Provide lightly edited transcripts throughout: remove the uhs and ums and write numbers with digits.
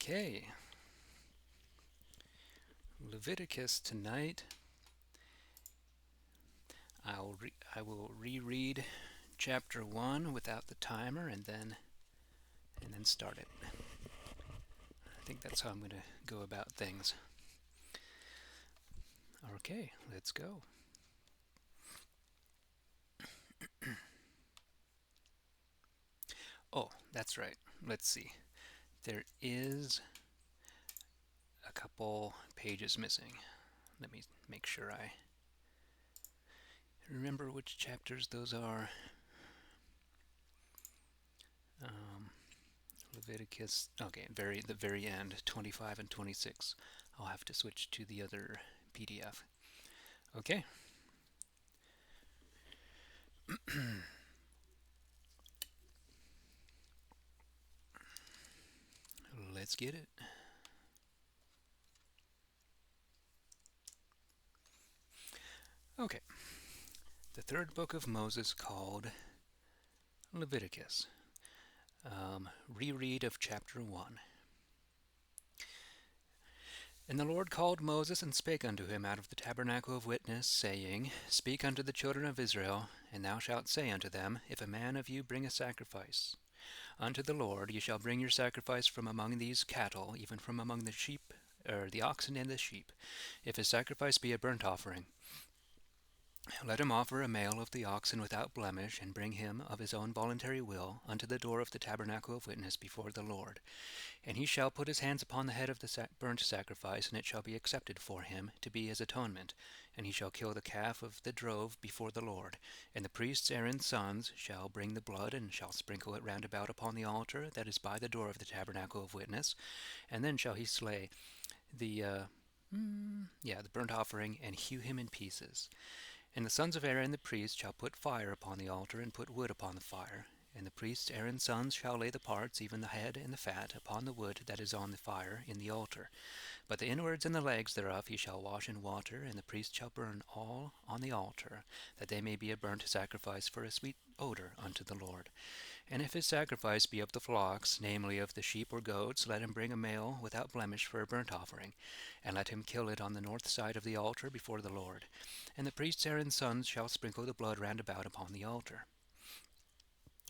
Okay, Leviticus tonight. I will reread chapter 1 without the timer and then start it. I think that's how I'm going to go about things. Okay, let's go. Oh, that's right. Let's see. There is a couple pages missing. Let me make sure I remember which chapters those are. Leviticus, okay, the very end, 25 and 26. I'll have to switch to the other PDF. Okay. Let's get it. Okay. The third book of Moses, called Leviticus. Reread of chapter 1. And the Lord called Moses and spake unto him out of the tabernacle of witness, saying, Speak unto the children of Israel, and thou shalt say unto them, If a man of you bring a sacrifice unto the Lord, ye shall bring your sacrifice from among these cattle, even from among the sheep, or the oxen and the sheep. If his sacrifice be a burnt offering, let him offer a male of the oxen without blemish, and bring him of his own voluntary will unto the door of the tabernacle of witness before the Lord. And he shall put his hands upon the head of the burnt sacrifice, and it shall be accepted for him to be his atonement. And he shall kill the calf of the drove before the Lord. And the priests Aaron's sons shall bring the blood, and shall sprinkle it round about upon the altar that is by the door of the tabernacle of witness. And then shall he slay the burnt offering, and hew him in pieces. And the sons of Aaron the priest shall put fire upon the altar, and put wood upon the fire. And the priests Aaron's sons shall lay the parts, even the head and the fat, upon the wood that is on the fire in the altar. But the inwards and the legs thereof he shall wash in water, and the priest shall burn all on the altar, that they may be a burnt sacrifice for a sweet odour unto the Lord. And if his sacrifice be of the flocks, namely of the sheep or goats, let him bring a male without blemish for a burnt offering, and let him kill it on the north side of the altar before the Lord. And the priests Aaron's sons shall sprinkle the blood round about upon the altar.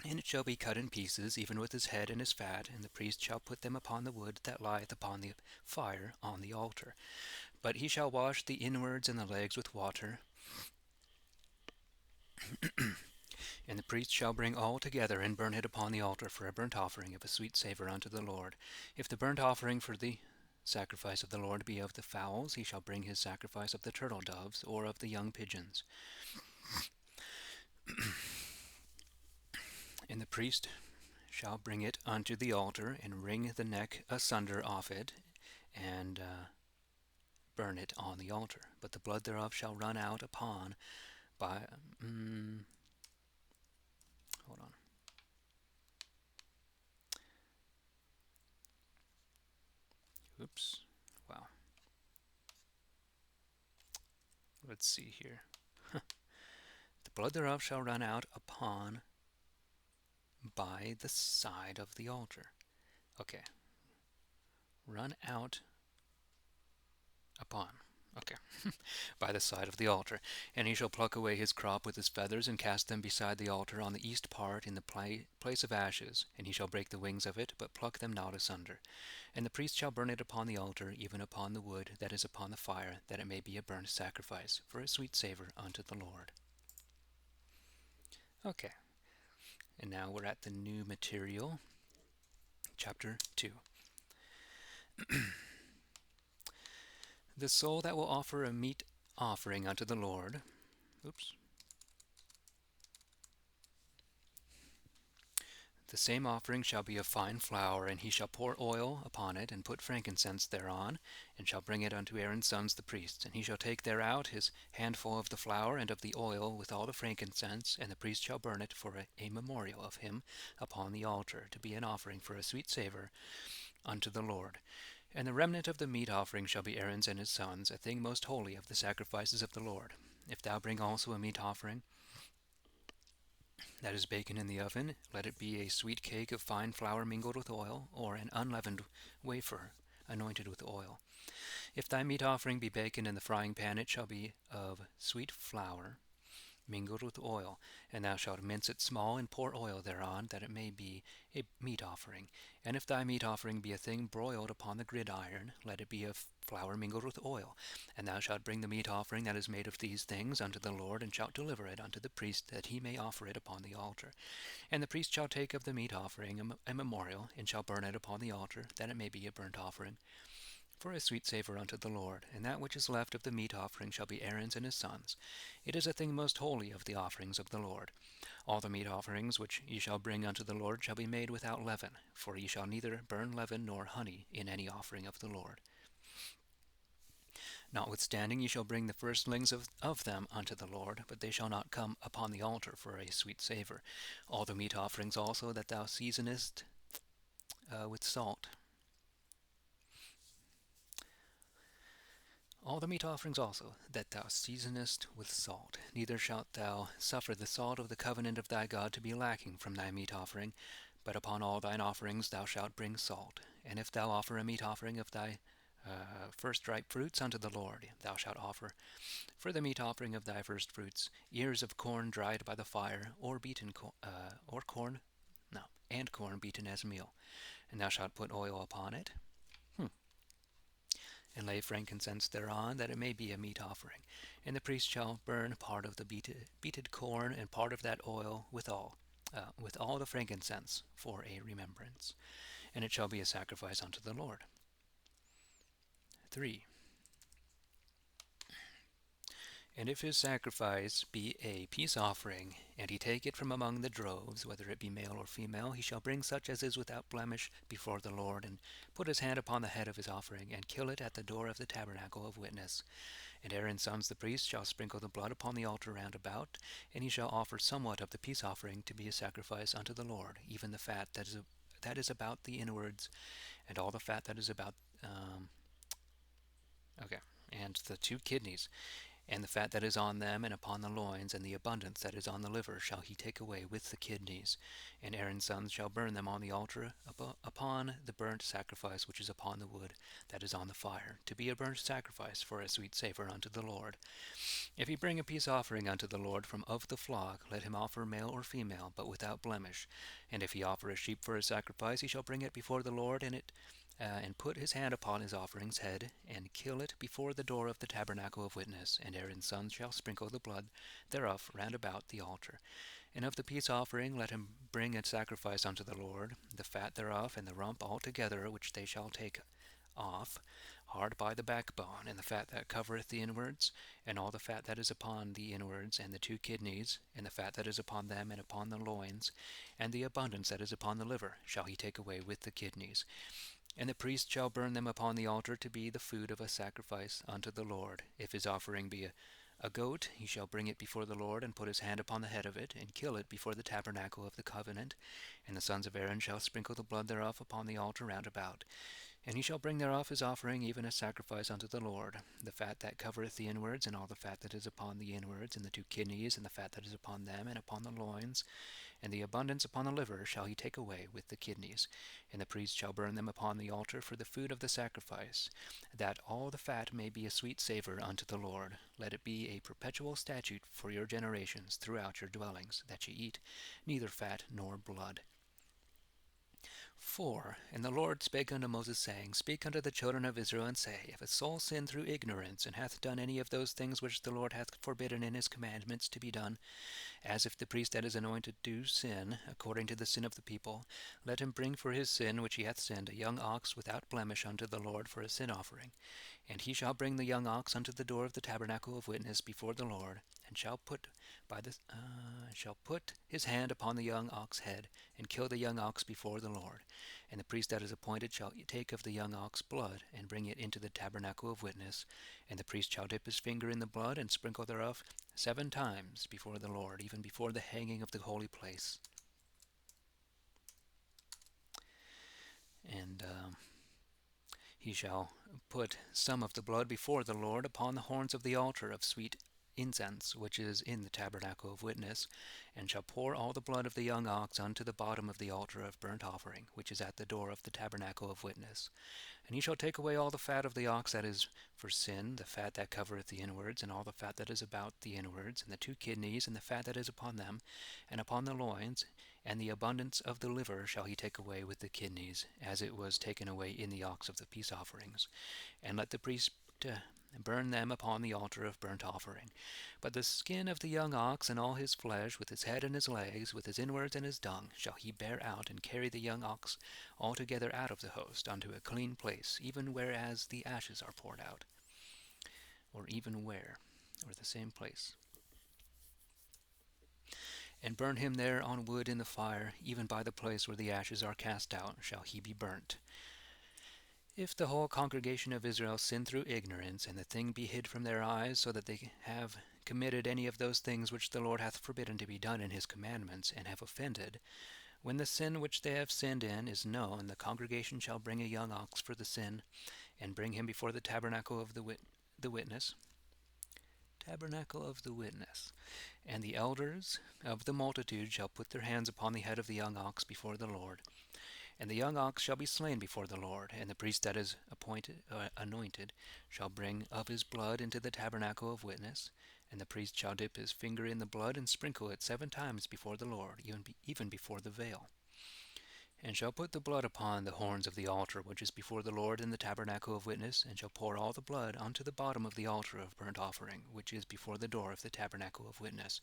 And it shall be cut in pieces, even with his head and his fat, and the priest shall put them upon the wood that lieth upon the fire on the altar. But he shall wash the inwards and the legs with water, and the priest shall bring all together, and burn it upon the altar for a burnt offering of a sweet savour unto the Lord. If the burnt offering for the sacrifice of the Lord be of the fowls, he shall bring his sacrifice of the turtle doves, or of the young pigeons. And the priest shall bring it unto the altar, and wring the neck asunder off it, and burn it on the altar. But the blood thereof shall run out upon by hold on. Oops. Wow. Let's see here. The blood thereof shall run out upon by the side of the altar. Okay. Run out upon. Okay. By the side of the altar. And he shall pluck away his crop with his feathers, and cast them beside the altar on the east part in the place of ashes. And he shall break the wings of it, but pluck them not asunder. And the priest shall burn it upon the altar, even upon the wood that is upon the fire, that it may be a burnt sacrifice, for a sweet savour unto the Lord. Okay. And now we're at the new material, chapter 2. The soul that will offer a meat offering unto the Lord. Oops. The same offering shall be of fine flour, and he shall pour oil upon it, and put frankincense thereon, and shall bring it unto Aaron's sons the priests. And he shall take thereout his handful of the flour and of the oil with all the frankincense, and the priest shall burn it for a memorial of him upon the altar, to be an offering for a sweet savour unto the Lord. And the remnant of the meat offering shall be Aaron's and his sons, a thing most holy of the sacrifices of the Lord. If thou bring also a meat offering that is baken in the oven, let it be a sweet cake of fine flour mingled with oil, or an unleavened wafer anointed with oil. If thy meat offering be baken in the frying pan, it shall be of sweet flour mingled with oil, and thou shalt mince it small, and pour oil thereon, that it may be a meat offering. And if thy meat offering be a thing broiled upon the gridiron, let it be of flour mingled with oil. And thou shalt bring the meat offering that is made of these things unto the Lord, and shalt deliver it unto the priest, that he may offer it upon the altar. And the priest shall take of the meat offering a memorial, and shall burn it upon the altar, that it may be a burnt offering, for a sweet savour unto the Lord. And that which is left of the meat offering shall be Aaron's and his sons'. It is a thing most holy of the offerings of the Lord. All the meat offerings which ye shall bring unto the Lord shall be made without leaven, for ye shall neither burn leaven nor honey in any offering of the Lord. Notwithstanding ye shall bring the firstlings of them unto the Lord, but they shall not come upon the altar for a sweet savour. All the meat offerings also that thou seasonest with salt, all the meat offerings also that thou seasonest with salt. Neither shalt thou suffer the salt of the covenant of thy God to be lacking from thy meat offering, but upon all thine offerings thou shalt bring salt. And if thou offer a meat offering of thy first ripe fruits unto the Lord, thou shalt offer for the meat offering of thy first fruits ears of corn dried by the fire, or beaten or corn, no, and corn beaten as meal. And thou shalt put oil upon it, and lay frankincense thereon, that it may be a meat offering. And the priest shall burn part of the beaten corn and part of that oil with all the frankincense, for a remembrance. And it shall be a sacrifice unto the Lord. 3. And if his sacrifice be a peace offering, and he take it from among the droves, whether it be male or female, he shall bring such as is without blemish before the Lord, and put his hand upon the head of his offering, and kill it at the door of the tabernacle of witness. And Aaron's sons the priests shall sprinkle the blood upon the altar round about, and he shall offer somewhat of the peace offering to be a sacrifice unto the Lord, even the fat that is about the inwards, and all the fat that is about and the 2 kidneys, and the fat that is on them, and upon the loins, and the abundance that is on the liver, shall he take away with the kidneys. And Aaron's sons shall burn them on the altar upon the burnt sacrifice which is upon the wood that is on the fire, to be a burnt sacrifice for a sweet savour unto the Lord. If he bring a peace offering unto the Lord from of the flock, let him offer male or female, but without blemish. And if he offer a sheep for a sacrifice, he shall bring it before the Lord, and put his hand upon his offering's head, and kill it before the door of the tabernacle of witness. And Aaron's sons shall sprinkle the blood thereof round about the altar. And of the peace offering let him bring a sacrifice unto the Lord, the fat thereof, and the rump altogether, which they shall take off, hard by the backbone, and the fat that covereth the inwards, and all the fat that is upon the inwards, and the 2 kidneys, and the fat that is upon them, and upon the loins, and the abundance that is upon the liver, shall he take away with the kidneys. And the priest shall burn them upon the altar to be the food of a sacrifice unto the Lord. If his offering be a goat, he shall bring it before the Lord, and put his hand upon the head of it, and kill it before the tabernacle of the covenant. And the sons of Aaron shall sprinkle the blood thereof upon the altar round about. And he shall bring thereof his offering, even a sacrifice unto the Lord, the fat that covereth the inwards, and all the fat that is upon the inwards, and the 2 kidneys, and the fat that is upon them, and upon the loins, and the abundance upon the liver shall he take away with the kidneys. And the priest shall burn them upon the altar for the food of the sacrifice, that all the fat may be a sweet savour unto the Lord. Let it be a perpetual statute for your generations throughout your dwellings, that ye eat neither fat nor blood. 4. And the Lord spake unto Moses, saying, Speak unto the children of Israel, and say, If a soul sin through ignorance, and hath done any of those things which the Lord hath forbidden in his commandments to be done, as if the priest that is anointed do sin, according to the sin of the people, let him bring for his sin which he hath sinned a young ox without blemish unto the Lord for a sin offering. And he shall bring the young ox unto the door of the tabernacle of witness before the Lord, and shall put his hand upon the young ox's head, and kill the young ox before the Lord. And the priest that is appointed shall take of the young ox blood, and bring it into the tabernacle of witness. And the priest shall dip his finger in the blood, and sprinkle thereof 7 times before the Lord, even before the hanging of the holy place. And he shall put some of the blood before the Lord upon the horns of the altar of sweet incense which is in the tabernacle of witness, and shall pour all the blood of the young ox unto the bottom of the altar of burnt offering, which is at the door of the tabernacle of witness. And he shall take away all the fat of the ox that is for sin, the fat that covereth the inwards, and all the fat that is about the inwards, and the 2 kidneys, and the fat that is upon them, and upon the loins, and the abundance of the liver shall he take away with the kidneys, as it was taken away in the ox of the peace offerings. And let the priest burn them upon the altar of burnt offering. But the skin of the young ox and all his flesh, with his head and his legs, with his inwards and his dung, shall he bear out, and carry the young ox altogether out of the host unto a clean place, even whereas the ashes are poured out, or even where, or the same place. And burn him there on wood in the fire, even by the place where the ashes are cast out, shall he be burnt. If the whole congregation of Israel sin through ignorance, and the thing be hid from their eyes, so that they have committed any of those things which the Lord hath forbidden to be done in his commandments, and have offended, when the sin which they have sinned in is known, the congregation shall bring a young ox for the sin, and bring him before the tabernacle of the witness. Tabernacle of the witness. And the elders of the multitude shall put their hands upon the head of the young ox before the Lord. And the young ox shall be slain before the Lord, and the priest that is anointed shall bring of his blood into the tabernacle of witness, and the priest shall dip his finger in the blood and sprinkle it 7 times before the Lord, even before the veil, and shall put the blood upon the horns of the altar which is before the Lord in the tabernacle of witness, and shall pour all the blood unto the bottom of the altar of burnt offering, which is before the door of the tabernacle of witness,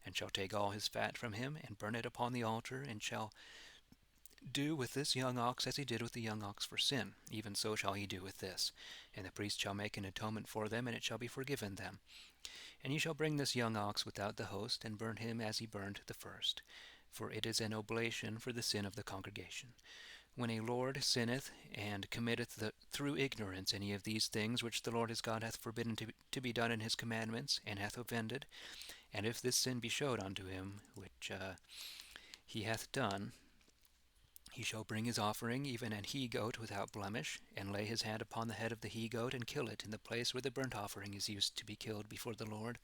and shall take all his fat from him, and burn it upon the altar, and shall do with this young ox as he did with the young ox for sin, even so shall he do with this. And the priest shall make an atonement for them, and it shall be forgiven them. And he shall bring this young ox without the host, and burn him as he burned the first, for it is an oblation for the sin of the congregation. When a lord sinneth, and committeth through ignorance any of these things which the Lord his God hath forbidden to be done in his commandments, and hath offended, and if this sin be showed unto him, which he hath done, he shall bring his offering, even an he-goat without blemish, and lay his hand upon the head of the he-goat, and kill it in the place where the burnt offering is used to be killed before the Lord.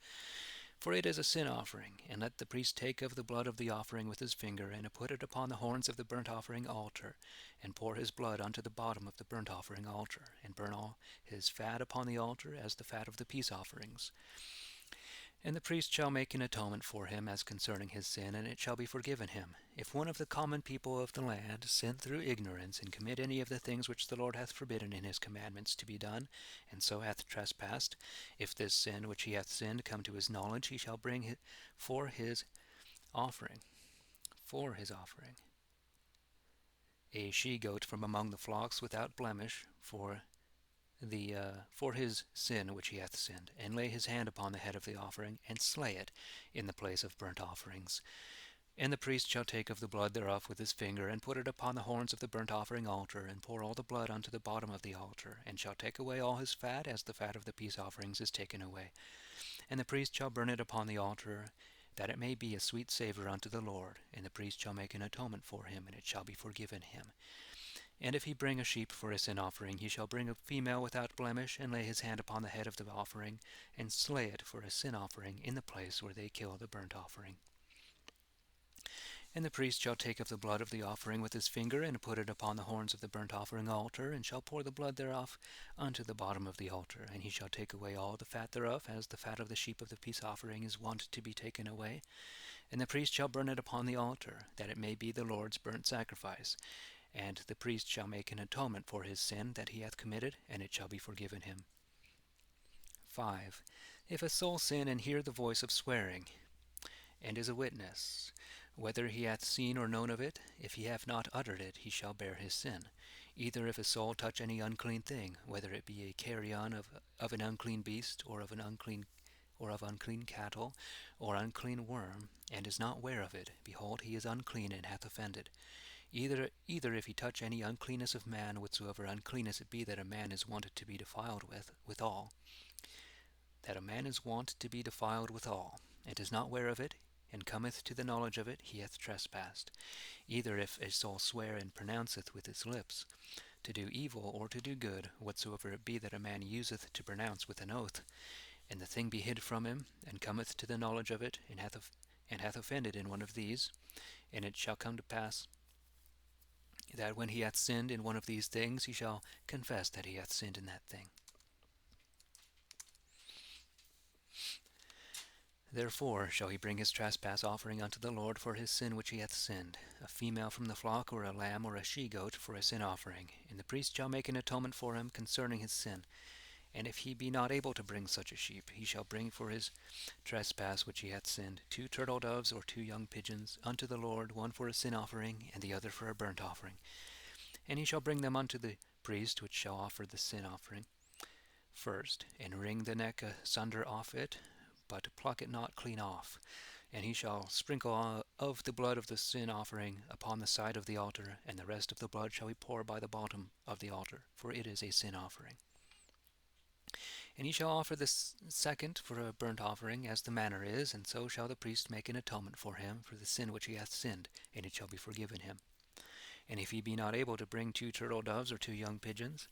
For it is a sin offering. And let the priest take of the blood of the offering with his finger, and put it upon the horns of the burnt offering altar, and pour his blood unto the bottom of the burnt offering altar, and burn all his fat upon the altar as the fat of the peace offerings. And the priest shall make an atonement for him as concerning his sin, and it shall be forgiven him. If one of the common people of the land sin through ignorance, and commit any of the things which the Lord hath forbidden in his commandments to be done, and so hath trespassed, if this sin which he hath sinned come to his knowledge, he shall bring for his offering a she-goat from among the flocks without blemish, for his sin which he hath sinned, and lay his hand upon the head of the offering, and slay it in the place of burnt offerings. And the priest shall take of the blood thereof with his finger, and put it upon the horns of the burnt offering altar, and pour all the blood unto the bottom of the altar, and shall take away all his fat, as the fat of the peace offerings is taken away. And the priest shall burn it upon the altar, that it may be a sweet savour unto the Lord. And the priest shall make an atonement for him, and it shall be forgiven him. And if he bring a sheep for a sin offering, he shall bring a female without blemish, and lay his hand upon the head of the offering, and slay it for a sin offering in the place where they kill the burnt offering. And the priest shall take of the blood of the offering with his finger, and put it upon the horns of the burnt offering altar, and shall pour the blood thereof unto the bottom of the altar. And he shall take away all the fat thereof, as the fat of the sheep of the peace offering is wont to be taken away. And the priest shall burn it upon the altar, that it may be the Lord's burnt sacrifice. And the priest shall make an atonement for his sin that he hath committed, and it shall be forgiven him. 5. If a soul sin and hear the voice of swearing, and is a witness, whether he hath seen or known of it, if he have not uttered it, he shall bear his sin. Either if a soul touch any unclean thing, whether it be a carrion of an unclean beast, or of unclean cattle, or unclean worm, and is not ware of it, behold, he is unclean and hath offended. Either if he touch any uncleanness of man, whatsoever uncleanness it be that a man is wont to be defiled withal, and is not ware of it, and cometh to the knowledge of it, he hath trespassed. Either if a soul swear and pronounceth with his lips, to do evil or to do good, whatsoever it be that a man useth to pronounce with an oath, and the thing be hid from him, and cometh to the knowledge of it, and hath offended in one of these, and it shall come to pass that when he hath sinned in one of these things, he shall confess that he hath sinned in that thing. Therefore shall he bring his trespass offering unto the Lord for his sin which he hath sinned, a female from the flock, or a lamb, or a she-goat, for a sin offering. And the priest shall make an atonement for him concerning his sin. And if he be not able to bring such a sheep, he shall bring for his trespass which he hath sinned 2 turtle doves or 2 young pigeons unto the Lord, one for a sin offering, and the other for a burnt offering. And he shall bring them unto the priest which shall offer the sin offering first, and wring the neck asunder off it, but pluck it not clean off. And he shall sprinkle of the blood of the sin offering upon the side of the altar, and the rest of the blood shall he pour by the bottom of the altar, for it is a sin offering. And he shall offer the second for a burnt offering, as the manner is, and so shall the priest make an atonement for him for the sin which he hath sinned, and it shall be forgiven him. And if he be not able to bring 2 turtle doves or 2 young pigeons,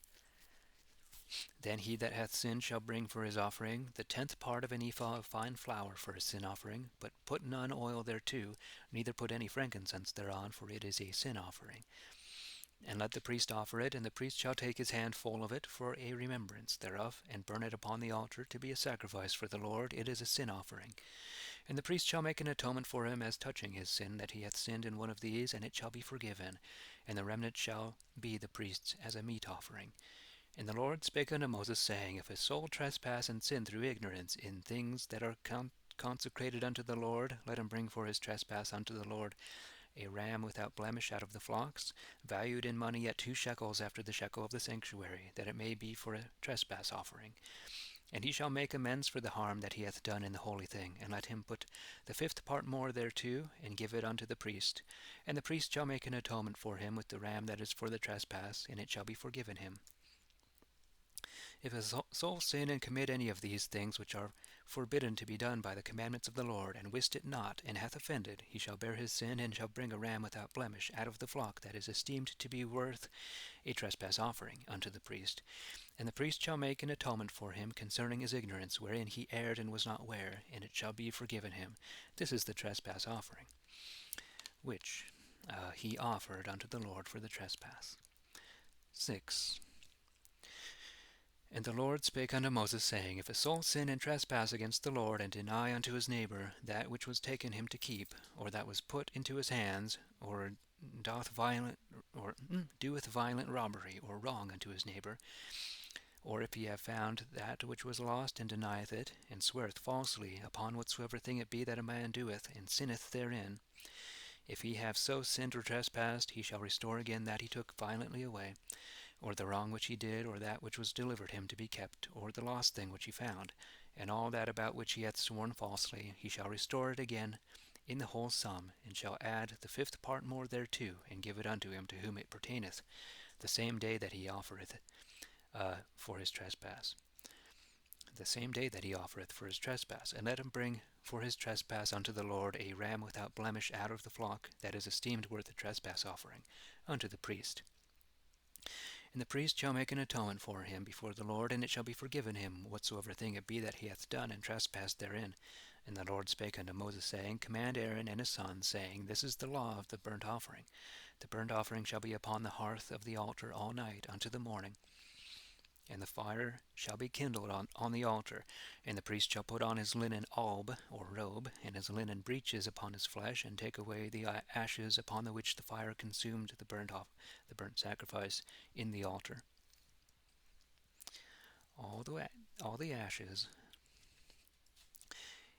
then he that hath sinned shall bring for his offering the 10th part of an ephah of fine flour for a sin offering, but put none oil thereto, neither put any frankincense thereon, for it is a sin offering. And let the priest offer it, and the priest shall take his hand full of it for a remembrance thereof, and burn it upon the altar to be a sacrifice for the Lord. It is a sin offering. And the priest shall make an atonement for him as touching his sin, that he hath sinned in one of these, and it shall be forgiven. And the remnant shall be the priest's as a meat offering. And the Lord spake unto Moses, saying, If a soul trespass and sin through ignorance in things that are consecrated unto the Lord, let him bring for his trespass unto the Lord a ram without blemish out of the flocks, valued in money at 2 shekels after the shekel of the sanctuary, that it may be for a trespass offering. And he shall make amends for the harm that he hath done in the holy thing, and let him put the 5th part more thereto, and give it unto the priest. And the priest shall make an atonement for him with the ram that is for the trespass, and it shall be forgiven him. If a soul sin and commit any of these things which are forbidden to be done by the commandments of the Lord, and wist it not, and hath offended, he shall bear his sin, and shall bring a ram without blemish out of the flock that is esteemed to be worth a trespass offering unto the priest. And the priest shall make an atonement for him concerning his ignorance, wherein he erred and was not aware, and it shall be forgiven him. This is the trespass offering, which he offered unto the Lord for the trespass. 6. And the Lord spake unto Moses, saying, If a soul sin and trespass against the Lord, and deny unto his neighbor that which was taken him to keep, or that was put into his hands, or doeth violent robbery or wrong unto his neighbor, or if he have found that which was lost, and denieth it, and sweareth falsely upon whatsoever thing it be that a man doeth, and sinneth therein, if he have so sinned or trespassed, he shall restore again that he took violently away, or the wrong which he did, or that which was delivered him to be kept, or the lost thing which he found, and all that about which he hath sworn falsely, he shall restore it again in the whole sum, and shall add the 5th part more thereto, and give it unto him to whom it pertaineth, the same day that he offereth for his trespass. The same day that he offereth for his trespass, and let him bring for his trespass unto the Lord a ram without blemish out of the flock, that is esteemed worth a trespass offering, unto the priest. And the priest shall make an atonement for him before the Lord, and it shall be forgiven him whatsoever thing it be that he hath done and trespassed therein. And the Lord spake unto Moses, saying, Command Aaron and his sons, saying, This is the law of the burnt offering. The burnt offering shall be upon the hearth of the altar all night unto the morning, and the fire shall be kindled on the altar. And the priest shall put on his linen alb, or robe, and his linen breeches upon his flesh, and take away the ashes upon the which the fire consumed the burnt sacrifice in the altar. All the ashes,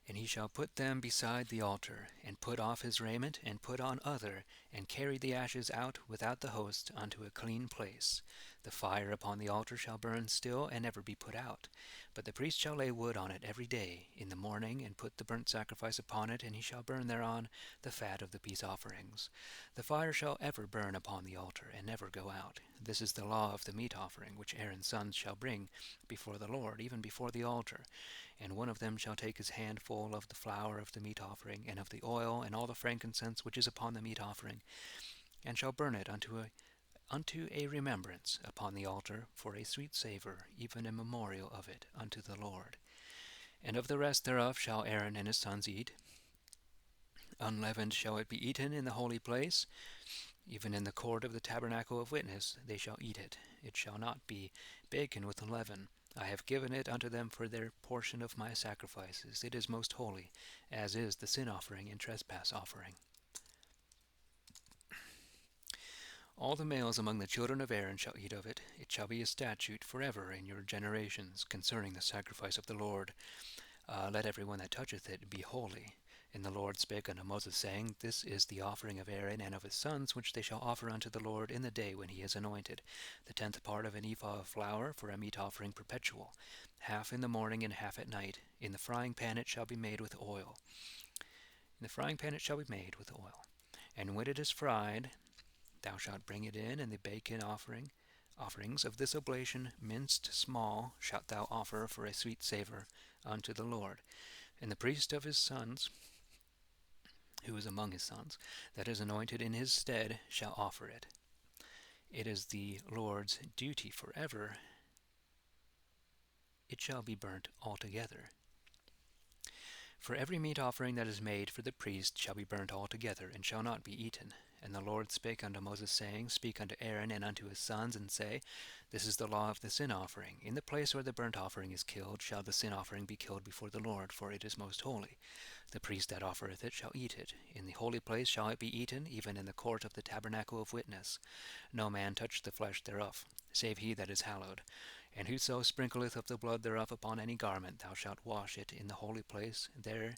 and he shall put them beside the altar, and put off his raiment, and put on other, and carry the ashes out without the host unto a clean place. The fire upon the altar shall burn still, and never be put out. But the priest shall lay wood on it every day in the morning, and put the burnt sacrifice upon it, and he shall burn thereon the fat of the peace offerings. The fire shall ever burn upon the altar, and never go out. This is the law of the meat offering, which Aaron's sons shall bring before the Lord, even before the altar. And one of them shall take his hand full of the flour of the meat offering, and of the oil, and all the frankincense which is upon the meat offering, and shall burn it unto a remembrance upon the altar for a sweet savour, even a memorial of it unto the Lord. And of the rest thereof shall Aaron and his sons eat. Unleavened shall it be eaten in the holy place, even in the court of the tabernacle of witness they shall eat it. It shall not be baken with leaven. I have given it unto them for their portion of my sacrifices. It is most holy, as is the sin offering and trespass offering. All the males among the children of Aaron shall eat of it. It shall be a statute forever in your generations concerning the sacrifice of the Lord. Let every one that toucheth it be holy. And the Lord spake unto Moses, saying, This is the offering of Aaron and of his sons, which they shall offer unto the Lord in the day when he is anointed, the 10th part of an ephah of flour for a meat offering perpetual, half in the morning and half at night. In the frying pan it shall be made with oil. In the frying pan it shall be made with oil. And when it is fried, thou shalt bring it in, and the bacon offerings of this oblation, minced small, shalt thou offer for a sweet savour unto the Lord. And the priest of his sons, who is among his sons, that is anointed in his stead, shall offer it. It is the Lord's duty forever. It shall be burnt altogether. For every meat offering that is made for the priest shall be burnt altogether, and shall not be eaten. And the Lord spake unto Moses, saying, Speak unto Aaron and unto his sons, and say, This is the law of the sin offering. In the place where the burnt offering is killed shall the sin offering be killed before the Lord, for it is most holy. The priest that offereth it shall eat it. In the holy place shall it be eaten, even in the court of the tabernacle of witness. No man touch the flesh thereof, save he that is hallowed. And whoso sprinkleth of the blood thereof upon any garment, thou shalt wash it in the holy place, there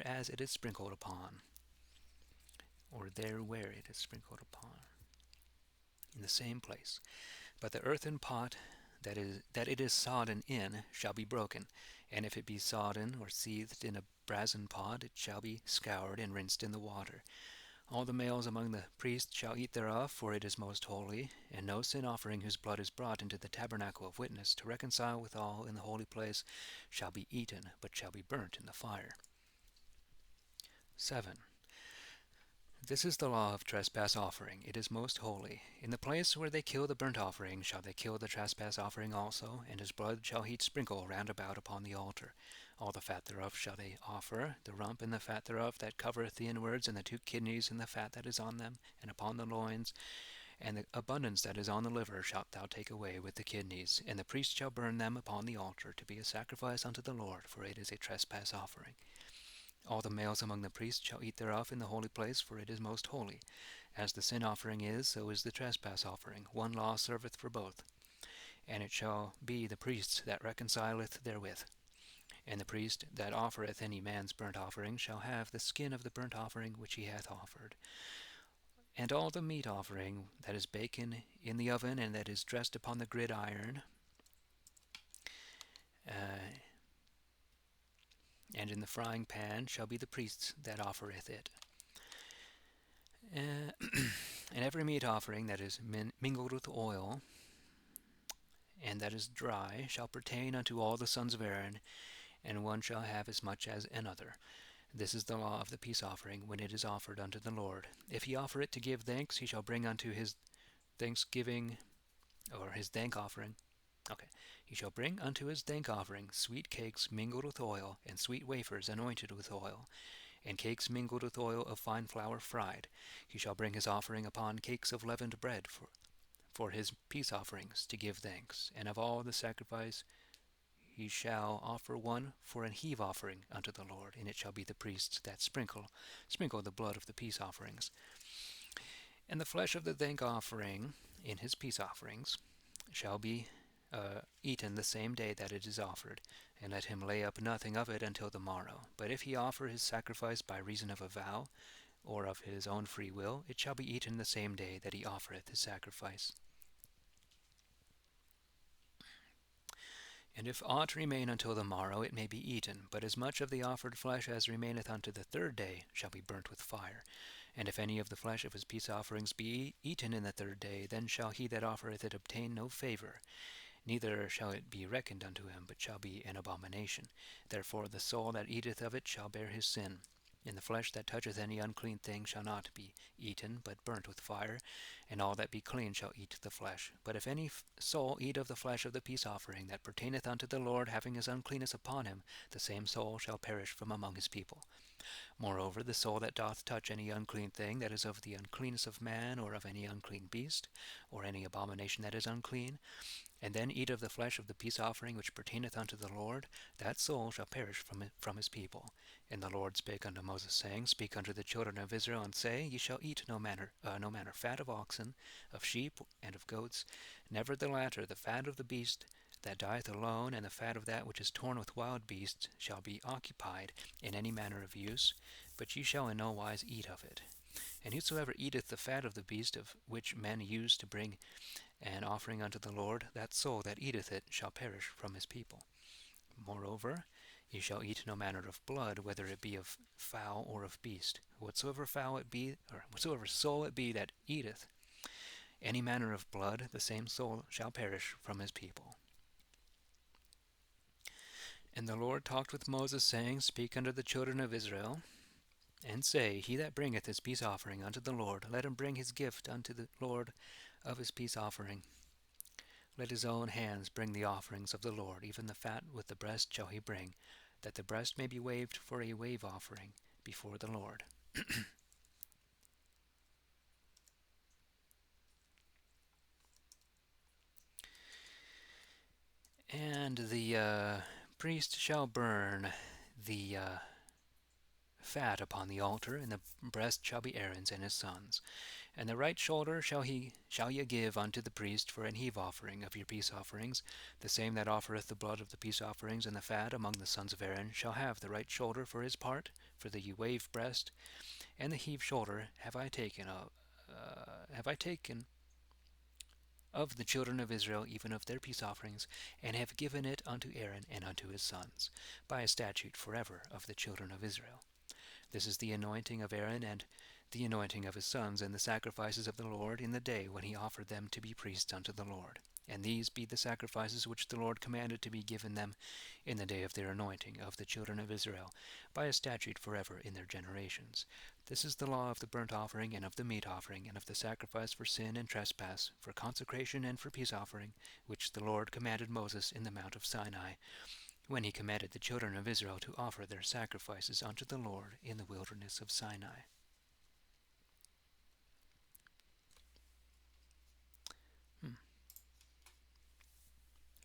as it is sprinkled upon, or there where it is sprinkled upon, in the same place. But the earthen pot that it is sodden in shall be broken, and if it be sodden or seethed in a brazen pot, it shall be scoured and rinsed in the water. All the males among the priests shall eat thereof, for it is most holy. And no sin offering whose blood is brought into the tabernacle of witness to reconcile withal in the holy place shall be eaten, but shall be burnt in the fire. 7. This is the law of trespass offering. It is most holy. In the place where they kill the burnt offering shall they kill the trespass offering also, and his blood shall he sprinkle round about upon the altar. All the fat thereof shall they offer, the rump and the fat thereof that covereth the inwards, and the 2 kidneys and the fat that is on them, and upon the loins, and the abundance that is on the liver shalt thou take away with the kidneys. And the priest shall burn them upon the altar to be a sacrifice unto the Lord, for it is a trespass offering. All the males among the priests shall eat thereof in the holy place, for it is most holy. As the sin offering is, so is the trespass offering. One law serveth for both. And it shall be the priest that reconcileth therewith. And the priest that offereth any man's burnt offering shall have the skin of the burnt offering which he hath offered. And all the meat offering that is baken in the oven, and that is dressed upon the gridiron, and in the frying pan, shall be the priest's that offereth it. And every meat offering that is mingled with oil, and that is dry, shall pertain unto all the sons of Aaron, and one shall have as much as another. This is the law of the peace offering, when it is offered unto the Lord. If he offer it to give thanks, he shall bring unto his thanksgiving, or his thank offering. He shall bring unto his thank offering sweet cakes mingled with oil, and sweet wafers anointed with oil, and cakes mingled with oil of fine flour fried. He shall bring his offering upon cakes of leavened bread for his peace offerings, to give thanks. And of all the sacrifice he shall offer one for an heave offering unto the Lord, and it shall be the priests that sprinkle the blood of the peace offerings. And the flesh of the thank offering in his peace offerings shall be eaten the same day that it is offered, and let him lay up nothing of it until the morrow. But if he offer his sacrifice by reason of a vow, or of his own free will, it shall be eaten the same day that he offereth his sacrifice. And if aught remain until the morrow, it may be eaten, but as much of the offered flesh as remaineth unto the 3rd day shall be burnt with fire. And if any of the flesh of his peace offerings be eaten in the 3rd day, then shall he that offereth it obtain no favour, neither shall it be reckoned unto him, but shall be an abomination. Therefore the soul that eateth of it shall bear his sin. And the flesh that toucheth any unclean thing shall not be eaten, but burnt with fire, and all that be clean shall eat the flesh. But if any soul eat of the flesh of the peace offering that pertaineth unto the Lord, having his uncleanness upon him, the same soul shall perish from among his people. Moreover, the soul that doth touch any unclean thing that is of the uncleanness of man, or of any unclean beast, or any abomination that is unclean, and then eat of the flesh of the peace offering which pertaineth unto the Lord, that soul shall perish from his people. And the Lord spake unto Moses, saying, Speak unto the children of Israel, and say, Ye shall eat no manner fat of oxen, of sheep, and of goats, never the latter, the fat of the beast that dieth alone, and the fat of that which is torn with wild beasts shall be occupied in any manner of use, but ye shall in no wise eat of it. And whosoever eateth the fat of the beast of which men use to bring an offering unto the Lord, that soul that eateth it shall perish from his people. Moreover, ye shall eat no manner of blood, whether it be of fowl or of beast. Whatsoever fowl it be, or whatsoever soul it be that eateth any manner of blood, the same soul shall perish from his people. And the Lord talked with Moses, saying, Speak unto the children of Israel, and say, He that bringeth his peace offering unto the Lord, let him bring his gift unto the Lord of his peace offering. Let his own hands bring the offerings of the Lord, even the fat with the breast shall he bring, that the breast may be waved for a wave offering before the Lord. And the priest shall burn the fat upon the altar, and the breast shall be Aaron's and his sons. And the right shoulder shall ye give unto the priest for an heave offering of your peace offerings. The same that offereth the blood of the peace offerings and the fat among the sons of Aaron shall have the right shoulder for his part, for the wave breast, and the heave shoulder have I taken of the children of Israel, even of their peace offerings, and have given it unto Aaron and unto his sons, by a statute forever of the children of Israel. This is the anointing of Aaron and the anointing of his sons, and the sacrifices of the Lord in the day when he offered them to be priests unto the Lord. And these be the sacrifices which the Lord commanded to be given them in the day of their anointing of the children of Israel, by a statute forever in their generations. This is the law of the burnt offering and of the meat offering, and of the sacrifice for sin and trespass, for consecration and for peace offering, which the Lord commanded Moses in the mount of Sinai, when he commanded the children of Israel to offer their sacrifices unto the Lord in the wilderness of Sinai.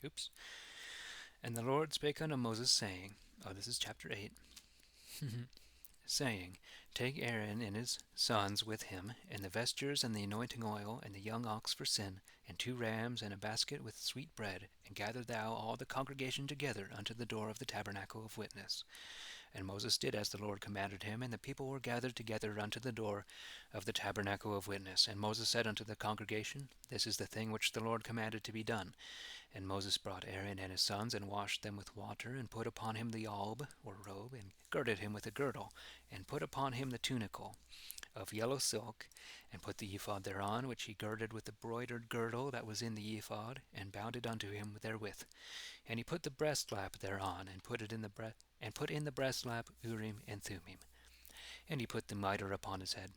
Oops. And the Lord spake unto Moses, saying, this is chapter 8, saying, Take Aaron and his sons with him, and the vestures, and the anointing oil, and the young ox for sin, and 2 rams, and a basket with sweet bread, and gather thou all the congregation together unto the door of the tabernacle of witness. And Moses did as the Lord commanded him, and the people were gathered together unto the door of the tabernacle of witness. And Moses said unto the congregation, This is the thing which the Lord commanded to be done. And Moses brought Aaron and his sons, and washed them with water, and put upon him the alb, or robe, and girded him with a girdle, and put upon him the tunicle of yellow silk, and put the ephod thereon, which he girded with the broidered girdle that was in the ephod, and bound it unto him therewith. And he put the breastlap thereon, and put in the breastlap Urim and Thummim. And he put the mitre upon his head,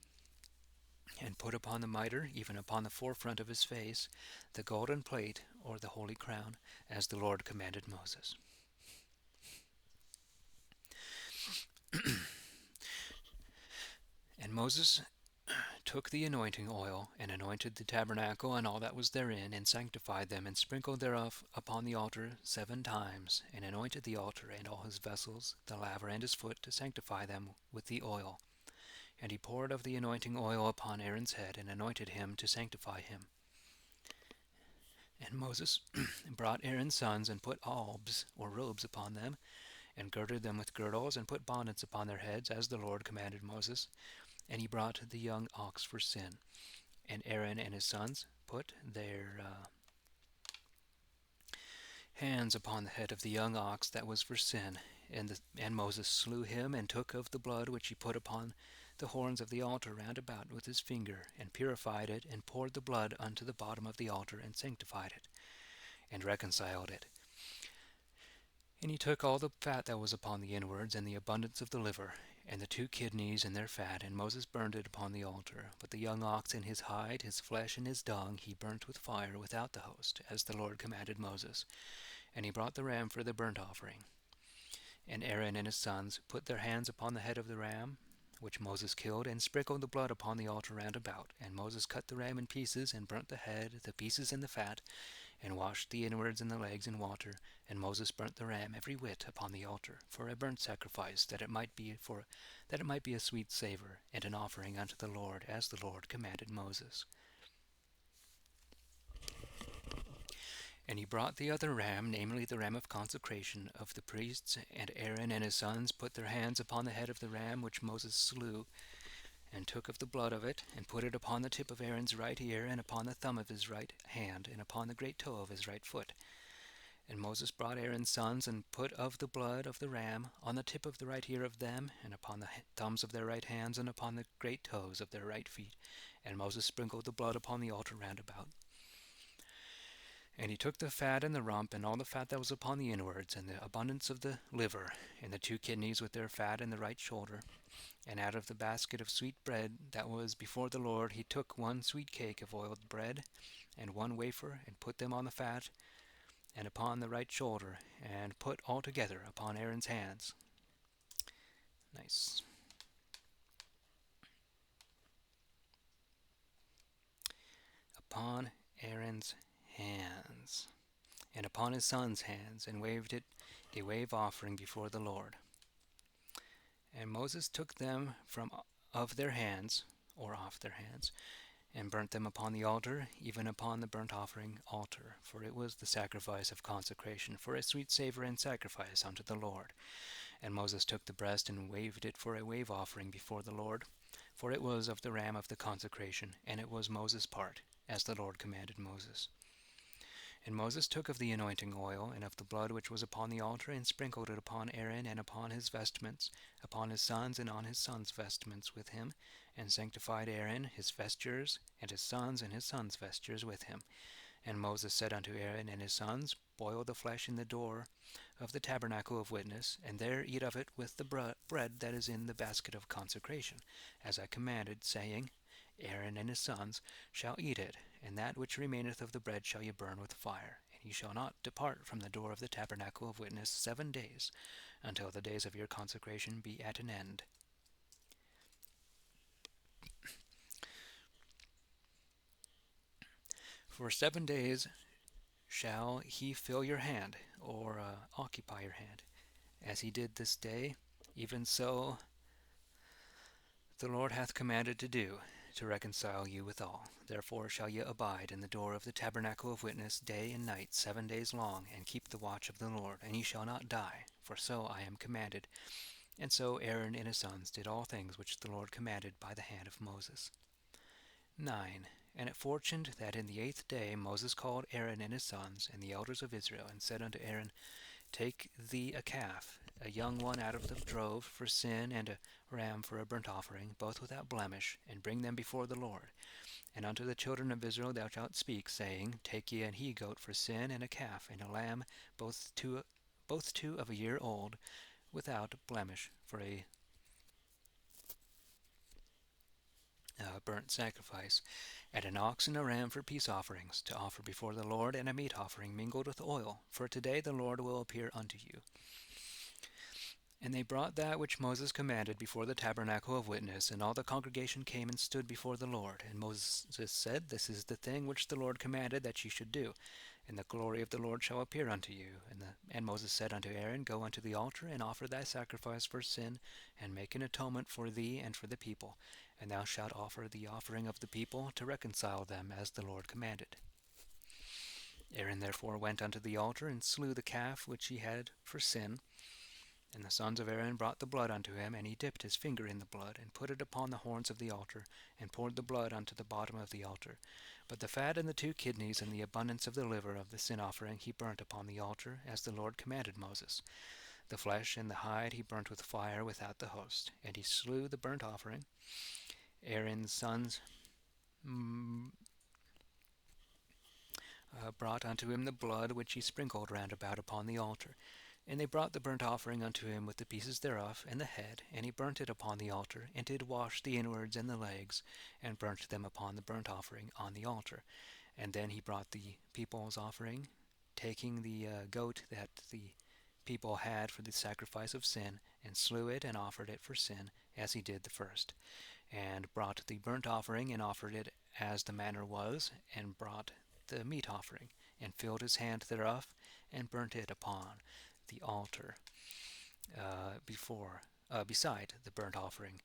and put upon the mitre, even upon the forefront of his face, the golden plate, or the holy crown, as the Lord commanded Moses. And Moses took the anointing oil, and anointed the tabernacle and all that was therein, and sanctified them, and sprinkled thereof upon the altar 7 times, and anointed the altar and all his vessels, the laver and his foot, to sanctify them with the oil. And he poured of the anointing oil upon Aaron's head, and anointed him to sanctify him. And Moses brought Aaron's sons, and put albs, or robes, upon them, and girded them with girdles, and put bonnets upon their heads, as the Lord commanded Moses. And he brought the young ox for sin. And Aaron and his sons put their hands upon the head of the young ox that was for sin. And Moses slew him, and took of the blood which he put upon the horns of the altar round about with his finger, and purified it, and poured the blood unto the bottom of the altar, and sanctified it, and reconciled it. And he took all the fat that was upon the inwards, and the abundance of the liver, and the 2 kidneys and their fat, and Moses burned it upon the altar. But the young ox and his hide, his flesh and his dung, he burnt with fire without the host, as the Lord commanded Moses. And he brought the ram for the burnt offering. And Aaron and his sons put their hands upon the head of the ram, which Moses killed, and sprinkled the blood upon the altar round about. And Moses cut the ram in pieces, and burnt the head, the pieces, and the fat, and washed the inwards and the legs in water. And Moses burnt the ram every whit upon the altar for a burnt sacrifice, that it might be a sweet savour, and an offering unto the Lord, as the Lord commanded Moses. And he brought the other ram, namely the ram of consecration of the priests. And Aaron and his sons put their hands upon the head of the ram which Moses slew, and took of the blood of it, and put it upon the tip of Aaron's right ear, and upon the thumb of his right hand, and upon the great toe of his right foot. And Moses brought Aaron's sons, and put of the blood of the ram on the tip of the right ear of them, and upon the thumbs of their right hands, and upon the great toes of their right feet. And Moses sprinkled the blood upon the altar round about. And he took the fat and the rump, and all the fat that was upon the inwards, and the abundance of the liver, and the 2 kidneys with their fat, and the right shoulder. And out of the basket of sweet bread that was before the Lord, he took 1 sweet cake of oiled bread, and 1 wafer, and put them on the fat, and upon the right shoulder, and put all together upon Aaron's hands. Nice. Upon Aaron's hands, and upon his sons' hands, and waved it a wave offering before the Lord. And Moses took them from of their hands, or off their hands, and burnt them upon the altar, even upon the burnt offering altar, for it was the sacrifice of consecration, for a sweet savour and sacrifice unto the Lord. And Moses took the breast, and waved it for a wave offering before the Lord, for it was of the ram of the consecration, and it was Moses' part, as the Lord commanded Moses. And Moses took of the anointing oil, and of the blood which was upon the altar, and sprinkled it upon Aaron, and upon his vestments, upon his sons, and on his sons' vestments with him, and sanctified Aaron his vestures, and his sons vestures with him. And Moses said unto Aaron and his sons, Boil the flesh in the door of the tabernacle of witness, and there eat of it with the bread that is in the basket of consecration, as I commanded, saying, Aaron and his sons shall eat it, and that which remaineth of the bread shall ye burn with fire. And ye shall not depart from the door of the tabernacle of witness 7 days, until the days of your consecration be at an end. For 7 days shall he fill your hand, or occupy your hand, as he did this day, even so the Lord hath commanded to do, to reconcile you withal. Therefore shall ye abide in the door of the tabernacle of witness day and night 7 days long, and keep the watch of the Lord, and ye shall not die, for so I am commanded. And so Aaron and his sons did all things which the Lord commanded by the hand of Moses. 9. And it fortuned that in the 8th day Moses called Aaron and his sons, and the elders of Israel, and said unto Aaron, Take thee a calf, a young one out of the drove for sin, and a ram for a burnt offering, both without blemish, and bring them before the Lord. And unto the children of Israel thou shalt speak, saying, Take ye an he-goat for sin, and a calf, and a lamb, both two of a year old, without blemish, for a burnt sacrifice, and an ox and a ram for peace offerings, to offer before the Lord, and a meat offering mingled with oil. For today the Lord will appear unto you. And they brought that which Moses commanded before the tabernacle of witness, and all the congregation came and stood before the Lord. And Moses said, This is the thing which the Lord commanded that ye should do, and the glory of the Lord shall appear unto you. And Moses said unto Aaron, Go unto the altar, and offer thy sacrifice for sin, and make an atonement for thee and for the people. And thou shalt offer the offering of the people to reconcile them, as the Lord commanded. Aaron therefore went unto the altar, and slew the calf which he had for sin. And the sons of Aaron brought the blood unto him, and he dipped his finger in the blood, and put it upon the horns of the altar, and poured the blood unto the bottom of the altar. But the fat and the 2 kidneys, and the abundance of the liver of the sin offering, he burnt upon the altar, as the Lord commanded Moses. The flesh and the hide he burnt with fire without the host. And he slew the burnt offering. Aaron's sons brought unto him the blood which he sprinkled round about upon the altar. And they brought the burnt offering unto him with the pieces thereof, and the head, and he burnt it upon the altar, and did wash the inwards and the legs, and burnt them upon the burnt offering on the altar. And then he brought the people's offering, taking the goat that the people had for the sacrifice of sin, and slew it, and offered it for sin, as he did the first. And brought the burnt offering, and offered it as the manner was, and brought the meat offering, and filled his hand thereof, and burnt it upon the altar beside the burnt offering,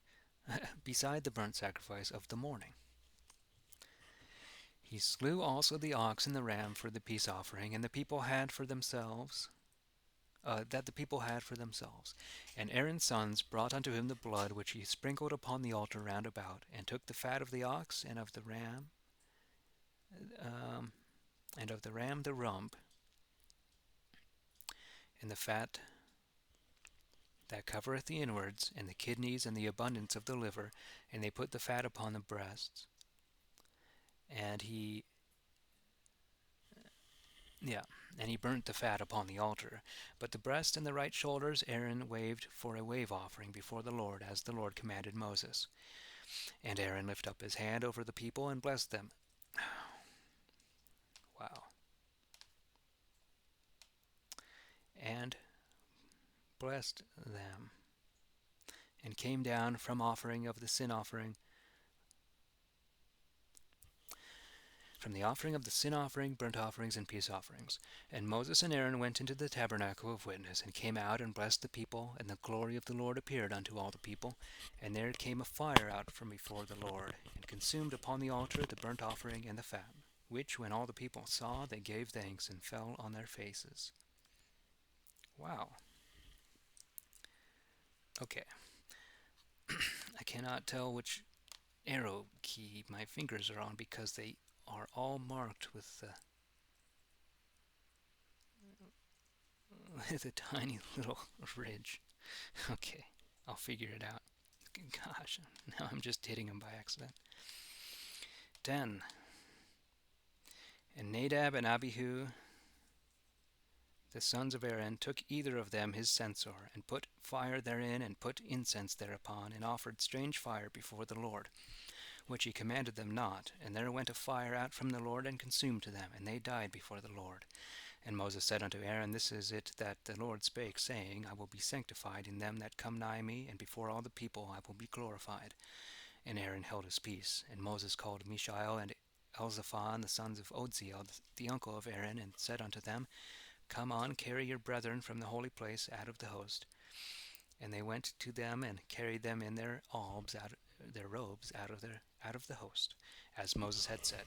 beside the burnt sacrifice of the morning. He slew also the ox and the ram for the peace offering, and the people had for themselves, that the people had for themselves. And Aaron's sons brought unto him the blood which he sprinkled upon the altar round about, and took the fat of the ox and of the ram, the rump, and the fat that covereth the inwards, and the kidneys, and the abundance of the liver, and they put the fat upon the breasts. And he burnt the fat upon the altar. But the breast and the right shoulders Aaron waved for a wave offering before the Lord, as the Lord commanded Moses. And Aaron lifted up his hand over the people and blessed them. Wow. And blessed them, and came down from offering of the sin offering, from the offering of the sin offering, burnt offerings, and peace offerings. And Moses and Aaron went into the tabernacle of witness, and came out and blessed the people, and the glory of the Lord appeared unto all the people. And there came a fire out from before the Lord, and consumed upon the altar the burnt offering and the fat, which when all the people saw, they gave thanks, and fell on their faces. Wow. Okay. I cannot tell which arrow key my fingers are on because they are all marked with with a tiny little ridge. Okay, I'll figure it out. Gosh, now I'm just hitting them by accident. 10. And Nadab and Abihu, the sons of Aaron, took either of them his censer, and put fire therein, and put incense thereupon, and offered strange fire before the Lord, which he commanded them not. And there went a fire out from the Lord, and consumed them, and they died before the Lord. And Moses said unto Aaron, This is it that the Lord spake, saying, I will be sanctified in them that come nigh me, and before all the people I will be glorified. And Aaron held his peace. And Moses called Mishael and Elzaphan, the sons of Odziel, the uncle of Aaron, and said unto them, Come on, carry your brethren from the holy place out of the host. And they went to them, and carried them in their robes out of the host, as Moses had said.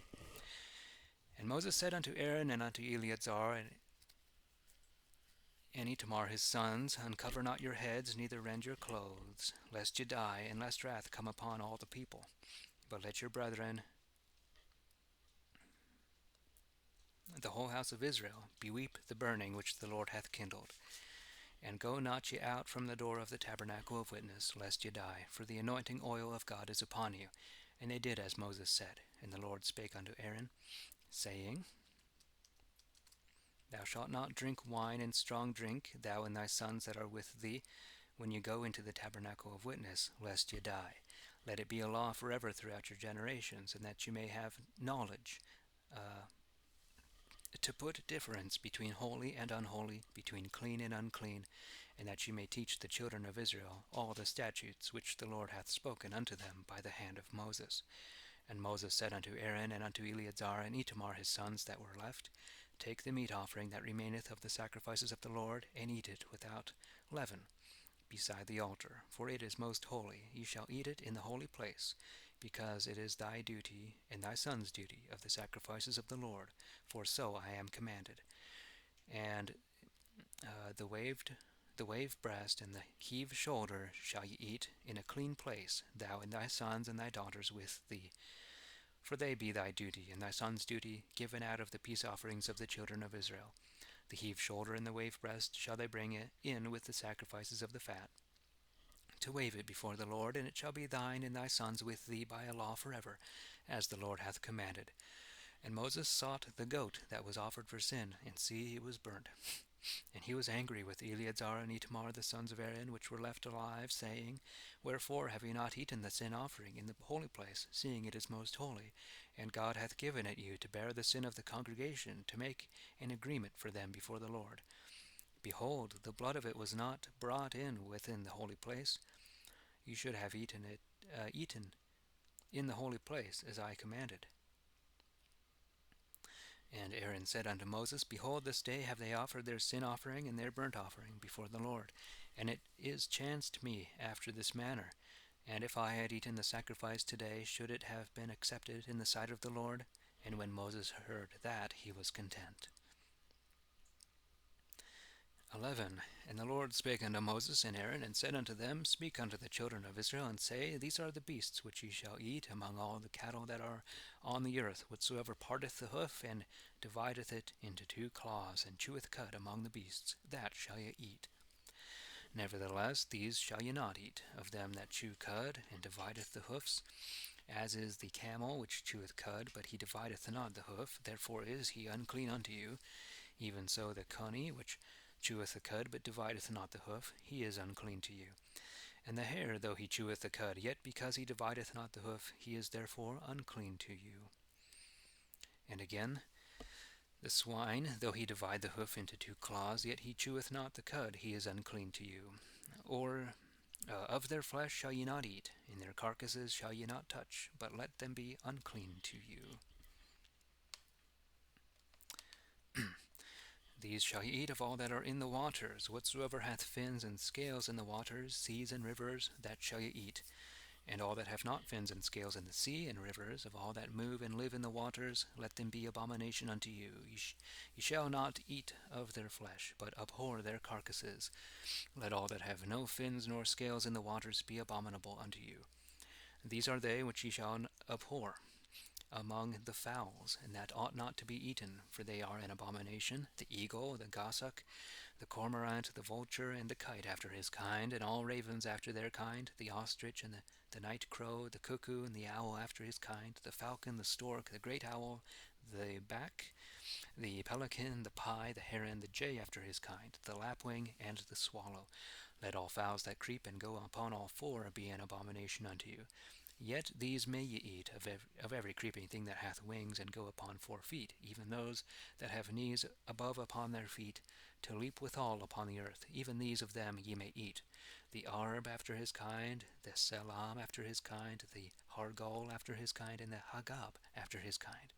And Moses said unto Aaron and unto Eleazar and Itamar his sons, Uncover not your heads, neither rend your clothes, lest ye die, and lest wrath come upon all the people. But let your brethren, the whole house of Israel, beweep the burning which the Lord hath kindled. And go not ye out from the door of the tabernacle of witness, lest ye die, for the anointing oil of God is upon you. And they did as Moses said. And the Lord spake unto Aaron, saying, Thou shalt not drink wine and strong drink, thou and thy sons that are with thee, when ye go into the tabernacle of witness, lest ye die. Let it be a law forever throughout your generations, and that you may have knowledge, to put difference between holy and unholy, between clean and unclean, and that you may teach the children of Israel all the statutes which the Lord hath spoken unto them by the hand of Moses. And Moses said unto Aaron and unto Eleazar and Itamar his sons that were left, Take the meat offering that remaineth of the sacrifices of the Lord, and eat it without leaven, beside the altar, for it is most holy. Ye shall eat it in the holy place, because it is thy duty and thy son's duty of the sacrifices of the Lord, for so I am commanded. And the wave breast and the heave shoulder shall ye eat in a clean place, thou and thy sons and thy daughters with thee. For they be thy duty, and thy son's duty, given out of the peace offerings of the children of Israel. The heave shoulder and the wave breast shall they bring in with the sacrifices of the fat, to wave it before the Lord, and it shall be thine and thy sons with thee by a law forever, as the Lord hath commanded. And Moses sought the goat that was offered for sin, and see, it was burnt. And he was angry with Eleazar and Itamar the sons of Aaron, which were left alive, saying, Wherefore have ye not eaten the sin offering in the holy place, seeing it is most holy? And God hath given it you to bear the sin of the congregation, to make an agreement for them before the Lord. Behold, the blood of it was not brought in within the holy place. You should have eaten in the holy place, as I commanded. And Aaron said unto Moses, Behold, this day have they offered their sin offering and their burnt offering before the Lord. And it is chanced me after this manner. And if I had eaten the sacrifice today, should it have been accepted in the sight of the Lord? And when Moses heard that, he was content. 11. And the Lord spake unto Moses and Aaron, and said unto them, Speak unto the children of Israel, and say, These are the beasts which ye shall eat among all the cattle that are on the earth, whatsoever parteth the hoof, and divideth it into two claws, and cheweth cud among the beasts, that shall ye eat. Nevertheless, these shall ye not eat, of them that chew cud, and divideth the hoofs, as is the camel which cheweth cud, but he divideth not the hoof, therefore is he unclean unto you. Even so the coney which cheweth the cud, but divideth not the hoof, he is unclean to you. And the hare, though he cheweth the cud, yet because he divideth not the hoof, he is therefore unclean to you. And again, the swine, though he divide the hoof into two claws, yet he cheweth not the cud, he is unclean to you. Or of their flesh shall ye not eat, in their carcasses shall ye not touch, but let them be unclean to you. These shall ye eat of all that are in the waters, whatsoever hath fins and scales in the waters, seas and rivers, that shall ye eat. And all that have not fins and scales in the sea and rivers, of all that move and live in the waters, let them be abomination unto you. Ye shall not eat of their flesh, but abhor their carcasses. Let all that have no fins nor scales in the waters be abominable unto you. These are they which ye shall abhor among the fowls, and that ought not to be eaten, for they are an abomination: the eagle, the goshawk, the cormorant, the vulture, and the kite after his kind, and all ravens after their kind, the ostrich, and the night crow, the cuckoo, and the owl after his kind, the falcon, the stork, the great owl, the back, the pelican, the pie, the heron, the jay after his kind, the lapwing, and the swallow. Let all fowls that creep and go upon all four be an abomination unto you. Yet these may ye eat, of every creeping thing that hath wings and go upon 4 feet, even those that have knees above upon their feet, to leap withal upon the earth. Even these of them ye may eat: the arb after his kind, the selam after his kind, the hargol after his kind, and the hagab after his kind.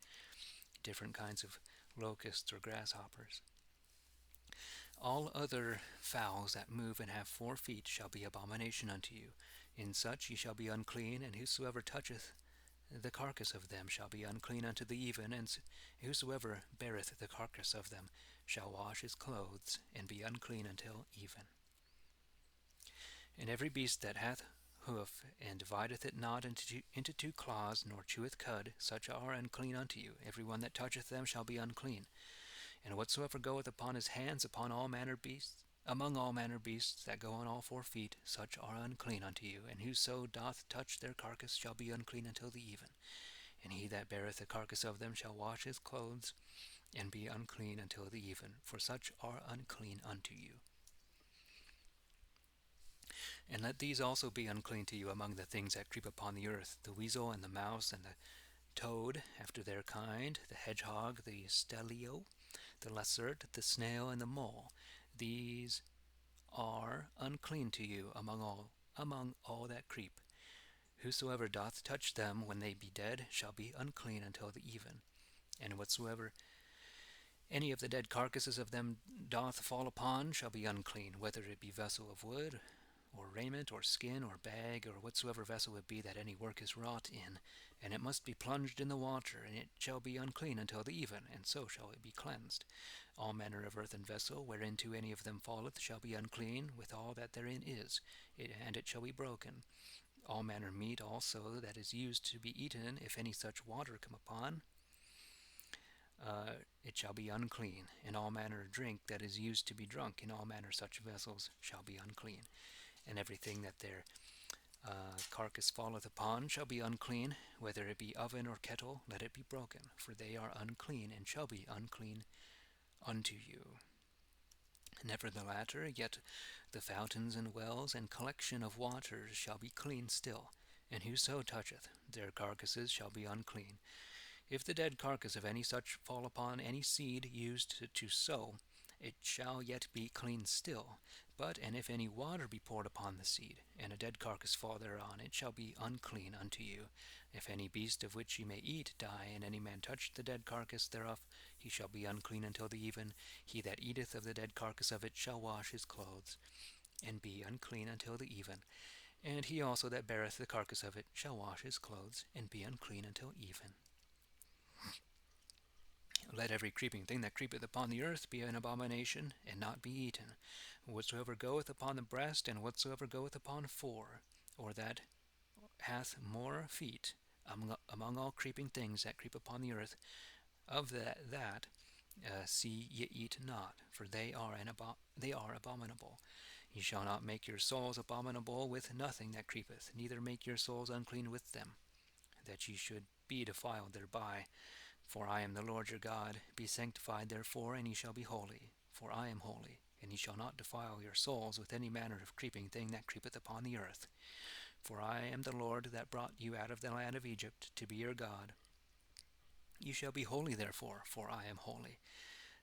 Different kinds of locusts or grasshoppers. All other fowls that move and have 4 feet shall be abomination unto you. In such ye shall be unclean, and whosoever toucheth the carcass of them shall be unclean unto the even, and whosoever beareth the carcass of them shall wash his clothes, and be unclean until even. And every beast that hath hoof, and divideth it not into 2 claws, nor cheweth cud, such are unclean unto you. Every one that toucheth them shall be unclean. And whatsoever goeth upon his hands upon all manner beasts, among all manner beasts that go on all 4 feet, such are unclean unto you. And whoso doth touch their carcass shall be unclean until the even. And he that beareth the carcass of them shall wash his clothes, and be unclean until the even, for such are unclean unto you. And let these also be unclean to you among the things that creep upon the earth: the weasel, and the mouse, and the toad after their kind, the hedgehog, the stelio, the lacert, the snail, and the mole. These are unclean to you among all that creep. Whosoever doth touch them when they be dead shall be unclean until the even. And whatsoever any of the dead carcasses of them doth fall upon shall be unclean, whether it be vessel of wood, or raiment, or skin, or bag, or whatsoever vessel it be that any work is wrought in. And it must be plunged in the water, and it shall be unclean until the even, and so shall it be cleansed. All manner of earthen vessel, whereinto any of them falleth, shall be unclean, with all that therein is, and it shall be broken. All manner meat also that is used to be eaten, if any such water come upon, it shall be unclean. And all manner of drink that is used to be drunk in all manner such vessels shall be unclean. And everything that their carcass falleth upon shall be unclean, whether it be oven or kettle, let it be broken, for they are unclean, and shall be unclean unto you. Never the latter, yet the fountains and wells and collection of waters shall be clean still, and whoso toucheth their carcasses shall be unclean. If the dead carcass of any such fall upon any seed used to sow, it shall yet be clean still. But and if any water be poured upon the seed, and a dead carcass fall thereon, it shall be unclean unto you. If any beast of which ye may eat die, and any man touch the dead carcass thereof, he shall be unclean until the even. He that eateth of the dead carcass of it shall wash his clothes, and be unclean until the even. And he also that beareth the carcass of it shall wash his clothes, and be unclean until even. Let every creeping thing that creepeth upon the earth be an abomination, and not be eaten. Whatsoever goeth upon the breast, and whatsoever goeth upon four, or that hath more feet, among all creeping things that creep upon the earth, of that see ye eat not, for they are abominable. Ye shall not make your souls abominable with nothing that creepeth, neither make your souls unclean with them, that ye should be defiled thereby. For I am the Lord your God. Be sanctified therefore, and ye shall be holy, for I am holy. And ye shall not defile your souls with any manner of creeping thing that creepeth upon the earth. For I am the Lord that brought you out of the land of Egypt, to be your God. You shall be holy therefore, for I am holy.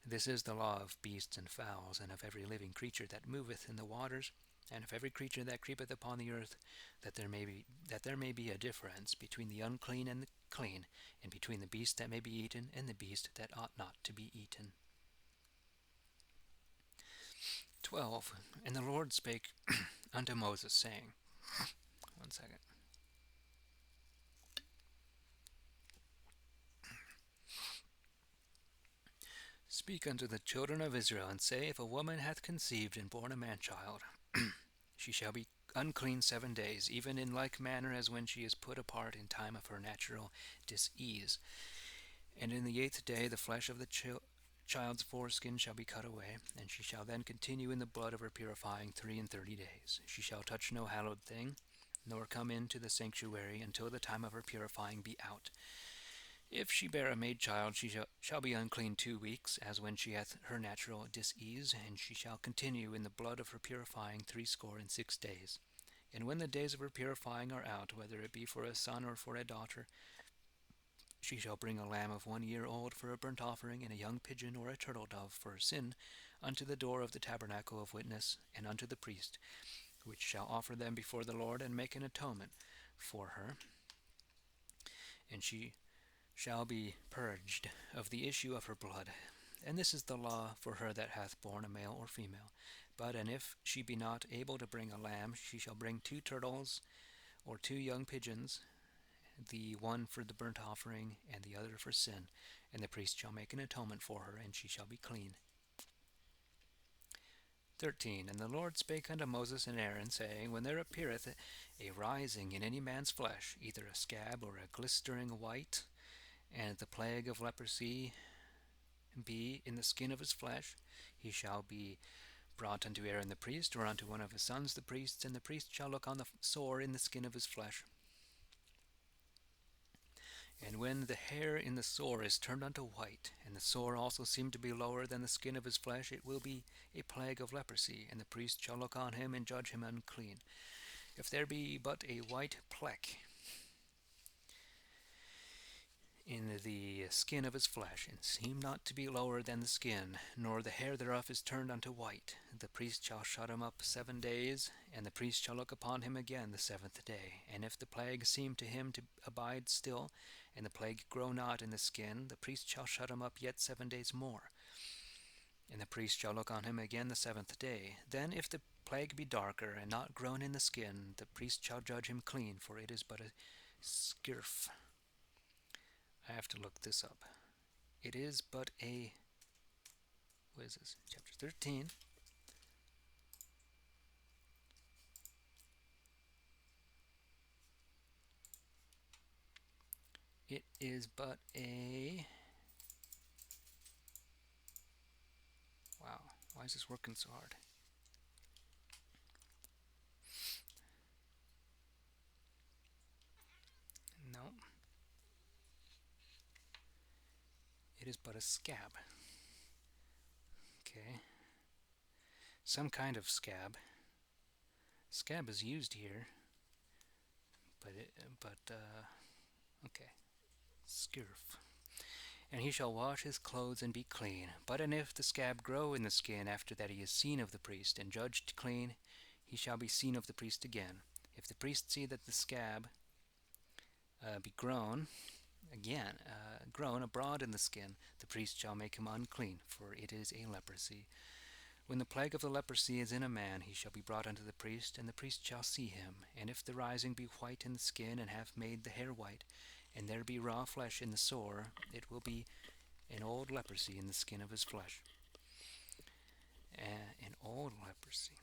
This is the law of beasts and fowls, and of every living creature that moveth in the waters, and of every creature that creepeth upon the earth, that there may be a difference between the unclean and the clean, and between the beast that may be eaten and the beast that ought not to be eaten. 12. And the Lord spake unto Moses, saying, one second. Speak unto the children of Israel, and say, If a woman hath conceived and born a man-child, she shall be unclean 7 days, even in like manner as when she is put apart in time of her natural disease. And in the 8th day the flesh of the child's foreskin shall be cut away, and she shall then continue in the blood of her purifying 33 days. She shall touch no hallowed thing, nor come into the sanctuary until the time of her purifying be out. If she bear a maid child, she shall be unclean 2 weeks, as when she hath her natural disease, and she shall continue in the blood of her purifying 66 days. And when the days of her purifying are out, whether it be for a son or for a daughter, she shall bring a lamb of 1 year old for a burnt offering, and a young pigeon or a turtle dove for her sin, unto the door of the tabernacle of witness, and unto the priest, which shall offer them before the Lord, and make an atonement for her. And she shall be purged of the issue of her blood. And this is the law for her that hath borne a male or female. But and if she be not able to bring a lamb, she shall bring 2 turtles or 2 young pigeons, the one for the burnt offering, and the other for sin. And the priest shall make an atonement for her, and she shall be clean. 13. And the Lord spake unto Moses and Aaron, saying, When there appeareth a rising in any man's flesh, either a scab or a glistering white, and the plague of leprosy be in the skin of his flesh, he shall be brought unto Aaron the priest, or unto one of his sons the priests, and the priest shall look on the sore in the skin of his flesh. And when the hair in the sore is turned unto white, and the sore also seem to be lower than the skin of his flesh, it will be a plague of leprosy, and the priest shall look on him and judge him unclean. If there be but a white pleck in the skin of his flesh, and seem not to be lower than the skin, nor the hair thereof is turned unto white, the priest shall shut him up 7 days, and the priest shall look upon him again the 7th day. And if the plague seem to him to abide still, and the plague grow not in the skin, the priest shall shut him up yet 7 days more. And the priest shall look on him again the 7th day. Then if the plague be darker, and not grown in the skin, the priest shall judge him clean, for it is but a scurf. I have to look this up. It is but a, what is this, chapter 13. It is but a, wow, why is this working so hard? No. It is but a scab. Okay. some kind of scab. Scab is used here, okay, scurf. And he shall wash his clothes and be clean. But and if the scab grow in the skin after that he is seen of the priest and judged clean, he shall be seen of the priest again. If the priest see that the scab be grown grown abroad in the skin, the priest shall make him unclean, for it is a leprosy. When the plague of the leprosy is in a man, he shall be brought unto the priest, and the priest shall see him. And if the rising be white in the skin, and have made the hair white, and there be raw flesh in the sore, it will be an old leprosy in the skin of his flesh. An old leprosy.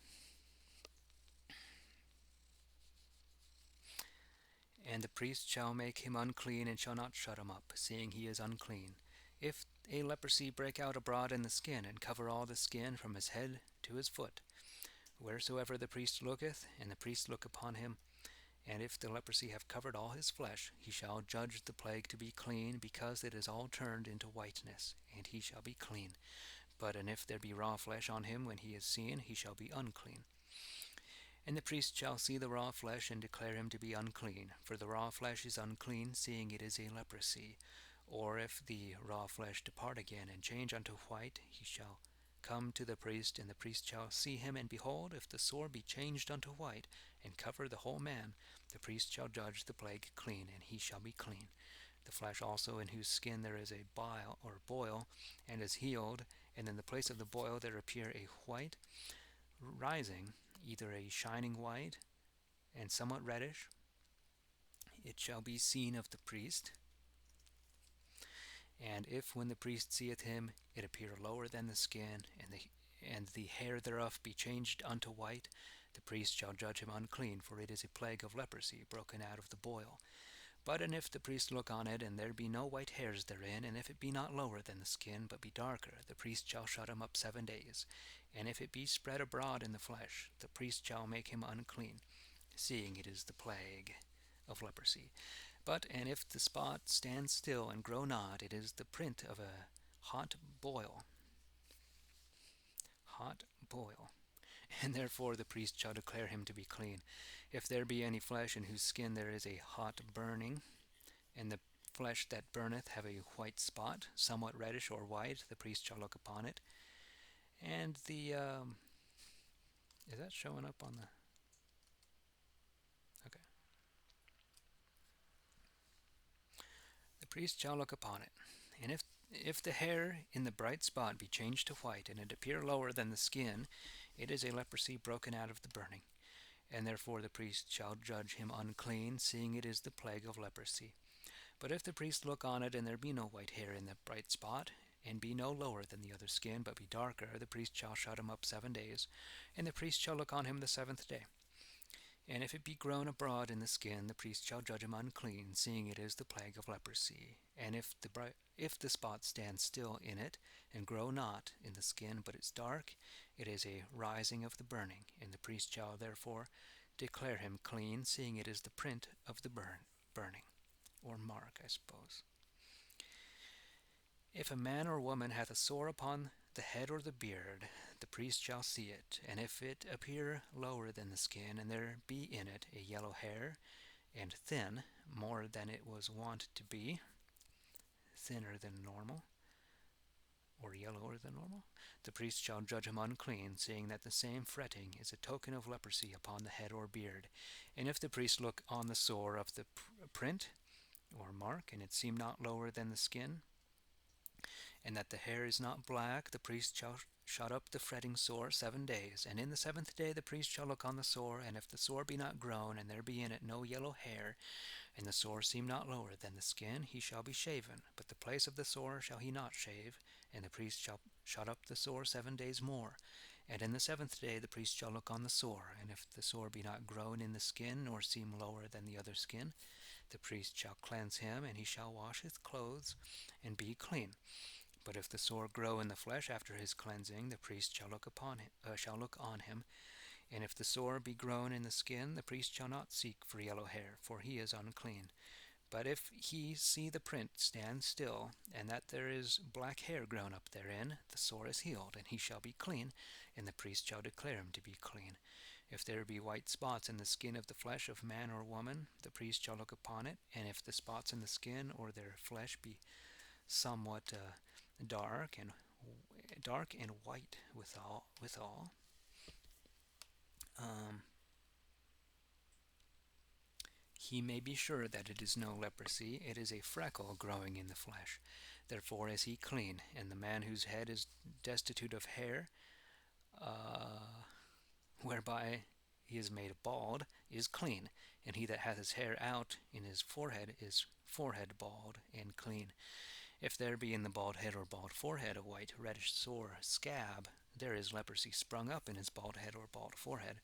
And the priest shall make him unclean, and shall not shut him up, seeing he is unclean. If a leprosy break out abroad in the skin, and cover all the skin from his head to his foot, wheresoever the priest looketh, and the priest look upon him, and if the leprosy have covered all his flesh, he shall judge the plague to be clean, because it is all turned into whiteness, and he shall be clean. But and if there be raw flesh on him when he is seen, he shall be unclean. And the priest shall see the raw flesh, and declare him to be unclean, for the raw flesh is unclean, seeing it is a leprosy. Or if the raw flesh depart again, and change unto white, he shall come to the priest, and the priest shall see him, and behold, if the sore be changed unto white, and cover the whole man, the priest shall judge the plague clean, and he shall be clean. The flesh also in whose skin there is a bile or boil, and is healed, and in the place of the boil there appear a white rising, either a shining white and somewhat reddish, it shall be seen of the priest. And if when the priest seeth him it appear lower than the skin, and the hair thereof be changed unto white, the priest shall judge him unclean, for it is a plague of leprosy broken out of the boil. But and if the priest look on it, and there be no white hairs therein, and if it be not lower than the skin, but be darker, the priest shall shut him up 7 days. And if it be spread abroad in the flesh, the priest shall make him unclean, seeing it is the plague of leprosy. But and if the spot stand still and grow not, it is the print of a hot boil. Hot boil. And therefore the priest shall declare him to be clean. If there be any flesh in whose skin there is a hot burning, and the flesh that burneth have a white spot, somewhat reddish or white, the priest shall look upon it. And the is that showing up on the? Okay. The priest shall look upon it, and if the hair in the bright spot be changed to white, and it appear lower than the skin, it is a leprosy broken out of the burning. And therefore the priest shall judge him unclean, seeing it is the plague of leprosy. But if the priest look on it, and there be no white hair in the bright spot, and be no lower than the other skin, but be darker, the priest shall shut him up 7 days, and the priest shall look on him the 7th day. And if it be grown abroad in the skin, the priest shall judge him unclean, seeing it is the plague of leprosy. And if the spot stand still in it, and grow not in the skin, but is dark, it is a rising of the burning, and the priest shall therefore declare him clean, seeing it is the print of the burning, or mark, I suppose. If a man or woman hath a sore upon the head or the beard, the priest shall see it, and if it appear lower than the skin, and there be in it a yellow hair, and thin, more than it was wont to be, thinner than normal, or yellower than normal, the priest shall judge him unclean, seeing that the same fretting is a token of leprosy upon the head or beard. And if the priest look on the sore of the print, or mark, and it seem not lower than the skin, and that the hair is not black, the priest shall shut up the fretting sore 7 days. And in the 7th day the priest shall look on the sore, and if the sore be not grown, and there be in it no yellow hair, and the sore seem not lower than the skin, he shall be shaven. But the place of the sore shall he not shave, and the priest shall shut up the sore 7 days more. And in the 7th day the priest shall look on the sore, and if the sore be not grown in the skin, nor seem lower than the other skin, the priest shall cleanse him, and he shall wash his clothes, and be clean. But if the sore grow in the flesh after his cleansing, the priest shall look on him. And if the sore be grown in the skin, the priest shall not seek for yellow hair, for he is unclean. But if he see the print stand still, and that there is black hair grown up therein, the sore is healed, and he shall be clean, and the priest shall declare him to be clean. If there be white spots in the skin of the flesh of man or woman, the priest shall look upon it, and if the spots in the skin or their flesh be somewhat dark and white withal, he may be sure that it is no leprosy, it is a freckle growing in the flesh. Therefore is he clean, and the man whose head is destitute of hair, whereby he is made bald, is clean, and he that hath his hair out in his forehead is forehead bald and clean. If there be in the bald head or bald forehead a white reddish sore scab, there is leprosy sprung up in his bald head or bald forehead.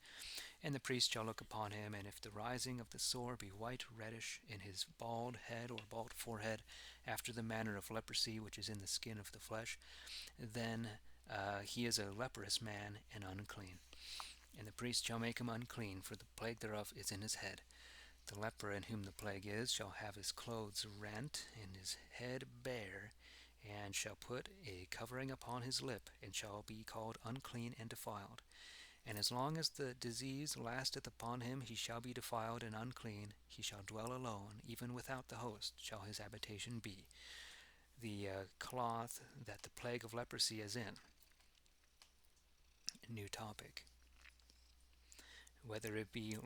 And the priest shall look upon him, and if the rising of the sore be white reddish in his bald head or bald forehead, after the manner of leprosy which is in the skin of the flesh, then he is a leprous man and unclean. And the priest shall make him unclean, for the plague thereof is in his head. The leper in whom the plague is shall have his clothes rent, and his head bare, and shall put a covering upon his lip, and shall be called unclean and defiled. And as long as the disease lasteth upon him, he shall be defiled and unclean. He shall dwell alone, even without the host shall his habitation be. The cloth that the plague of leprosy is in. New topic. Whether it be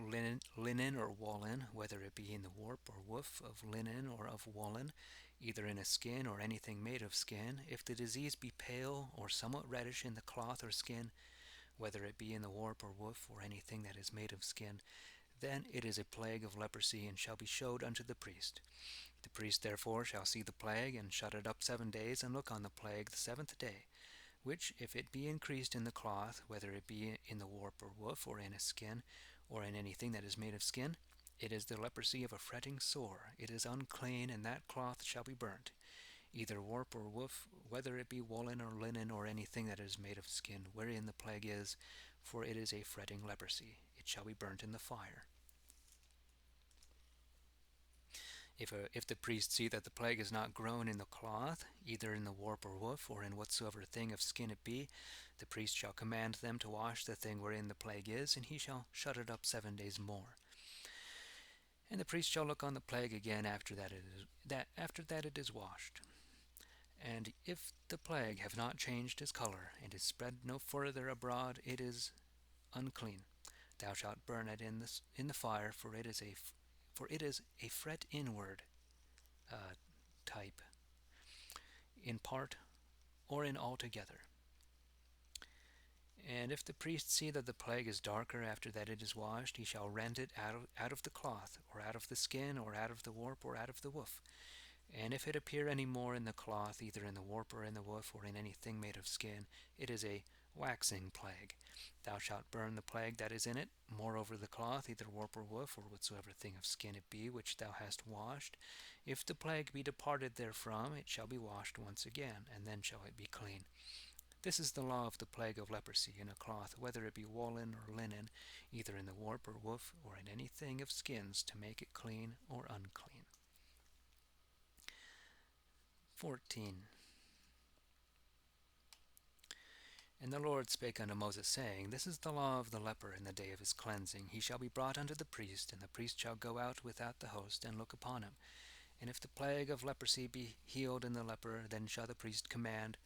linen or woolen, whether it be in the warp or woof of linen or of woolen, either in a skin or anything made of skin, if the disease be pale or somewhat reddish in the cloth or skin, whether it be in the warp or woof or anything that is made of skin, then it is a plague of leprosy, and shall be showed unto the priest. The priest therefore shall see the plague, and shut it up 7 days, and look on the plague the 7th day, which if it be increased in the cloth, whether it be in the warp or woof, or in a skin, or in anything that is made of skin, it is the leprosy of a fretting sore. It is unclean, and that cloth shall be burnt. Either warp or woof, whether it be woolen or linen or anything that is made of skin, wherein the plague is, for it is a fretting leprosy, it shall be burnt in the fire. If the priest see that the plague is not grown in the cloth, either in the warp or woof, or in whatsoever thing of skin it be, the priest shall command them to wash the thing wherein the plague is, and he shall shut it up 7 days more. And the priest shall look on the plague again after that it is washed. And if the plague have not changed his color, and is spread no further abroad, it is unclean. Thou shalt burn it in the fire, for it is a fret inward type, in part or in altogether. And if the priest see that the plague is darker after that it is washed, he shall rend it out of the cloth, or out of the skin, or out of the warp, or out of the woof. And if it appear any more in the cloth, either in the warp or in the woof, or in anything made of skin, it is a waxing plague. Thou shalt burn the plague that is in it, moreover the cloth, either warp or woof, or whatsoever thing of skin it be, which thou hast washed. If the plague be departed therefrom, it shall be washed once again, and then shall it be clean. This is the law of the plague of leprosy in a cloth, whether it be woolen or linen, either in the warp or woof, or in anything of skins, to make it clean or unclean. 14. And the Lord spake unto Moses, saying, This is the law of the leper in the day of his cleansing. He shall be brought unto the priest, and the priest shall go out without the host, and look upon him. And if the plague of leprosy be healed in the leper, then shall the priest command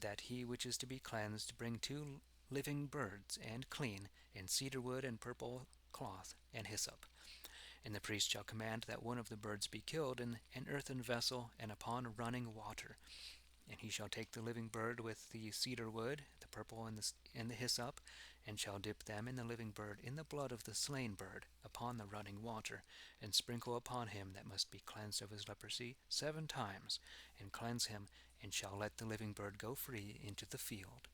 that he which is to be cleansed bring 2 living birds, and clean, and cedar wood, and purple cloth, and hyssop. And the priest shall command that one of the birds be killed in an earthen vessel, and upon running water. And he shall take the living bird with the cedar wood, the purple, and the hyssop, and shall dip them in the living bird in the blood of the slain bird upon the running water, and sprinkle upon him that must be cleansed of his leprosy 7 times, and cleanse him, and shall let the living bird go free into the field.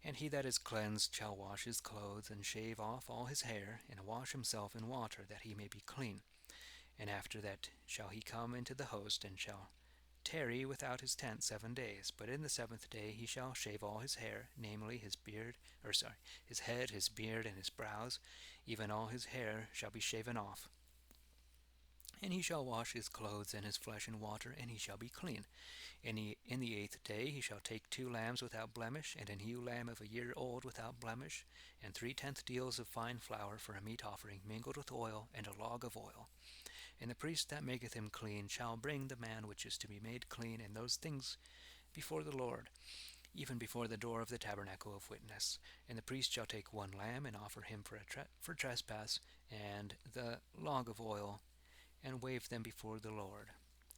And he that is cleansed shall wash his clothes, and shave off all his hair, and wash himself in water, that he may be clean. And after that shall he come into the host, and shall tarry without his tent 7 days. But in the 7th day he shall shave all his hair, namely his head, his beard, and his brows, even all his hair shall be shaven off. And he shall wash his clothes and his flesh in water, and he shall be clean. In the 8th day he shall take 2 lambs without blemish, and an ewe lamb of a year old without blemish, and 3/10 deals of fine flour for a meat offering, mingled with oil, and a log of oil. And the priest that maketh him clean shall bring the man which is to be made clean in those things before the Lord, even before the door of the tabernacle of witness. And the priest shall take 1 lamb, and offer him for trespass, and the log of oil, and wave them before the Lord.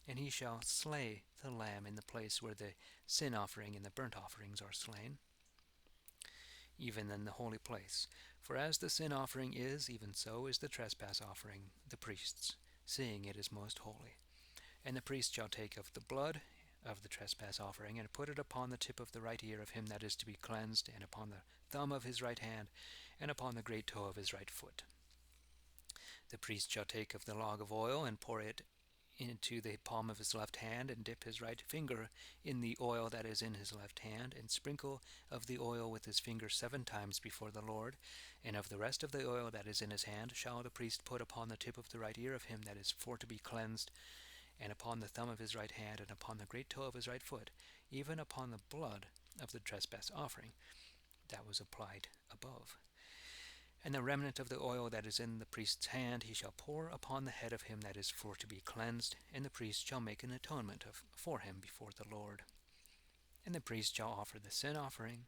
And he shall slay the lamb in the place where the sin offering and the burnt offerings are slain, even in the holy place. For as the sin offering is, even so is the trespass offering the priest's, seeing it is most holy. And the priest shall take of the blood of the trespass offering, and put it upon the tip of the right ear of him that is to be cleansed, and upon the thumb of his right hand, and upon the great toe of his right foot. The priest shall take of the log of oil, and pour it into the palm of his left hand, and dip his right finger in the oil that is in his left hand, and sprinkle of the oil with his finger 7 times before the Lord. And of the rest of the oil that is in his hand shall the priest put upon the tip of the right ear of him that is for to be cleansed, and upon the thumb of his right hand, and upon the great toe of his right foot, even upon the blood of the trespass offering that was applied above. And the remnant of the oil that is in the priest's hand he shall pour upon the head of him that is for to be cleansed, and the priest shall make an atonement for him before the Lord. And the priest shall offer the sin offering,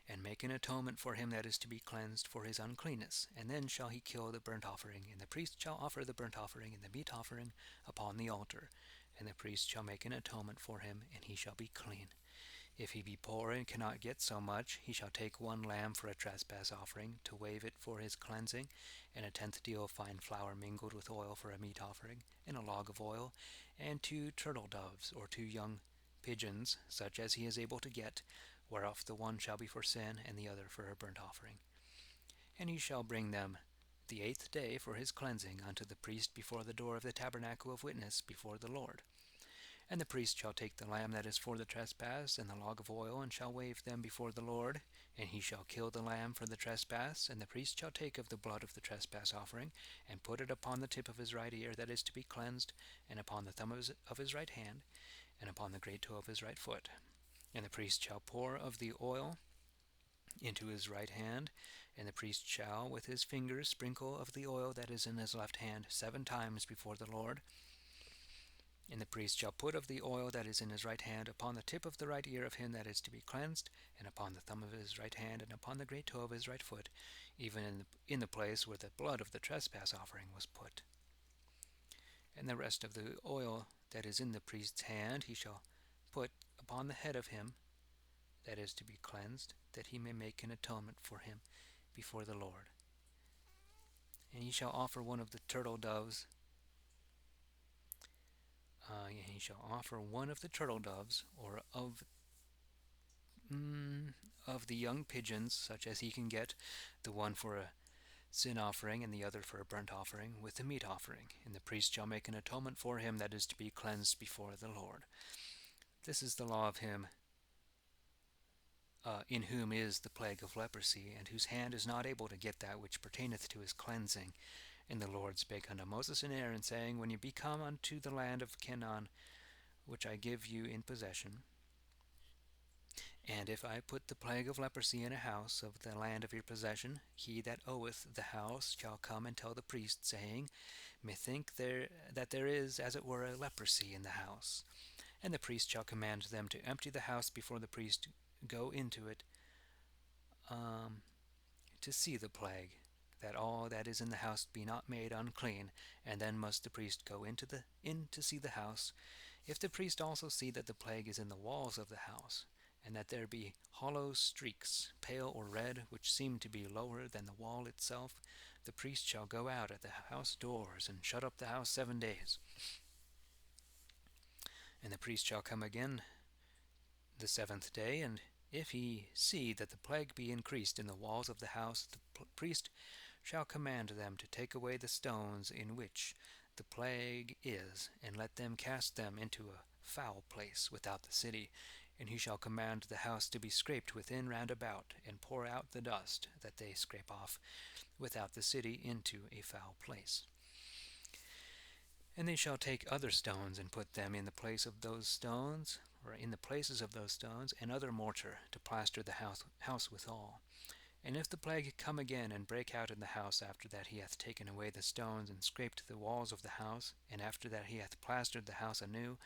and make an atonement for him that is to be cleansed for his uncleanness. And then shall he kill the burnt offering, and the priest shall offer the burnt offering and the meat offering upon the altar. And the priest shall make an atonement for him, and he shall be clean. If he be poor and cannot get so much, he shall take 1 lamb for a trespass offering, to wave it for his cleansing, and 1/10 deal of fine flour mingled with oil for a meat offering, and a log of oil, and 2 turtle doves, or 2 young pigeons, such as he is able to get, whereof the one shall be for sin, and the other for a burnt offering. And he shall bring them the 8th day for his cleansing unto the priest before the door of the tabernacle of witness before the Lord. And the priest shall take the lamb that is for the trespass, and the log of oil, and shall wave them before the Lord. And he shall kill the lamb for the trespass, and the priest shall take of the blood of the trespass offering, and put it upon the tip of his right ear that is to be cleansed, and upon the thumb of his right hand, and upon the great toe of his right foot. And the priest shall pour of the oil into his right hand, and the priest shall with his fingers sprinkle of the oil that is in his left hand 7 times before the Lord. And the priest shall put of the oil that is in his right hand upon the tip of the right ear of him that is to be cleansed, and upon the thumb of his right hand, and upon the great toe of his right foot, even in the place where the blood of the trespass offering was put. And the rest of the oil that is in the priest's hand he shall put upon the head of him that is to be cleansed, that he may make an atonement for him before the Lord. And he shall offer one of the turtle doves, or of the young pigeons, such as he can get, the one for a sin offering and the other for a burnt offering, with the meat offering. And the priest shall make an atonement for him that is to be cleansed before the Lord. This is the law of him in whom is the plague of leprosy, and whose hand is not able to get that which pertaineth to his cleansing. And the Lord spake unto Moses and Aaron, saying, When ye be come unto the land of Canaan, which I give you in possession, and if I put the plague of leprosy in a house of the land of your possession, he that oweth the house shall come and tell the priest, saying, Methink that there is as it were a leprosy in the house. And the priest shall command them to empty the house before the priest go into it to see the plague, that all that is in the house be not made unclean, and then must the priest go in to see the house. If the priest also see that the plague is in the walls of the house, and that there be hollow streaks, pale or red, which seem to be lower than the wall itself, the priest shall go out at the house doors, and shut up the house 7 days. And the priest shall come again the 7th day, and if he see that the plague be increased in the walls of the house, the priest shall command them to take away the stones in which the plague is, and let them cast them into a foul place without the city. And he shall command the house to be scraped within round about, and pour out the dust that they scrape off without the city into a foul place. And they shall take other stones and put them in the place of those stones, or in the places of those stones, and other mortar to plaster the house withal. And if the plague come again and break out in the house after that he hath taken away the stones and scraped the walls of the house, and after that he hath plastered the house anew,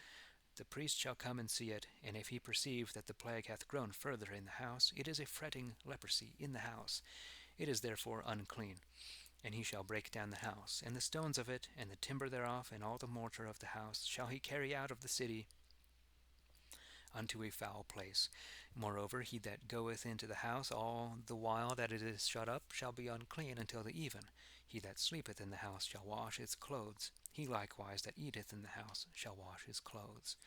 the priest shall come and see it, and if he perceive that the plague hath grown further in the house, it is a fretting leprosy in the house. It is therefore unclean. And he shall break down the house, and the stones of it, and the timber thereof, and all the mortar of the house, shall he carry out of the city unto a foul place. Moreover, he that goeth into the house all the while that it is shut up shall be unclean until the even. He that sleepeth in the house shall wash his clothes. He likewise that eateth in the house shall wash his clothes.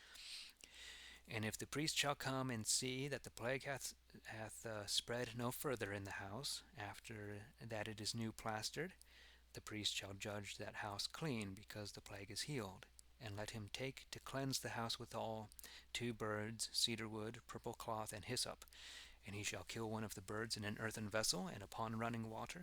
And if the priest shall come and see that the plague hath spread no further in the house, after that it is new plastered, the priest shall judge that house clean, because the plague is healed. And let him take to cleanse the house withal 2 birds, cedar wood, purple cloth, and hyssop. And he shall kill one of the birds in an earthen vessel, and upon running water,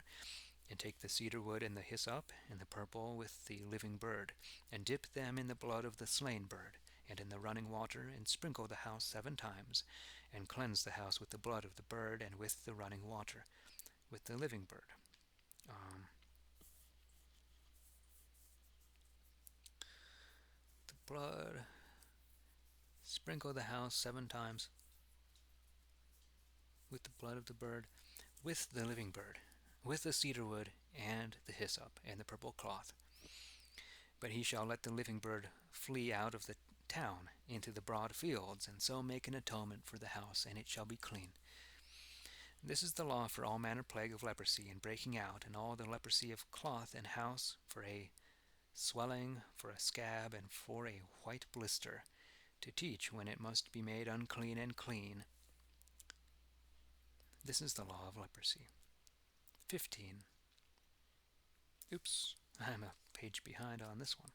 and take the cedar wood and the hyssop, and the purple with the living bird, and dip them in the blood of the slain bird, and in the running water, and sprinkle the house 7 times, and cleanse the house with the blood of the bird, and with the running water, with the living bird. The blood, sprinkle the house 7 times with the blood of the bird, with the living bird, with the cedar wood, and the hyssop, and the purple cloth. But he shall let the living bird flee out of the town into the broad fields, and so make an atonement for the house, and it shall be clean. This is the law for all manner plague of leprosy, and breaking out, and all the leprosy of cloth and house, for a swelling, for a scab, and for a white blister, to teach when it must be made unclean and clean. This is the law of leprosy. 15. Oops, I'm a page behind on this one.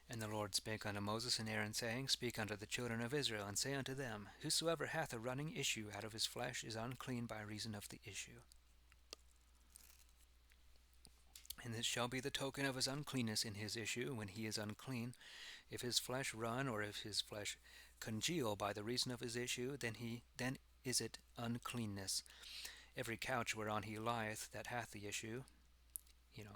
And the Lord spake unto Moses and Aaron, saying, Speak unto the children of Israel, and say unto them, Whosoever hath a running issue out of his flesh is unclean by reason of the issue. And this shall be the token of his uncleanness in his issue, when he is unclean. If his flesh run, or if his flesh congeal by the reason of his issue, then is it uncleanness. Every couch whereon he lieth that hath the issue,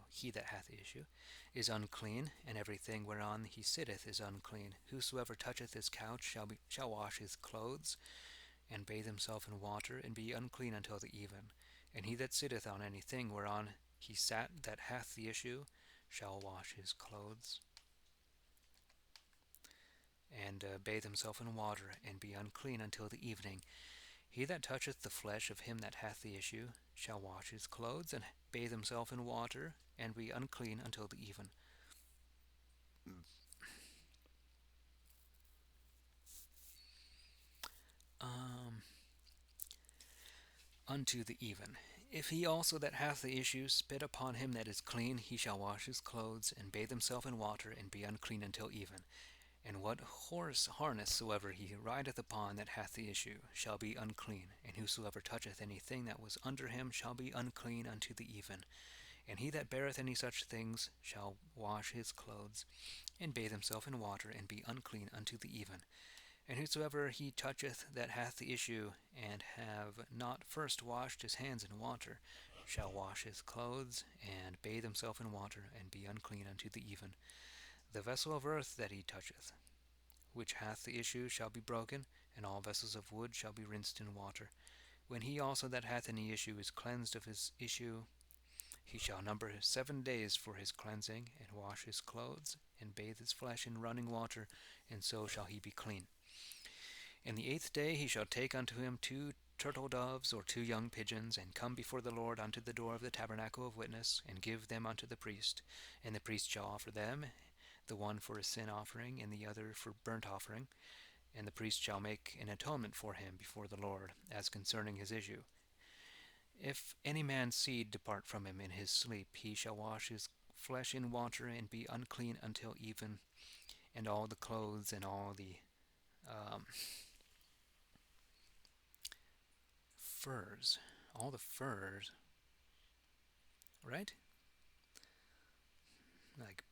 he that hath the issue, is unclean, and everything whereon he sitteth is unclean. Whosoever toucheth his couch shall wash his clothes, and bathe himself in water, and be unclean until the even. And he that sitteth on any thing whereon he sat that hath the issue shall wash his clothes, and bathe himself in water, and be unclean until the evening. He that toucheth the flesh of him that hath the issue shall wash his clothes, and bathe himself in water, and be unclean until the even. Unto the even. If he also that hath the issue spit upon him that is clean, he shall wash his clothes, and bathe himself in water, and be unclean until even. And what horse harness soever he rideth upon that hath the issue shall be unclean, and whosoever toucheth any thing that was under him shall be unclean unto the even. And he that beareth any such things shall wash his clothes, and bathe himself in water, and be unclean unto the even. And whosoever he toucheth that hath the issue, and have not first washed his hands in water, shall wash his clothes, and bathe himself in water, and be unclean unto the even. The vessel of earth that he toucheth, which hath the issue, shall be broken, and all vessels of wood shall be rinsed in water. When he also that hath any issue is cleansed of his issue, he shall number 7 days for his cleansing, and wash his clothes, and bathe his flesh in running water, and so shall he be clean. And the 8th day he shall take unto him 2 turtle doves, or 2 young pigeons, and come before the Lord unto the door of the tabernacle of witness, and give them unto the priest. And the priest shall offer them, the one for a sin offering, and the other for burnt offering. And the priest shall make an atonement for him before the Lord, as concerning his issue. If any man's seed depart from him in his sleep, he shall wash his flesh in water, and be unclean until even. And all the clothes and all the furs, right? like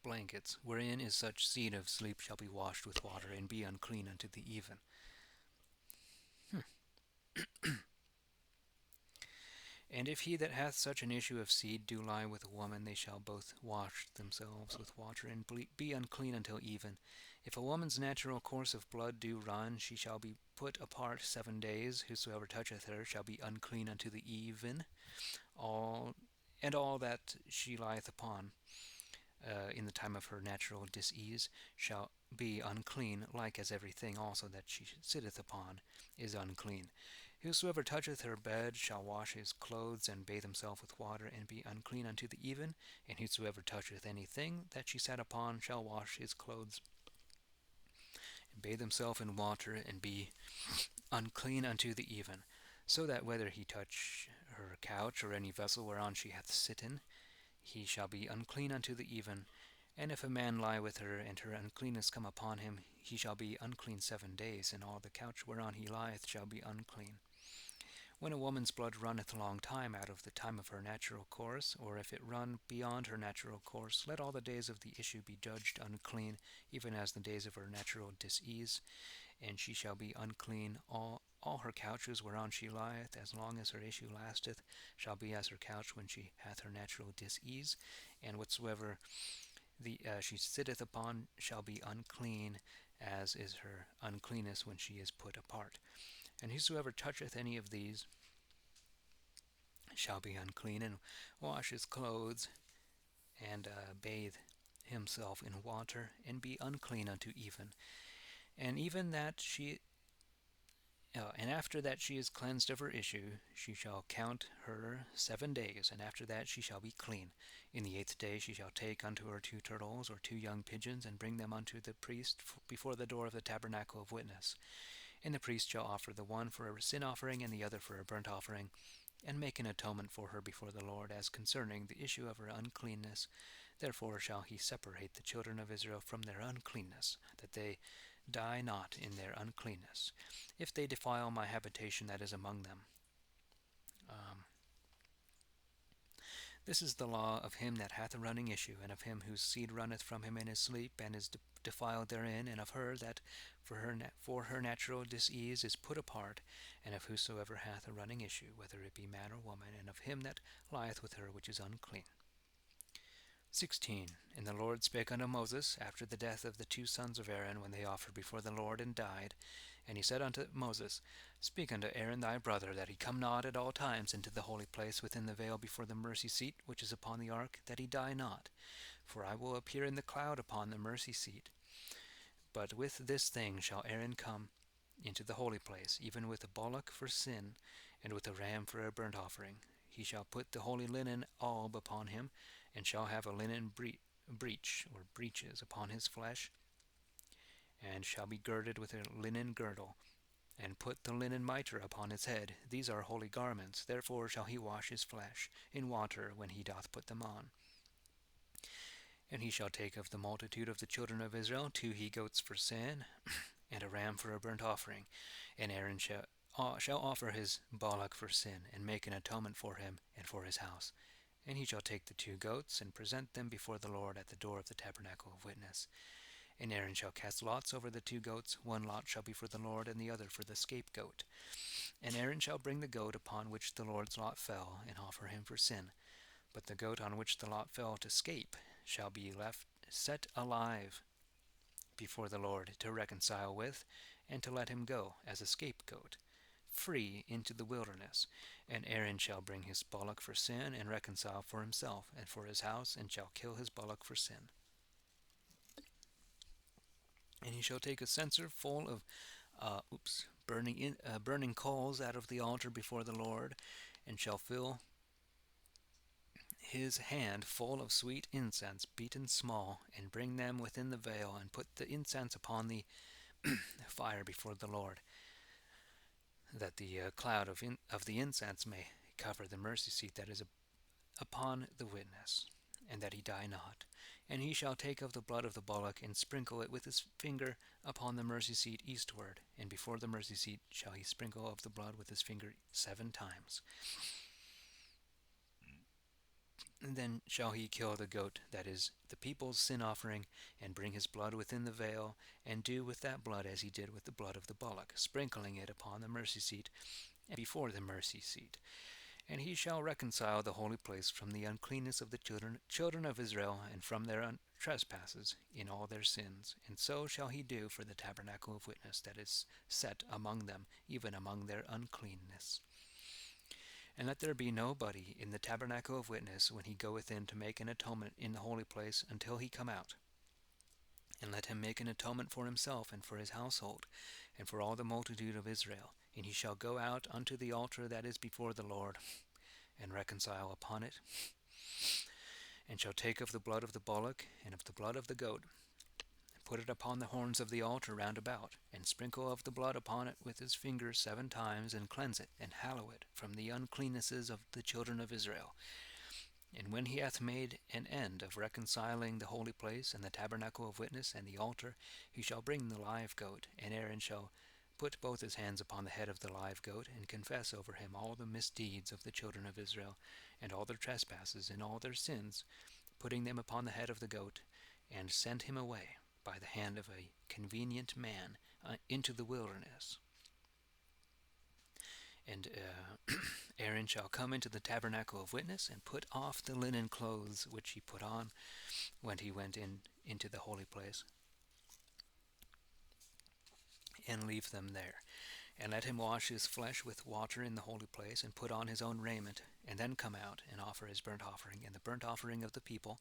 blankets, wherein is such seed of sleep shall be washed with water, and be unclean unto the even. And if he that hath such an issue of seed do lie with a woman, they shall both wash themselves with water, and be unclean until even. If a woman's natural course of blood do run, she shall be put apart 7 days. Whosoever toucheth her shall be unclean unto the even. All that she lieth upon in the time of her natural disease shall be unclean, like as everything also that she sitteth upon is unclean. Whosoever toucheth her bed shall wash his clothes, and bathe himself with water, and be unclean unto the even. And whosoever toucheth anything that she sat upon shall wash his clothes, and bathe himself in water, and be unclean unto the even. So that whether he touch her couch, or any vessel whereon she hath sitten, he shall be unclean unto the even. And if a man lie with her, and her uncleanness come upon him, he shall be unclean 7 days, and all the couch whereon he lieth shall be unclean. When a woman's blood runneth a long time out of the time of her natural course, or if it run beyond her natural course, let all the days of the issue be judged unclean, even as the days of her natural disease, and she shall be unclean. All her couches whereon she lieth, as long as her issue lasteth, shall be as her couch when she hath her natural disease, and whatsoever she sitteth upon shall be unclean, as is her uncleanness when she is put apart. And whosoever toucheth any of these shall be unclean, and wash his clothes, and bathe himself in water, and be unclean unto even. And even that she and after that she is cleansed of her issue, she shall count her 7 days, and after that she shall be clean. In the 8th day she shall take unto her 2 turtles or 2 young pigeons, and bring them unto the priest before the door of the tabernacle of witness. And the priest shall offer the one for a sin offering, and the other for a burnt offering, and make an atonement for her before the Lord, as concerning the issue of her uncleanness. Therefore shall he separate the children of Israel from their uncleanness, that they die not in their uncleanness, if they defile my habitation that is among them. This is the law of him that hath a running issue, and of him whose seed runneth from him in his sleep, and is defiled therein, and of her that for her natural disease is put apart, and of whosoever hath a running issue, whether it be man or woman, and of him that lieth with her which is unclean. 16. And the Lord spake unto Moses after the death of the 2 sons of Aaron, when they offered before the Lord and died. And he said unto Moses, Speak unto Aaron thy brother, that he come not at all times into the holy place within the veil before the mercy seat which is upon the ark, that he die not. For I will appear in the cloud upon the mercy seat. But with this thing shall Aaron come into the holy place, even with a bullock for sin, and with a ram for a burnt offering. He shall put the holy linen alb upon him, and shall have a linen breech or breeches upon his flesh, and shall be girded with a linen girdle, and put the linen mitre upon his head. These are holy garments. Therefore shall he wash his flesh in water when he doth put them on. And he shall take of the multitude of the children of Israel 2 he-goats for sin, and a ram for a burnt offering. And Aaron shall offer his bullock for sin, and make an atonement for him and for his house. And he shall take the 2 goats, and present them before the Lord at the door of the tabernacle of witness. And Aaron shall cast lots over the 2 goats. 1 lot shall be for the Lord, and the other for the scapegoat. And Aaron shall bring the goat upon which the Lord's lot fell, and offer him for sin. But the goat on which the lot fell to scape shall be left set alive before the Lord, to reconcile with, and to let him go as a scapegoat, free into the wilderness. And Aaron shall bring his bullock for sin, and reconcile for himself and for his house, and shall kill his bullock for sin. And he shall take a censer full of burning coals out of the altar before the Lord, and shall fill his hand full of sweet incense beaten small, and bring them within the veil, and put the incense upon the fire before the Lord, that the cloud of the incense may cover the mercy seat that is upon the witness, and that he die not. And he shall take of the blood of the bullock, and sprinkle it with his finger upon the mercy seat eastward, and before the mercy seat shall he sprinkle of the blood with his finger 7 times. And then shall he kill the goat that is the people's sin offering, and bring his blood within the veil, and do with that blood as he did with the blood of the bullock, sprinkling it upon the mercy seat and before the mercy seat. And he shall reconcile the holy place from the uncleanness of the children of Israel, and from their trespasses in all their sins. And so shall he do for the tabernacle of witness that is set among them, even among their uncleanness. And let there be nobody in the tabernacle of witness when he goeth in to make an atonement in the holy place until he come out. And let him make an atonement for himself and for his household, and for all the multitude of Israel. And he shall go out unto the altar that is before the Lord, and reconcile upon it, and shall take of the blood of the bullock and of the blood of the goat, and put it upon the horns of the altar round about, and sprinkle of the blood upon it with his fingers 7 times, and cleanse it, and hallow it from the uncleannesses of the children of Israel. And when he hath made an end of reconciling the holy place, and the tabernacle of witness, and the altar, he shall bring the live goat, and Aaron shall put both his hands upon the head of the live goat, and confess over him all the misdeeds of the children of Israel, and all their trespasses, and all their sins, putting them upon the head of the goat, and send him away by the hand of a convenient man into the wilderness. And Aaron shall come into the tabernacle of witness, and put off the linen clothes which he put on when he went into the holy place, and leave them there. And let him wash his flesh with water in the holy place, and put on his own raiment, and then come out and offer his burnt offering and the burnt offering of the people,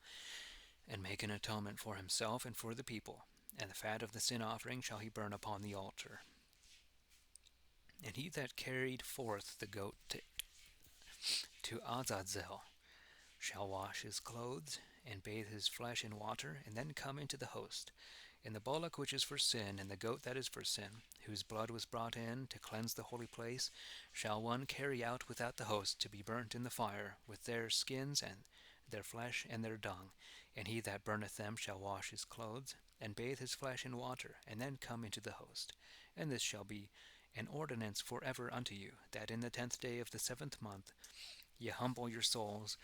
and make an atonement for himself and for the people. And the fat of the sin offering shall he burn upon the altar. And he that carried forth the goat to Azazel shall wash his clothes, and bathe his flesh in water, and then come into the host. And the bullock which is for sin, and the goat that is for sin, whose blood was brought in to cleanse the holy place, shall one carry out without the host to be burnt in the fire, with their skins and their flesh and their dung. And he that burneth them shall wash his clothes, and bathe his flesh in water, and then come into the host. And this shall be an ordinance forever unto you, that in the 10th day of the 7th month ye humble your souls,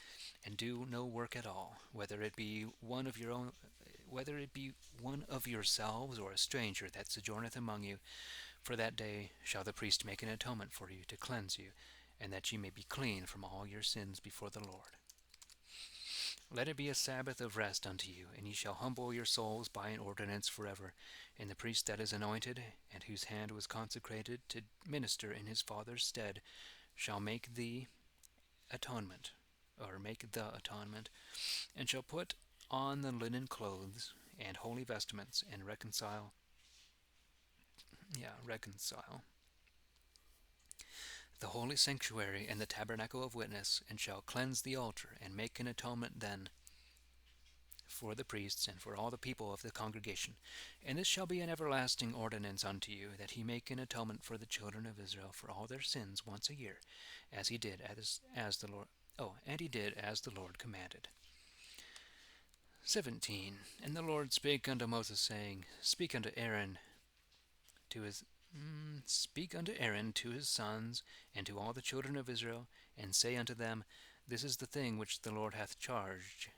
and do no work at all, whether it be one of yourselves, or a stranger that sojourneth among you. For that day shall the priest make an atonement for you, to cleanse you, and that ye may be clean from all your sins before the Lord. Let it be a Sabbath of rest unto you, and ye shall humble your souls by an ordinance forever. And the priest that is anointed, and whose hand was consecrated to minister in his father's stead, shall make the atonement, and shall put on the linen clothes and holy vestments, and reconcile the holy sanctuary and the tabernacle of witness, and shall cleanse the altar, and make an atonement then for the priests and for all the people of the congregation. And this shall be an everlasting ordinance unto you, that he make an atonement for the children of Israel for all their sins once a year, as he did as the Lord. And he did as the Lord commanded. 17. And the Lord spake unto Moses, saying, Speak unto Aaron to his sons, and to all the children of Israel, and say unto them, This is the thing which the Lord hath charged,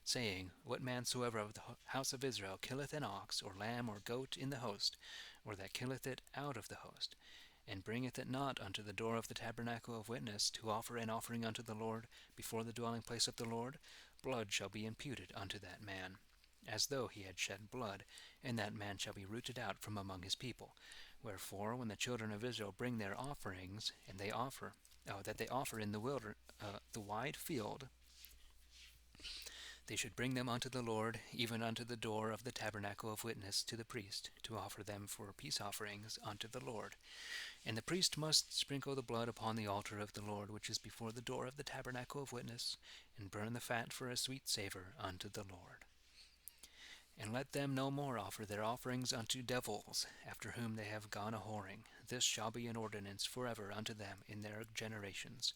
saying, What man soever of the house of Israel killeth an ox, or lamb, or goat in the host, or that killeth it out of the host, and bringeth it not unto the door of the tabernacle of witness, to offer an offering unto the Lord before the dwelling place of the Lord, blood shall be imputed unto that man, as though he had shed blood, and that man shall be rooted out from among his people. Wherefore, when the children of Israel bring their offerings, and they offer in the wide field, they should bring them unto the Lord, even unto the door of the tabernacle of witness, to the priest, to offer them for peace offerings unto the Lord. And the priest must sprinkle the blood upon the altar of the Lord, which is before the door of the tabernacle of witness, and burn the fat for a sweet savour unto the Lord. And let them no more offer their offerings unto devils, after whom they have gone a-whoring. This shall be an ordinance forever unto them in their generations.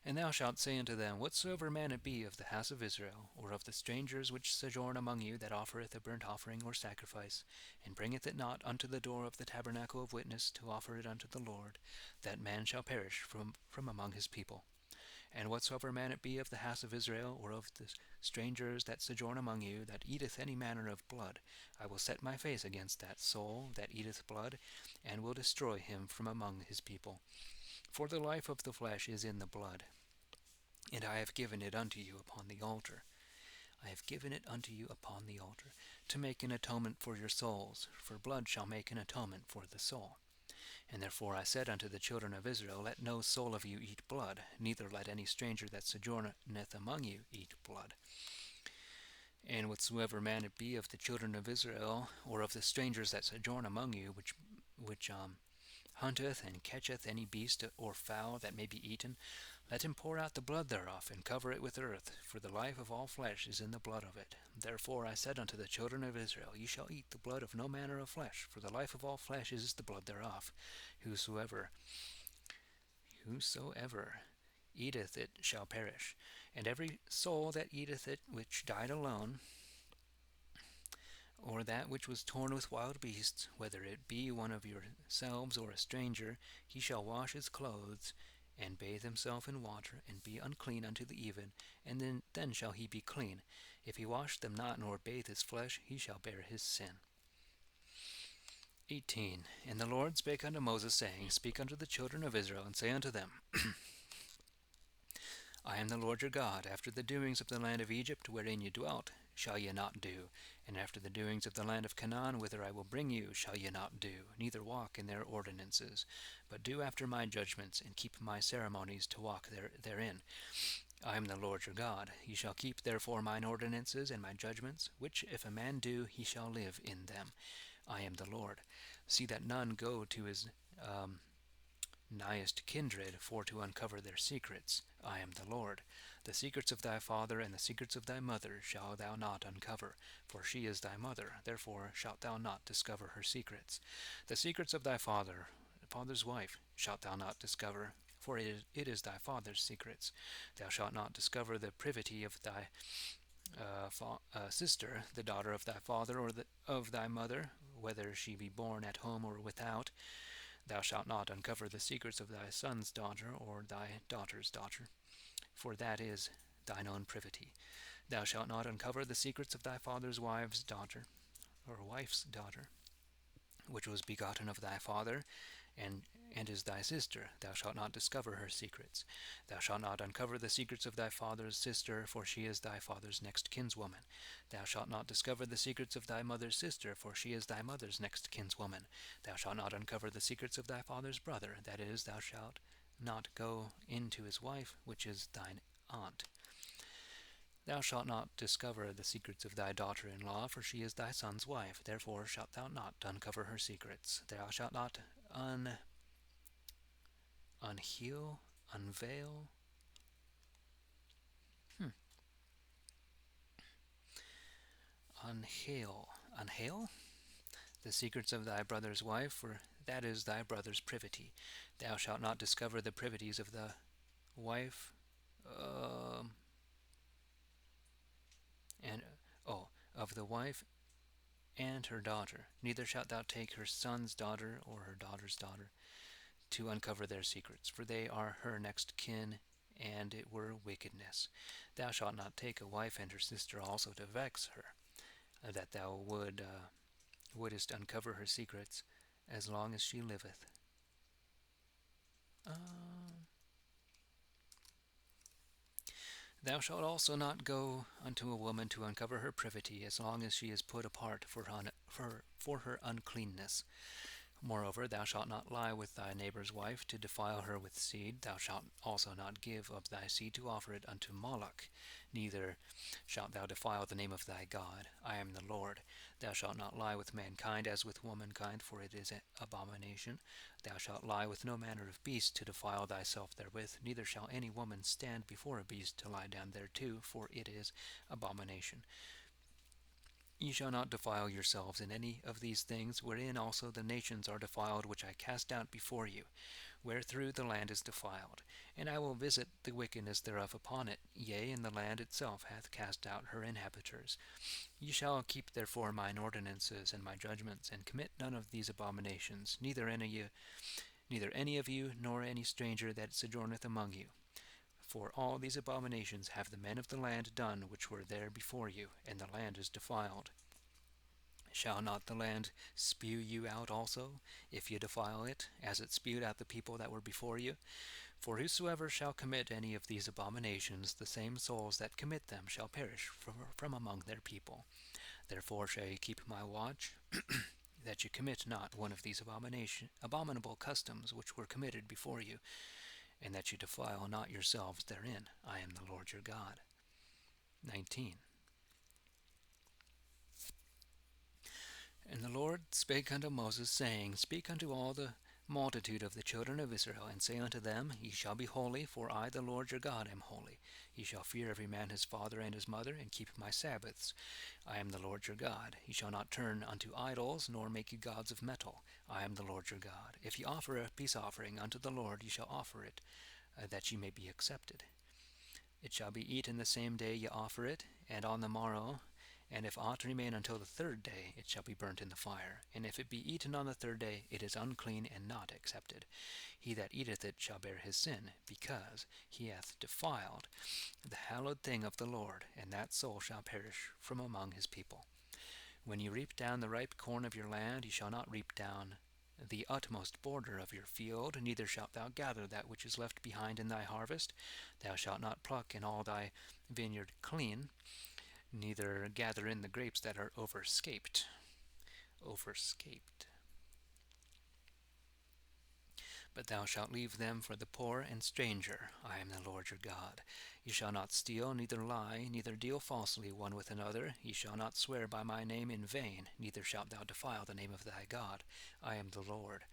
And thou shalt say unto them, Whatsoever man it be of the house of Israel, or of the strangers which sojourn among you, that offereth a burnt offering or sacrifice, and bringeth it not unto the door of the tabernacle of witness, to offer it unto the Lord, that man shall perish from among his people. And whatsoever man it be of the house of Israel, or of the strangers that sojourn among you, that eateth any manner of blood, I will set my face against that soul that eateth blood, and will destroy him from among his people. For the life of the flesh is in the blood, and I have given it unto you upon the altar. I have given it unto you upon the altar, to make an atonement for your souls, for blood shall make an atonement for the soul. And therefore I said unto the children of Israel, Let no soul of you eat blood, neither let any stranger that sojourneth among you eat blood. And whatsoever man it be of the children of Israel, or of the strangers that sojourn among you, which hunteth and catcheth any beast or fowl that may be eaten, let him pour out the blood thereof, and cover it with earth, for the life of all flesh is in the blood of it. Therefore I said unto the children of Israel, Ye shall eat the blood of no manner of flesh, for the life of all flesh is the blood thereof. Whosoever eateth it shall perish. And every soul that eateth it, which died alone, or that which was torn with wild beasts, whether it be one of yourselves or a stranger, he shall wash his clothes, and bathe himself in water, and be unclean unto the even, and then shall he be clean. If he wash them not, nor bathe his flesh, he shall bear his sin. 18. And the Lord spake unto Moses, saying, Speak unto the children of Israel, and say unto them, I am the Lord your God. After the doings of the land of Egypt, wherein ye dwelt, shall ye not do, and after the doings of the land of Canaan, whither I will bring you, shall ye not do, neither walk in their ordinances, but do after my judgments, and keep my ceremonies to walk therein. I am the Lord your God. Ye shall keep therefore mine ordinances and my judgments, which if a man do, he shall live in them. I am the Lord. See that none go to his nighest kindred, for to uncover their secrets. I am the Lord. The secrets of thy father and the secrets of thy mother shalt thou not uncover, for she is thy mother. Therefore shalt thou not discover her secrets. The secrets of thy father's wife, shalt thou not discover, for it is thy father's secrets. Thou shalt not discover the privity of thy sister, the daughter of thy father, or of thy mother, whether she be born at home or without. Thou shalt not uncover the secrets of thy son's daughter or thy daughter's daughter, for that is thine own privity. Thou shalt not uncover the secrets of thy father's wife's daughter, which was begotten of thy father, and is thy sister. Thou shalt not discover her secrets. Thou shalt not uncover the secrets of thy father's sister, for she is thy father's next kinswoman. Thou shalt not discover the secrets of thy mother's sister, for she is thy mother's next kinswoman. Thou shalt not uncover the secrets of thy father's brother, that is, thou shalt not go in to his wife, which is thine aunt. Thou shalt not discover the secrets of thy daughter-in-law, for she is thy son's wife. Therefore shalt thou not uncover her secrets. Thou shalt not unveil unhail the secrets of thy brother's wife, for that is thy brother's privity. Thou shalt not discover the privities of the wife of the wife and her daughter. Neither shalt thou take her son's daughter or her daughter's daughter to uncover their secrets, for they are her next kin, and it were wickedness. Thou shalt not take a wife and her sister also to vex her, that thou wouldest uncover her secrets as long as she liveth. Thou shalt also not go unto a woman to uncover her privity, as long as she is put apart for her uncleanness. Moreover, thou shalt not lie with thy neighbor's wife to defile her with seed. Thou shalt also not give of thy seed to offer it unto Moloch. Neither shalt thou defile the name of thy God. I am the Lord. Thou shalt not lie with mankind as with womankind, for it is an abomination. Thou shalt lie with no manner of beast to defile thyself therewith. Neither shall any woman stand before a beast to lie down thereto, for it is abomination. Ye shall not defile yourselves in any of these things, wherein also the nations are defiled, which I cast out before you, wherethrough the land is defiled. And I will visit the wickedness thereof upon it, yea, and the land itself hath cast out her inhabitants. Ye shall keep therefore mine ordinances and my judgments, and commit none of these abominations, neither any of you, nor any stranger that sojourneth among you. For all these abominations have the men of the land done which were there before you, and the land is defiled. Shall not the land spew you out also, if you defile it, as it spewed out the people that were before you? For whosoever shall commit any of these abominations, the same souls that commit them shall perish from among their people. Therefore shall you keep my watch, that you commit not one of these abominable customs which were committed before you, and that you defile not yourselves therein. I am the Lord your God. 19. And the Lord spake unto Moses, saying, Speak unto all the multitude of the children of Israel, and say unto them, Ye shall be holy, for I the Lord your God am holy. Ye shall fear every man his father and his mother, and keep my Sabbaths. I am the Lord your God. Ye shall not turn unto idols, nor make you gods of metal. I am the Lord your God. If ye offer a peace offering unto the Lord, ye shall offer it, that ye may be accepted. It shall be eaten the same day ye offer it, and on the morrow. And if aught remain until the third day, it shall be burnt in the fire. And if it be eaten on the third day, it is unclean and not accepted. He that eateth it shall bear his sin, because he hath defiled the hallowed thing of the Lord, and that soul shall perish from among his people. When ye reap down the ripe corn of your land, ye shall not reap down the utmost border of your field, neither shalt thou gather that which is left behind in thy harvest. Thou shalt not pluck in all thy vineyard clean, neither gather in the grapes that are overscaped. But thou shalt leave them for the poor and stranger. I am the Lord your God. Ye shall not steal, neither lie, neither deal falsely one with another. Ye shall not swear by my name in vain, neither shalt thou defile the name of thy God. I am the Lord.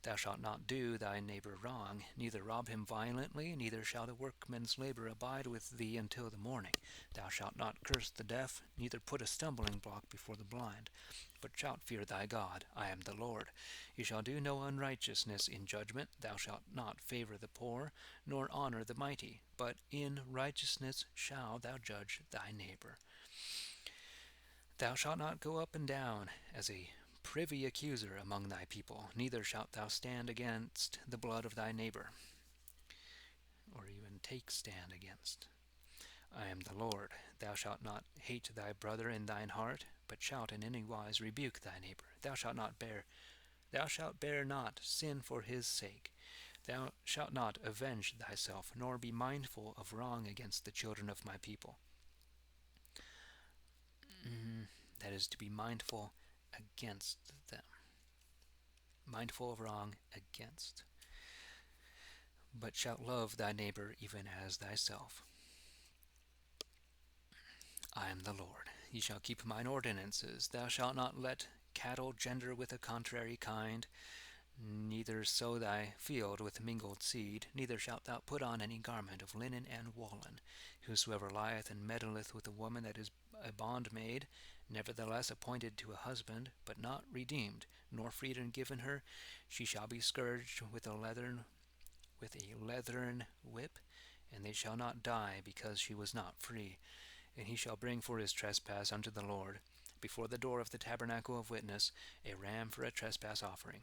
Thou shalt not do thy neighbor wrong, neither rob him violently, neither shall the workman's labor abide with thee until the morning. Thou shalt not curse the deaf, neither put a stumbling block before the blind, but shalt fear thy God. I am the Lord. You shall do no unrighteousness in judgment. Thou shalt not favor the poor, nor honor the mighty, but in righteousness shalt thou judge thy neighbor. Thou shalt not go up and down as a privy accuser among thy people, neither shalt thou stand against the blood of thy neighbor, or even take stand against. I am the Lord. Thou shalt not hate thy brother in thine heart, but shalt in any wise rebuke thy neighbor. Thou shalt bear not sin for his sake. Thou shalt not avenge thyself, nor be mindful of wrong against the children of my people. That is, to be mindful against them. Mindful of wrong against. But shalt love thy neighbor even as thyself. I am the Lord. Ye shall keep mine ordinances. Thou shalt not let cattle gender with a contrary kind, neither sow thy field with mingled seed, neither shalt thou put on any garment of linen and woolen. Whosoever lieth and meddleth with a woman that is a bondmaid, nevertheless appointed to a husband, but not redeemed, nor freedom given her, she shall be scourged with a leathern whip, and they shall not die, because she was not free. And he shall bring for his trespass unto the Lord, before the door of the tabernacle of witness, a ram for a trespass offering.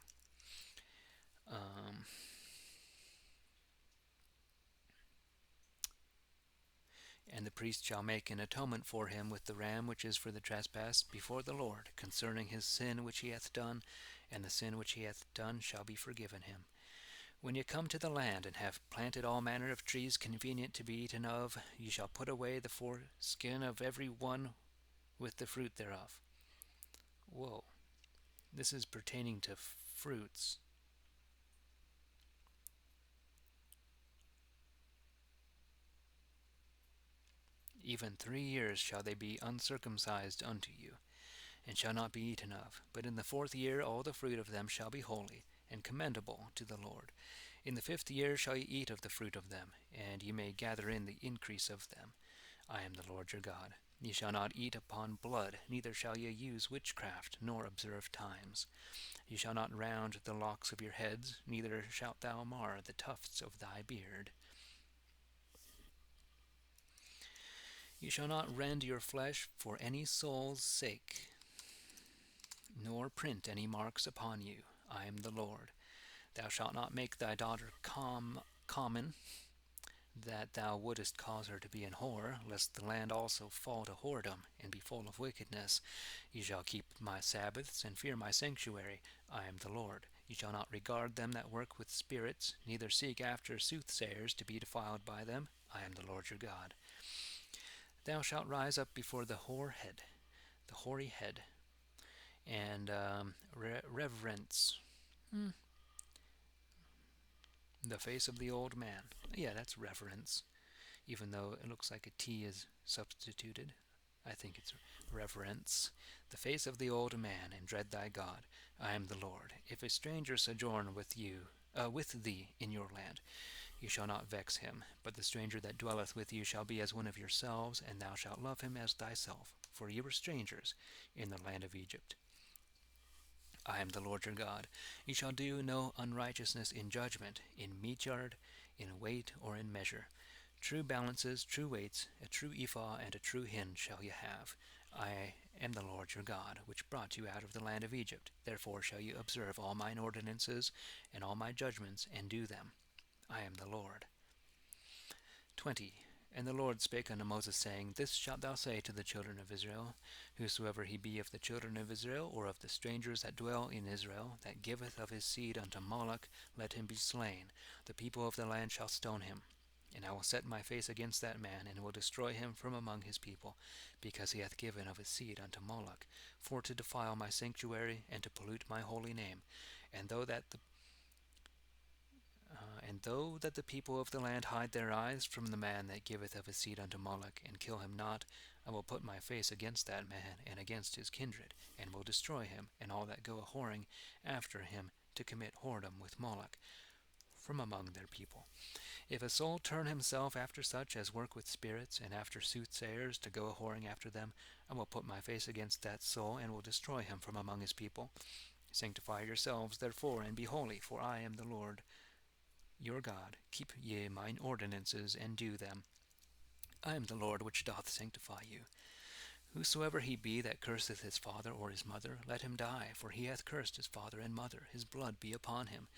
And the priest shall make an atonement for him with the ram which is for the trespass before the Lord, concerning his sin which he hath done, and the sin which he hath done shall be forgiven him. When ye come to the land, and have planted all manner of trees convenient to be eaten of, ye shall put away the foreskin of every one with the fruit thereof. Whoa. This is pertaining to fruits. Even 3 years shall they be uncircumcised unto you, and shall not be eaten of. But in the 4th year all the fruit of them shall be holy, and commendable to the Lord. In the 5th year shall ye eat of the fruit of them, and ye may gather in the increase of them. I am the Lord your God. Ye shall not eat upon blood, neither shall ye use witchcraft, nor observe times. Ye shall not round the locks of your heads, neither shalt thou mar the tufts of thy beard. Ye shall not rend your flesh for any soul's sake, nor print any marks upon you. I am the Lord. Thou shalt not make thy daughter common that thou wouldest cause her to be an whore, lest the land also fall to whoredom, and be full of wickedness. Ye shall keep my Sabbaths, and fear my sanctuary. I am the Lord. Ye shall not regard them that work with spirits, neither seek after soothsayers to be defiled by them. I am the Lord your God. Thou shalt rise up before the hoary head, and reverence the face of the old man. Yeah, that's reverence, even though it looks like a T is substituted. I think it's reverence. The face of the old man, and dread thy God. I am the Lord. If a stranger sojourn with thee in your land, you shall not vex him. But the stranger that dwelleth with you shall be as one of yourselves, and thou shalt love him as thyself. For ye were strangers in the land of Egypt. I am the Lord your God. Ye shall do no unrighteousness in judgment, in meteyard, in weight, or in measure. True balances, true weights, a true ephah, and a true hin shall ye have. I am the Lord your God, which brought you out of the land of Egypt. Therefore shall ye observe all mine ordinances and all my judgments, and do them. I am the Lord. 20. And the Lord spake unto Moses, saying, This shalt thou say to the children of Israel, Whosoever he be of the children of Israel, or of the strangers that dwell in Israel, that giveth of his seed unto Moloch, let him be slain. The people of the land shall stone him. And I will set my face against that man, and will destroy him from among his people, because he hath given of his seed unto Moloch, for to defile my sanctuary, and to pollute my holy name. And though that the people of the land hide their eyes from the man that giveth of his seed unto Moloch, and kill him not, I will put my face against that man, and against his kindred, and will destroy him, and all that go a whoring after him to commit whoredom with Moloch, from among their people. If a soul turn himself after such as work with spirits, and after soothsayers, to go a whoring after them, I will put my face against that soul, and will destroy him from among his people. Sanctify yourselves, therefore, and be holy, for I am the Lord your God. Keep ye mine ordinances, and do them. I am the Lord which doth sanctify you. Whosoever he be that curseth his father or his mother, let him die, for he hath cursed his father and mother. His blood be upon him.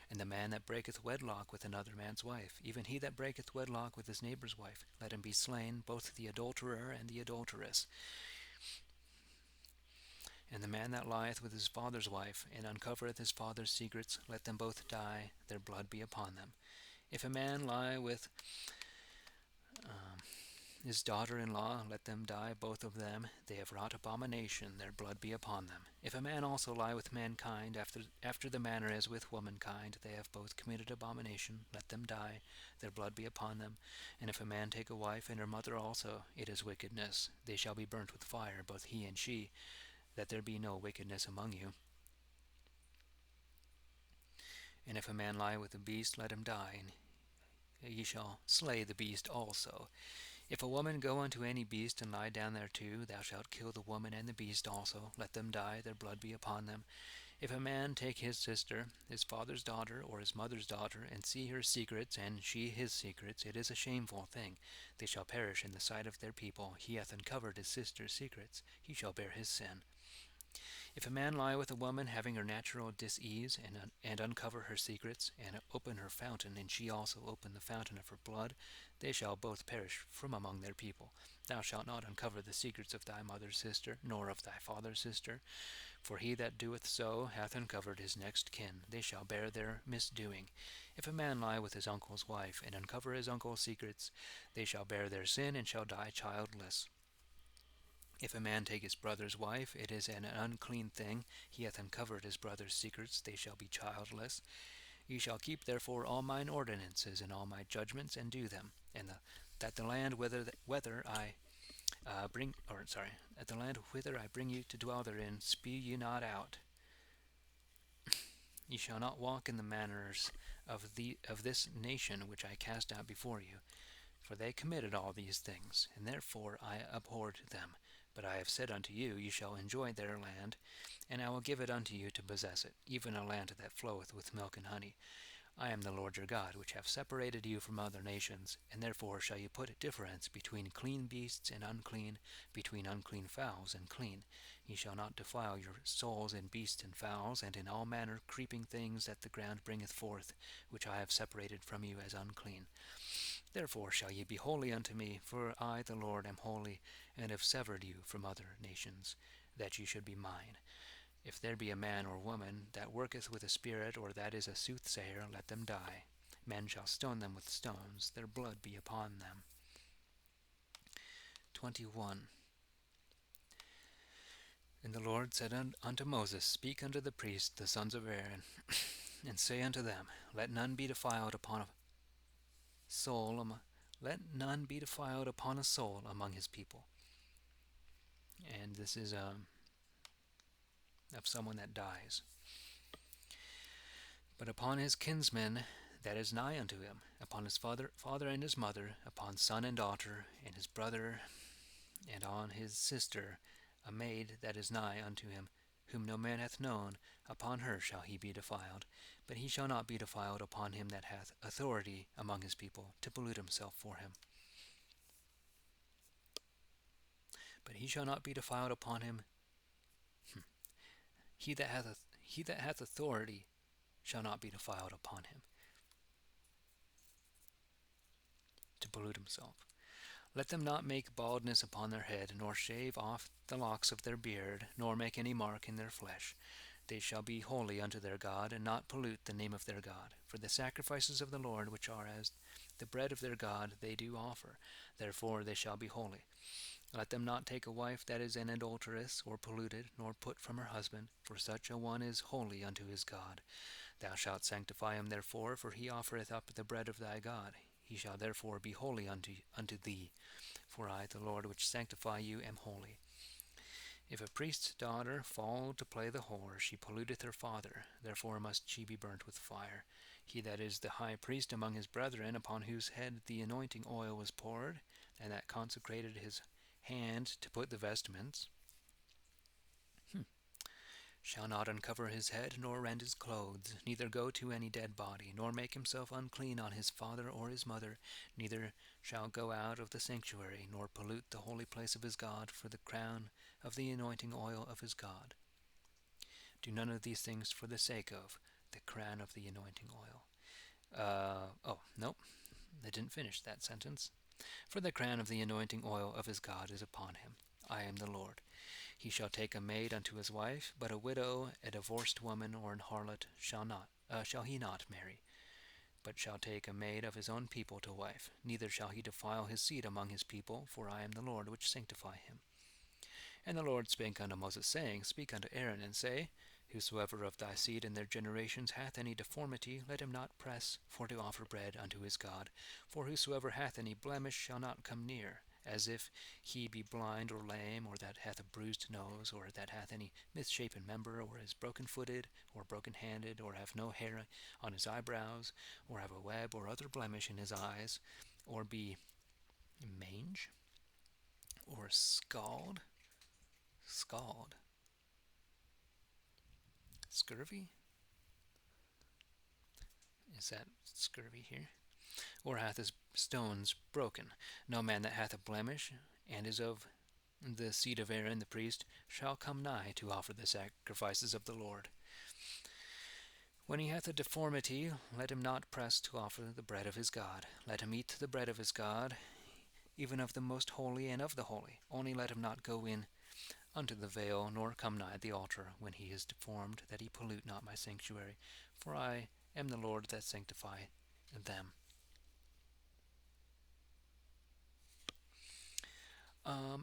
And the man that breaketh wedlock with another man's wife, even he that breaketh wedlock with his neighbour's wife, let him be slain, both the adulterer and the adulteress. And the man that lieth with his father's wife, and uncovereth his father's secrets, let them both die, their blood be upon them. If a man lie with his daughter-in-law, let them die, both of them. They have wrought abomination, their blood be upon them. If a man also lie with mankind, after the manner as with womankind, they have both committed abomination, let them die, their blood be upon them. And if a man take a wife, and her mother also, it is wickedness. They shall be burnt with fire, both he and she, that there be no wickedness among you. And if a man lie with a beast, let him die, and ye shall slay the beast also. If a woman go unto any beast, and lie down thereto, thou shalt kill the woman and the beast also. Let them die, their blood be upon them. If a man take his sister, his father's daughter, or his mother's daughter, and see her secrets, and she his secrets, it is a shameful thing. They shall perish in the sight of their people. He hath uncovered his sister's secrets. He shall bear his sin. If a man lie with a woman having her natural disease, and uncover her secrets, and open her fountain, and she also open the fountain of her blood, they shall both perish from among their people. Thou shalt not uncover the secrets of thy mother's sister, nor of thy father's sister, for he that doeth so hath uncovered his next kin. They shall bear their misdoing. If a man lie with his uncle's wife, and uncover his uncle's secrets, they shall bear their sin, and shall die childless. If a man take his brother's wife, it is an unclean thing. He hath uncovered his brother's secrets. They shall be childless. Ye shall keep therefore all mine ordinances and all my judgments, and do them. And that the land whither I bring you to dwell therein, spew ye not out. Ye shall not walk in the manners of this nation which I cast out before you. For they committed all these things, and therefore I abhorred them. But I have said unto you, ye shall enjoy their land, and I will give it unto you to possess it, even a land that floweth with milk and honey. I am the Lord your God, which have separated you from other nations, and therefore shall ye put difference between clean beasts and unclean, between unclean fowls and clean. Ye shall not defile your souls in beasts and fowls, and in all manner creeping things that the ground bringeth forth, which I have separated from you as unclean. Therefore shall ye be holy unto me, for I the Lord am holy, and have severed you from other nations, that ye should be mine. If there be a man or woman that worketh with a spirit, or that is a soothsayer, let them die. Men shall stone them with stones, their blood be upon them. 21. And the Lord said unto Moses, Speak unto the priests, the sons of Aaron, and say unto them, Let none be defiled upon a soul, among his people. And this is of someone that dies. But upon his kinsman that is nigh unto him, upon his father and his mother, upon son and daughter, and his brother, and on his sister, a maid that is nigh unto him, whom no man hath known, upon her shall he be defiled. But he shall not be defiled upon him that hath authority among his people, to pollute himself for him. But he shall not be defiled upon him. He that hath authority shall not be defiled upon him, to pollute himself. Let them not make baldness upon their head, nor shave off the locks of their beard, nor make any mark in their flesh. They shall be holy unto their God, and not pollute the name of their God. For the sacrifices of the Lord, which are as the bread of their God, they do offer. Therefore they shall be holy. Let them not take a wife that is an adulteress, or polluted, nor put from her husband, for such a one is holy unto his God. Thou shalt sanctify him therefore, for he offereth up the bread of thy God. He shall therefore be holy unto thee. For I, the Lord, which sanctify you, am holy. If a priest's daughter fall to play the whore, she polluteth her father, therefore must she be burnt with fire. He that is the high priest among his brethren, upon whose head the anointing oil was poured, and that consecrated his hand to put the vestments, shall not uncover his head, nor rend his clothes, neither go to any dead body, nor make himself unclean on his father or his mother, neither shall go out of the sanctuary, nor pollute the holy place of his God, for the crown of the anointing oil of his God. Do none of these things for the sake of the crown of the anointing oil. Nope, I didn't finish that sentence. For the crown of the anointing oil of his God is upon him. I am the Lord. He shall take a maid unto his wife, but a widow, a divorced woman, or an harlot shall he not marry, but shall take a maid of his own people to wife. Neither shall he defile his seed among his people, for I am the Lord which sanctify him. And the Lord spake unto Moses, saying, Speak unto Aaron, and say, Whosoever of thy seed in their generations hath any deformity, let him not press for to offer bread unto his God. For whosoever hath any blemish shall not come near, as if he be blind or lame, or that hath a bruised nose, or that hath any misshapen member, or is broken-footed, or broken-handed, or have no hair on his eyebrows, or have a web or other blemish in his eyes, or be mange, or scald, scurvy? Is that scurvy here? Or hath his stones broken? No man that hath a blemish, and is of the seed of Aaron the priest, shall come nigh to offer the sacrifices of the Lord. When he hath a deformity, let him not press to offer the bread of his God. Let him eat the bread of his God, even of the most holy and of the holy. Only let him not go in unto the veil, nor come nigh the altar when he is deformed, that he pollute not my sanctuary. For I am the Lord that sanctify them.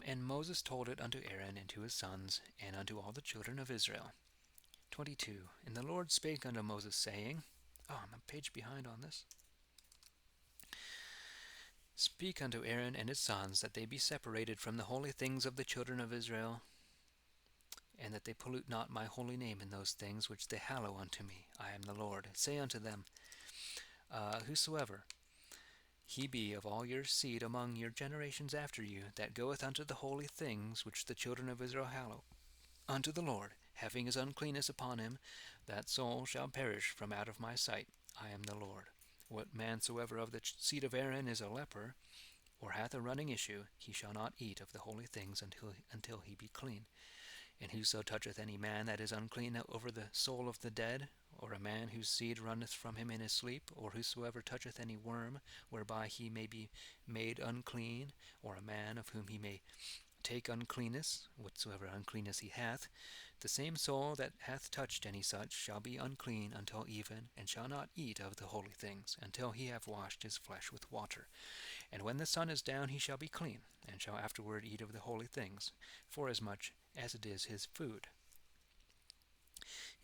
And Moses told it unto Aaron and to his sons, and unto all the children of Israel. 22. And the Lord spake unto Moses, saying, I'm a page behind on this. Speak unto Aaron and his sons, that they be separated from the holy things of the children of Israel, and that they pollute not my holy name in those things which they hallow unto me. I am the Lord. Say unto them, Whosoever he be of all your seed among your generations after you, that goeth unto the holy things which the children of Israel hallow unto the Lord, having his uncleanness upon him, that soul shall perish from out of my sight. I am the Lord. What man soever of the seed of Aaron is a leper, or hath a running issue, he shall not eat of the holy things until he be clean. And whoso toucheth any man that is unclean over the soul of the dead, or a man whose seed runneth from him in his sleep, or whosoever toucheth any worm, whereby he may be made unclean, or a man of whom he may take uncleanness, whatsoever uncleanness he hath, the same soul that hath touched any such shall be unclean until even, and shall not eat of the holy things, until he have washed his flesh with water. And when the sun is down he shall be clean, and shall afterward eat of the holy things, forasmuch as it is his food.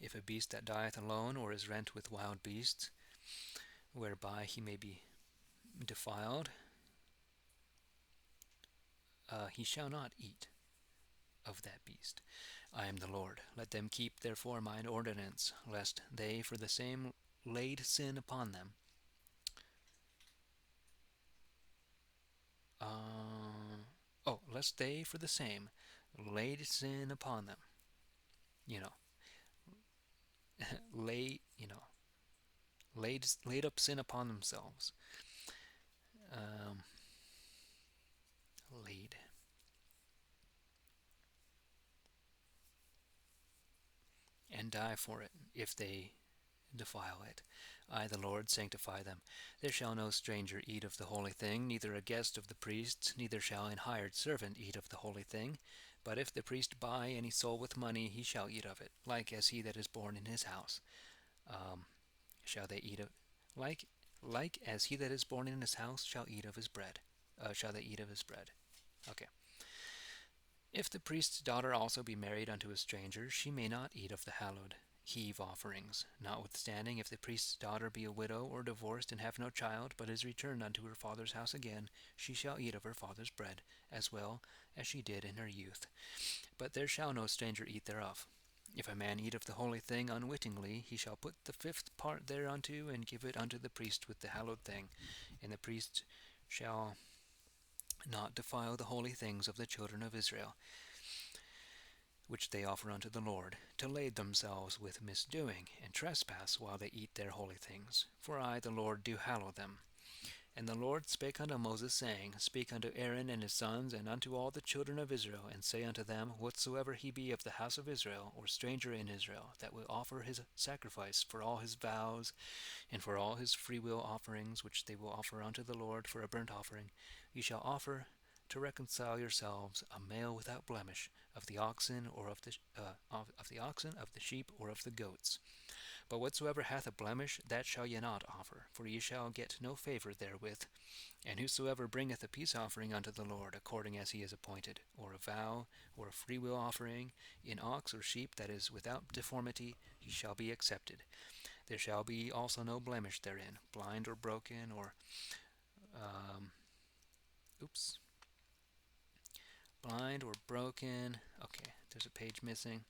If a beast that dieth alone, or is rent with wild beasts, whereby he may be defiled, he shall not eat of that beast. I am the Lord. Let them keep therefore mine ordinance, lest they for the same laid sin upon them. Lest they for the same laid sin upon them. You know, laid up sin upon themselves. Laid. And die for it, if they defile it. I, the Lord, sanctify them. There shall no stranger eat of the holy thing, neither a guest of the priests, neither shall an hired servant eat of the holy thing. But if the priest buy any soul with money, he shall eat of it, like as he that is born in his house. Shall they eat of like as he that is born in his house shall eat of his bread. Shall they eat of his bread? Okay. If the priest's daughter also be married unto a stranger, she may not eat of the hallowed heave offerings. Notwithstanding, if the priest's daughter be a widow or divorced, and have no child, but is returned unto her father's house again, she shall eat of her father's bread, as well as she did in her youth. But there shall no stranger eat thereof. If a man eat of the holy thing unwittingly, he shall put the fifth part thereunto, and give it unto the priest with the hallowed thing. And the priest shall not defile the holy things of the children of Israel, which they offer unto the Lord, to lade themselves with misdoing, and trespass while they eat their holy things. For I, the Lord, do hallow them. And the Lord spake unto Moses, saying, Speak unto Aaron and his sons, and unto all the children of Israel, and say unto them, Whatsoever he be of the house of Israel, or stranger in Israel, that will offer his sacrifice for all his vows, and for all his freewill offerings, which they will offer unto the Lord for a burnt offering, ye shall offer to reconcile yourselves a male without blemish, of the oxen, or of the sheep, or of the goats. But whatsoever hath a blemish, that shall ye not offer, for ye shall get no favour therewith. And whosoever bringeth a peace offering unto the Lord, according as he is appointed, or a vow, or a freewill offering, in ox or sheep that is without deformity, he shall be accepted. There shall be also no blemish therein, blind or broken, or blind or broken. Okay, there's a page missing.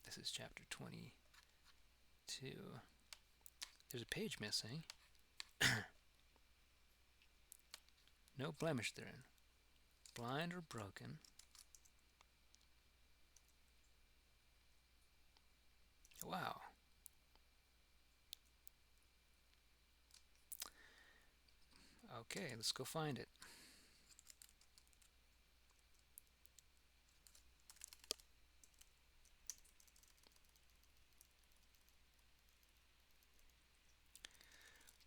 This is chapter 22. There's a page missing. No blemish therein, blind or broken. Wow. Okay, let's go find it.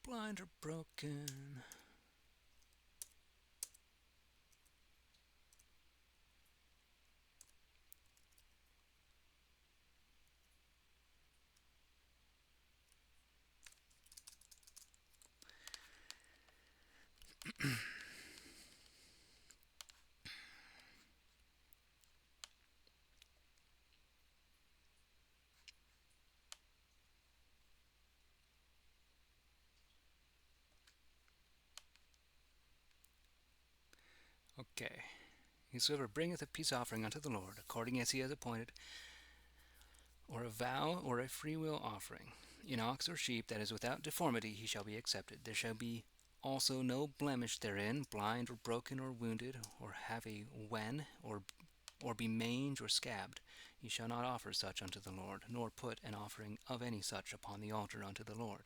Blind or broken. Okay. Whosoever bringeth a peace offering unto the Lord, according as he has appointed, or a vow, or a freewill offering, in ox or sheep that is without deformity, he shall be accepted. There shall be also no blemish therein, blind or broken or wounded, or have a wen, or be mange or scabbed. Ye shall not offer such unto the Lord, nor put an offering of any such upon the altar unto the Lord.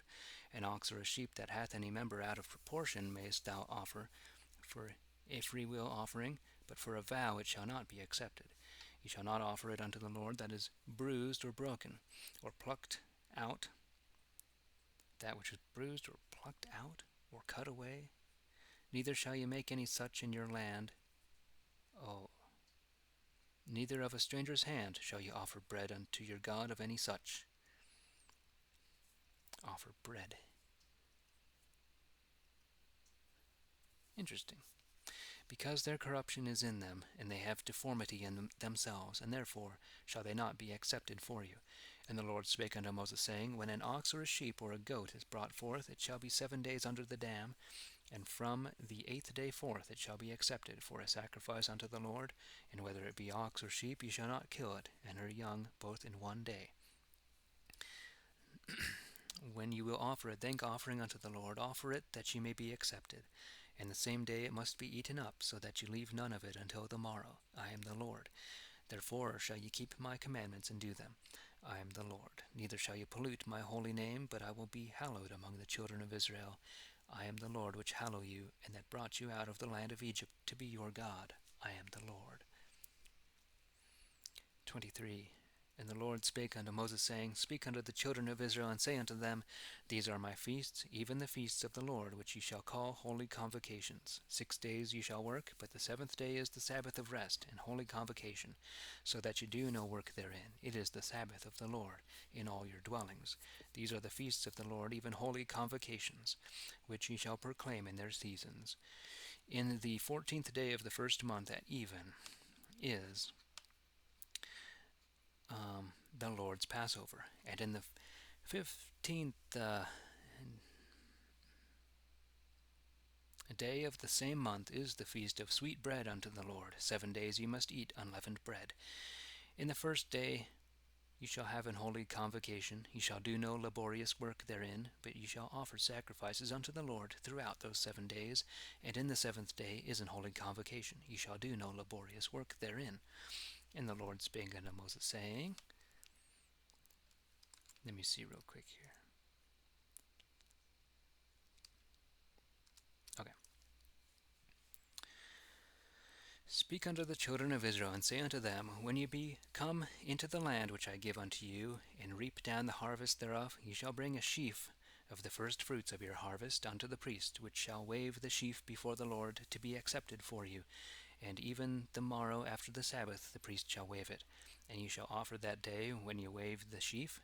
An ox or a sheep that hath any member out of proportion mayest thou offer for a freewill offering, but for a vow it shall not be accepted. Ye shall not offer it unto the Lord that is bruised or broken, or plucked out that which is bruised or plucked out or cut away. Neither shall you make any such in your land. Oh, neither of a stranger's hand shall you offer bread unto your God of any such. Offer bread. Interesting. Because their corruption is in them, and they have deformity in themselves, and therefore shall they not be accepted for you. And the Lord spake unto Moses, saying, When an ox or a sheep or a goat is brought forth, it shall be 7 days under the dam, and from the 8th day forth it shall be accepted for a sacrifice unto the Lord. And whether it be ox or sheep, ye shall not kill it, and her young, both in 1 day. When you will offer a thank offering unto the Lord, offer it that ye may be accepted. And the same day it must be eaten up, so that you leave none of it until the morrow. I am the Lord. Therefore shall ye keep my commandments and do them. I am the Lord. Neither shall ye pollute my holy name, but I will be hallowed among the children of Israel. I am the Lord which hallow you, and that brought you out of the land of Egypt to be your God. I am the Lord. 23. And the Lord spake unto Moses, saying, Speak unto the children of Israel, and say unto them, These are my feasts, even the feasts of the Lord, which ye shall call holy convocations. 6 days ye shall work, but the 7th day is the Sabbath of rest, and holy convocation, so that ye do no work therein. It is the Sabbath of the Lord in all your dwellings. These are the feasts of the Lord, even holy convocations, which ye shall proclaim in their seasons. In the 14th day of the first month at even is the Lord's Passover. And in the 15th day of the same month is the feast of sweet bread unto the Lord. 7 days ye must eat unleavened bread. In the first day ye shall have an holy convocation. Ye shall do no laborious work therein, but ye shall offer sacrifices unto the Lord throughout those 7 days. And in the 7th day is an holy convocation. Ye shall do no laborious work therein. And the Lord spake unto Moses, saying, let me see real quick here. Okay. Speak unto the children of Israel, and say unto them, When ye be come into the land which I give unto you, and reap down the harvest thereof, ye shall bring a sheaf of the first fruits of your harvest unto the priest, which shall wave the sheaf before the Lord to be accepted for you. And even the morrow after the Sabbath the priest shall wave it. And ye shall offer that day, when ye wave the sheaf,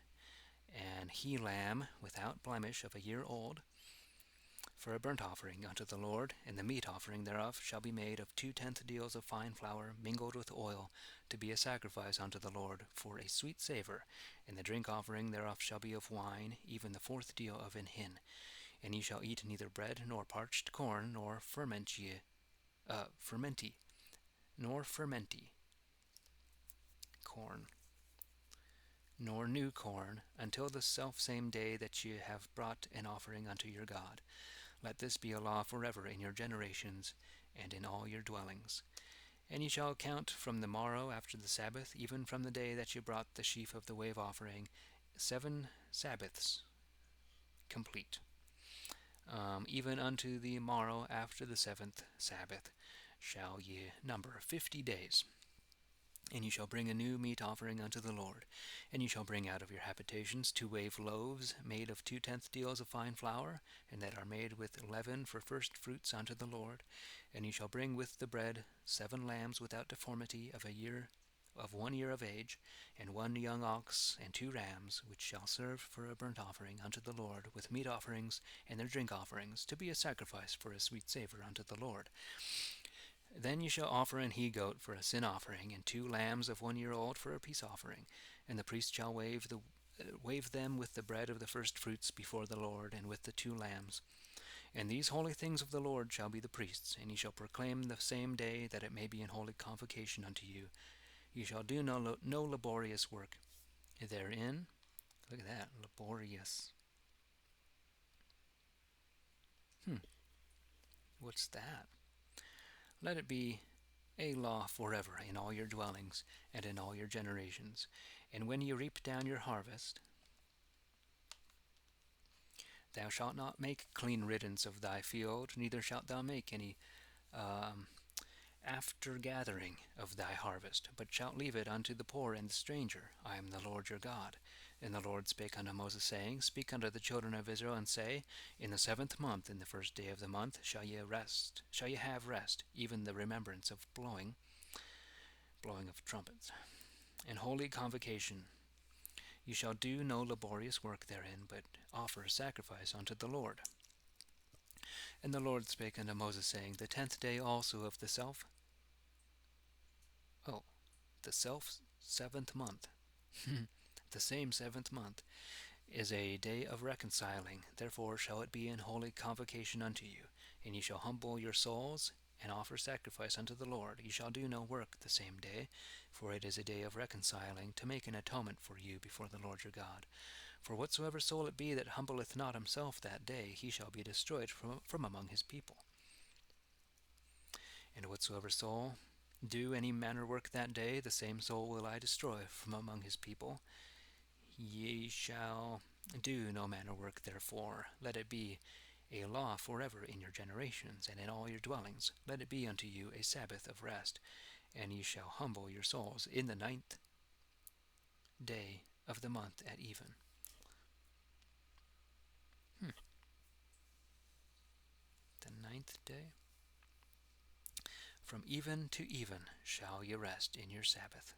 an he lamb without blemish of a year old, for a burnt offering unto the Lord. And the meat offering thereof shall be made of 2/10 deals of fine flour mingled with oil, to be a sacrifice unto the Lord for a sweet savour. And the drink offering thereof shall be of wine, even the 4th deal of an hin. And ye shall eat neither bread nor parched corn, nor fermenty, corn, nor new corn, until the selfsame day that ye have brought an offering unto your God. Let this be a law forever in your generations, and in all your dwellings. And ye shall count from the morrow after the Sabbath, even from the day that ye brought the sheaf of the wave offering, 7 Sabbaths complete. Even unto the morrow after the 7th Sabbath shall ye number 50 days. And ye shall bring a new meat offering unto the Lord. And ye shall bring out of your habitations 2 wave loaves, made of 2/10 deals of fine flour, and that are made with leaven for first fruits unto the Lord. And ye shall bring with the bread 7 lambs without deformity of 1 year of age, and 1 young ox, and 2 rams, which shall serve for a burnt offering unto the Lord, with meat offerings and their drink offerings, to be a sacrifice for a sweet savour unto the Lord. Then ye shall offer an he-goat for a sin offering, and 2 lambs of 1 year old for a peace offering. And the priest shall wave them with the bread of the first fruits before the Lord, and with the 2 lambs. And these holy things of the Lord shall be the priests, and ye shall proclaim the same day, that it may be an holy convocation unto you. Ye shall do no laborious work therein. Look at that, laborious. What's that? Let it be a law forever in all your dwellings, and in all your generations. And when ye reap down your harvest, thou shalt not make clean riddance of thy field, neither shalt thou make after gathering of thy harvest, but shalt leave it unto the poor and the stranger. I am the Lord your God. And the Lord spake unto Moses, saying, Speak unto the children of Israel, and say, In the 7th month, in the 1st day of the month, shall ye have rest, even the remembrance of blowing of trumpets, and holy convocation. You shall do no laborious work therein, but offer sacrifice unto the Lord. And the Lord spake unto Moses, saying, The 10th day also of oh, the 7th month, the same 7th month, is a day of reconciling. Therefore shall it be in holy convocation unto you. And ye shall humble your souls, and offer sacrifice unto the Lord. Ye shall do no work the same day, for it is a day of reconciling, to make an atonement for you before the Lord your God. For whatsoever soul it be that humbleth not himself that day, he shall be destroyed from among his people. And whatsoever soul do any manner work that day, the same soul will I destroy from among his people. Ye shall do no manner work therefore. Let it be a law forever in your generations, and in all your dwellings. Let it be unto you a Sabbath of rest, and ye shall humble your souls in the 9th day of the month at even. The 9th day. From even to even shall ye rest in your Sabbath.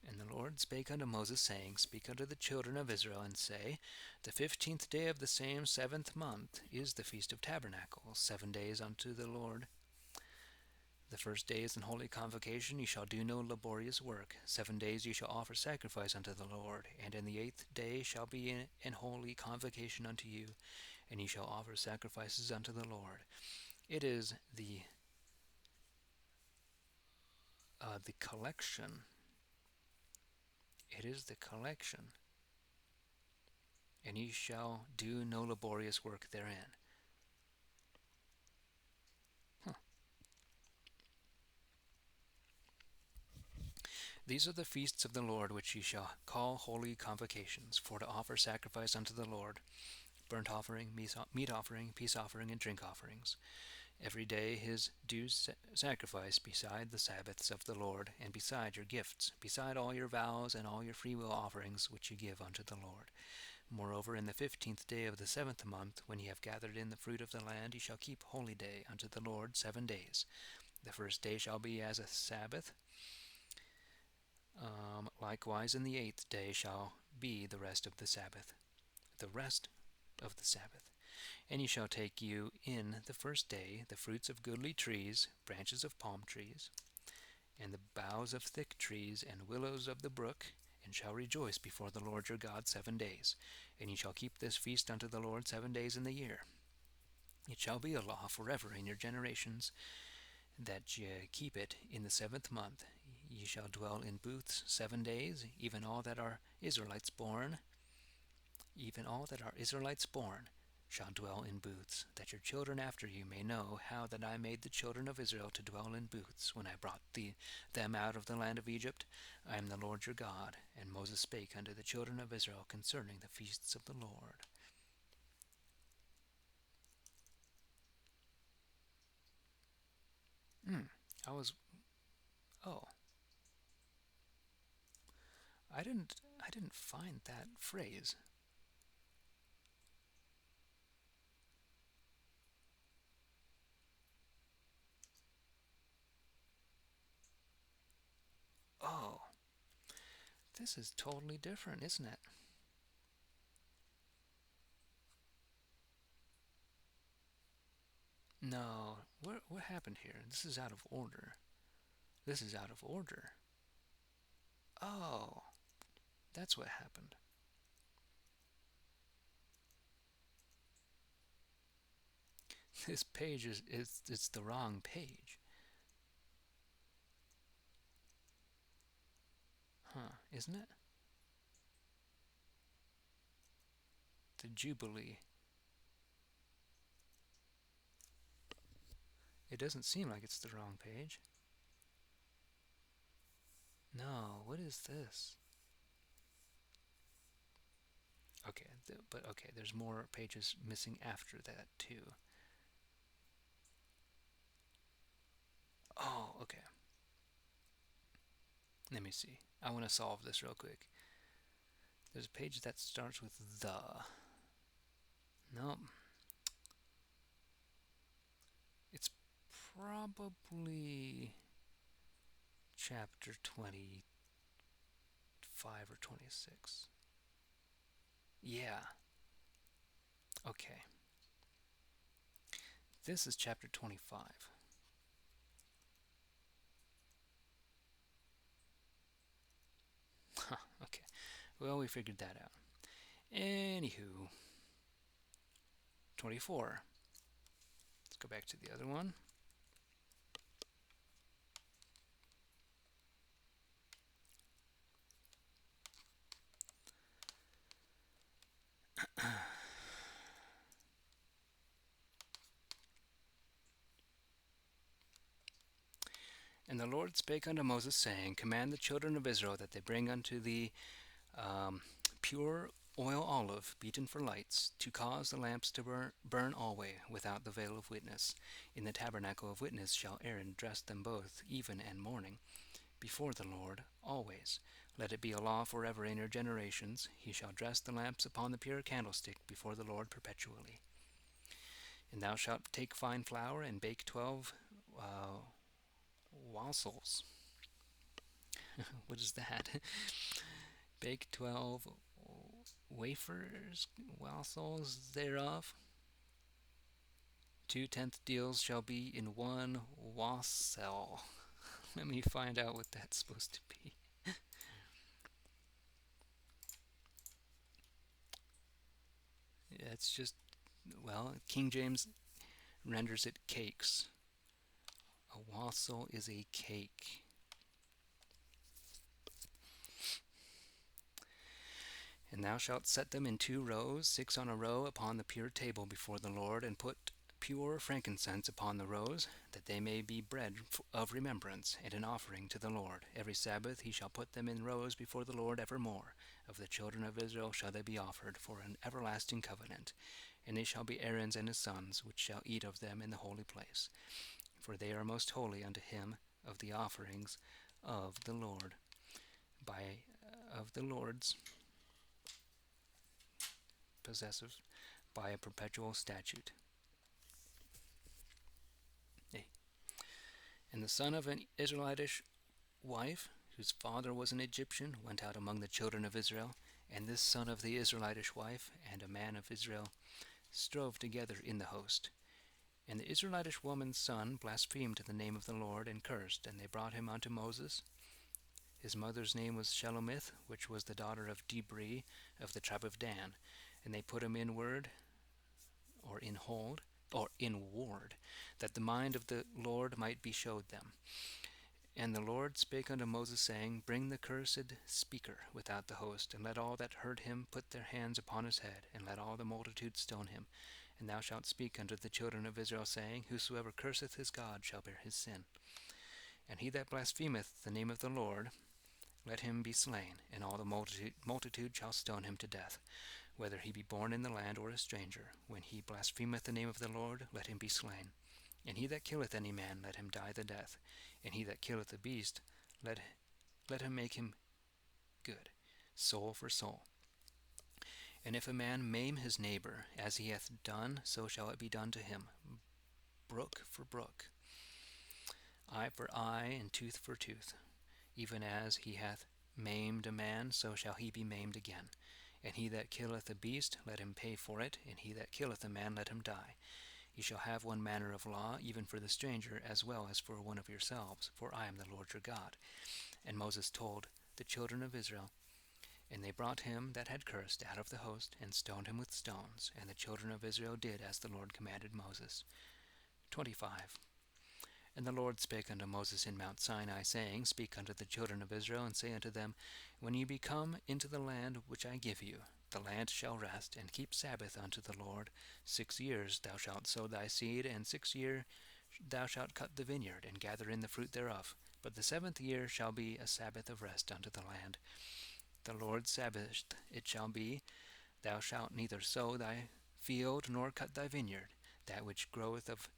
And the Lord spake unto Moses, saying, Speak unto the children of Israel, and say, The 15th day of the same 7th month is the Feast of Tabernacles, 7 days unto the Lord. The 1st day is an holy convocation. Ye shall do no laborious work. 7 days ye shall offer sacrifice unto the Lord. And in the 8th day shall be an holy convocation unto you, and ye shall offer sacrifices unto the Lord. It is the collection. It is the collection. And ye shall do no laborious work therein. These are the feasts of the Lord which ye shall call holy convocations, for to offer sacrifice unto the Lord, burnt offering, meat offering, peace offering, and drink offerings. Every day his due sacrifice beside the Sabbaths of the Lord, and beside your gifts, beside all your vows and all your freewill offerings which ye give unto the Lord. Moreover, in the 15th day of the 7th month, when ye have gathered in the fruit of the land, ye shall keep holy day unto the Lord 7 days. The 1st day shall be as a Sabbath. Likewise, in the 8th day shall be the rest of the Sabbath. The rest of the Sabbath. And ye shall take you in the 1st day the fruits of goodly trees, branches of palm trees, and the boughs of thick trees, and willows of the brook, and shall rejoice before the Lord your God 7 days. And ye shall keep this feast unto the Lord 7 days in the year. It shall be a law forever in your generations, that ye keep it in the 7th month. Ye shall dwell in booths 7 days, even all that are Israelites born, shall dwell in booths, that your children after you may know how that I made the children of Israel to dwell in booths when I brought them out of the land of Egypt. I am the Lord your God. And Moses spake unto the children of Israel concerning the feasts of the Lord. I was oh I didn't find that phrase. Oh, this is totally different, isn't it? No, what happened here? This is out of order. This is out of order. Oh, that's what happened. This page is it's the wrong page. Huh, isn't it? The Jubilee. It doesn't seem like it's the wrong page. No, what is this? Okay, but okay, there's more pages missing after that too. Oh, okay. Let me see. I want to solve this real quick. There's a page that starts with the. No, it's probably chapter 25 or 26. Yeah, okay. This is chapter 25. Huh, okay. Well, we figured that out. Anywho, 24. Let's go back to the other one. And the Lord spake unto Moses, saying, Command the children of Israel that they bring unto thee um, pure oil olive beaten for lights, to cause the lamps to burn alway without the veil of witness. In the tabernacle of witness shall Aaron dress them both, even and morning, before the Lord always. Let it be a law forever in your generations. He shall dress the lamps upon the pure candlestick before the Lord perpetually. And thou shalt take fine flour and bake 12 wassels. What is that? Bake 12 wafers, wassels thereof. 2/10 deals shall be in one wassel. Let me find out what that's supposed to be. It's just, well, King James renders it cakes. A wassel is a cake. And thou shalt set them in 2 rows, 6 on a row, upon the pure table before the Lord, and put pure frankincense upon the rows, that they may be bread of remembrance, and an offering to the Lord. Every Sabbath he shall put them in rows before the Lord evermore. Of the children of Israel shall they be offered for an everlasting covenant. And they shall be Aaron's and his sons, which shall eat of them in the holy place. For they are most holy unto him of the offerings of the Lord, of the Lord's possessive, by a perpetual statute. Hey. And the son of an Israelitish wife, whose father was an Egyptian, went out among the children of Israel. And this son of the Israelitish wife and a man of Israel strove together in the host. And the Israelitish woman's son blasphemed the name of the Lord, and cursed. And they brought him unto Moses. His mother's name was Shelomith, which was the daughter of Dibri of the tribe of Dan. And they put him in ward, or in hold, or in ward, that the mind of the Lord might be showed them. And the Lord spake unto Moses, saying, Bring the cursed speaker without the host, and let all that heard him put their hands upon his head, and let all the multitude stone him. And thou shalt speak unto the children of Israel, saying, Whosoever curseth his God shall bear his sin. And he that blasphemeth the name of the Lord, let him be slain, and all the multitude shall stone him to death, whether he be born in the land or a stranger. When he blasphemeth the name of the Lord, let him be slain. And he that killeth any man, let him die the death. And he that killeth a beast, let him make him good, soul for soul. And if a man maim his neighbor, as he hath done, so shall it be done to him, brook for brook, eye for eye, and tooth for tooth. Even as he hath maimed a man, so shall he be maimed again. And he that killeth a beast, let him pay for it, and he that killeth a man, let him die. Ye shall have one manner of law, even for the stranger, as well as for one of yourselves, for I am the Lord your God. And Moses told the children of Israel, and they brought him that had cursed out of the host, and stoned him with stones. And the children of Israel did as the Lord commanded Moses. 25. And the Lord spake unto Moses in Mount Sinai, saying, Speak unto the children of Israel, and say unto them, When ye be come into the land which I give you, the land shall rest, and keep Sabbath unto the Lord. 6 years thou shalt sow thy seed, and 6 years thou shalt cut the vineyard, and gather in the fruit thereof. But the 7th year shall be a Sabbath of rest unto the land. The Lord's Sabbath it shall be. Thou shalt neither sow thy field nor cut thy vineyard. That which groweth of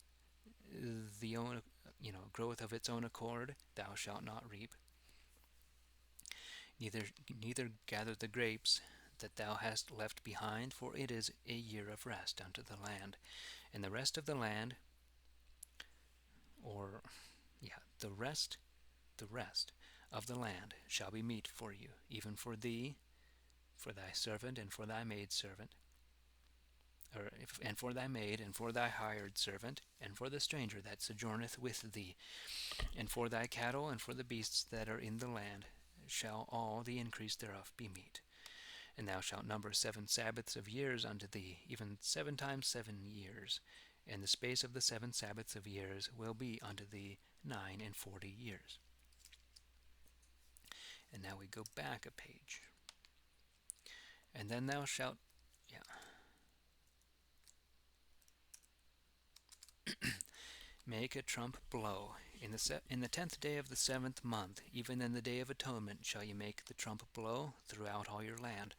the groweth of its own accord, thou shalt not reap. Neither gather the grapes that thou hast left behind, for it is a year of rest unto the land. And the rest of the land, or yeah, the rest of the land shall be meat for you, even for thee, for thy servant, and for thy maidservant, and for thy maid, and for thy hired servant, and for the stranger that sojourneth with thee, and for thy cattle, and for the beasts that are in the land, shall all the increase thereof be meat. And thou shalt number 7 Sabbaths of years unto thee, even 7 times 7 years. And the space of the 7 Sabbaths of years will be unto thee 49 years. And now we go back a page. And then thou shalt, make a trump blow. In the 10th day of the 7th month, even in the day of atonement, shall ye make the trump blow throughout all your land.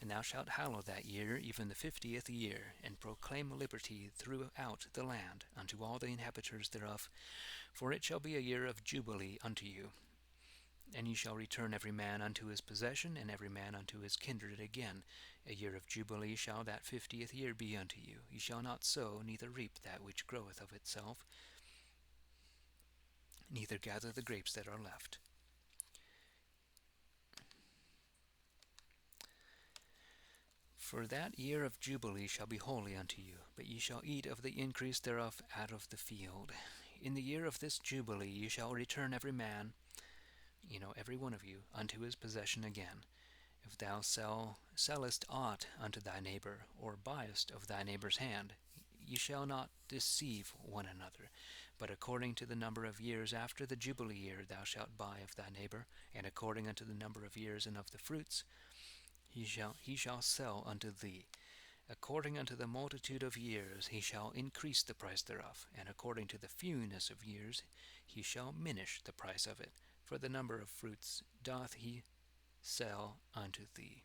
And thou shalt hallow that year, even the 50th year, and proclaim liberty throughout the land unto all the inhabitants thereof. For it shall be a year of jubilee unto you. And ye shall return every man unto his possession, and every man unto his kindred again. A year of jubilee shall that 50th year be unto you. Ye shall not sow, neither reap that which groweth of itself, neither gather the grapes that are left. For that year of jubilee shall be holy unto you, but ye shall eat of the increase thereof out of the field. In the year of this jubilee ye shall return every man, every one of you, unto his possession again. If thou sellest aught unto thy neighbor, or buyest of thy neighbor's hand, ye shall not deceive one another. But according to the number of years after the jubilee year thou shalt buy of thy neighbor, and according unto the number of years and of the fruits he shall sell unto thee. According unto the multitude of years he shall increase the price thereof, and according to the fewness of years he shall minish the price of it. For the number of fruits doth he sell unto thee.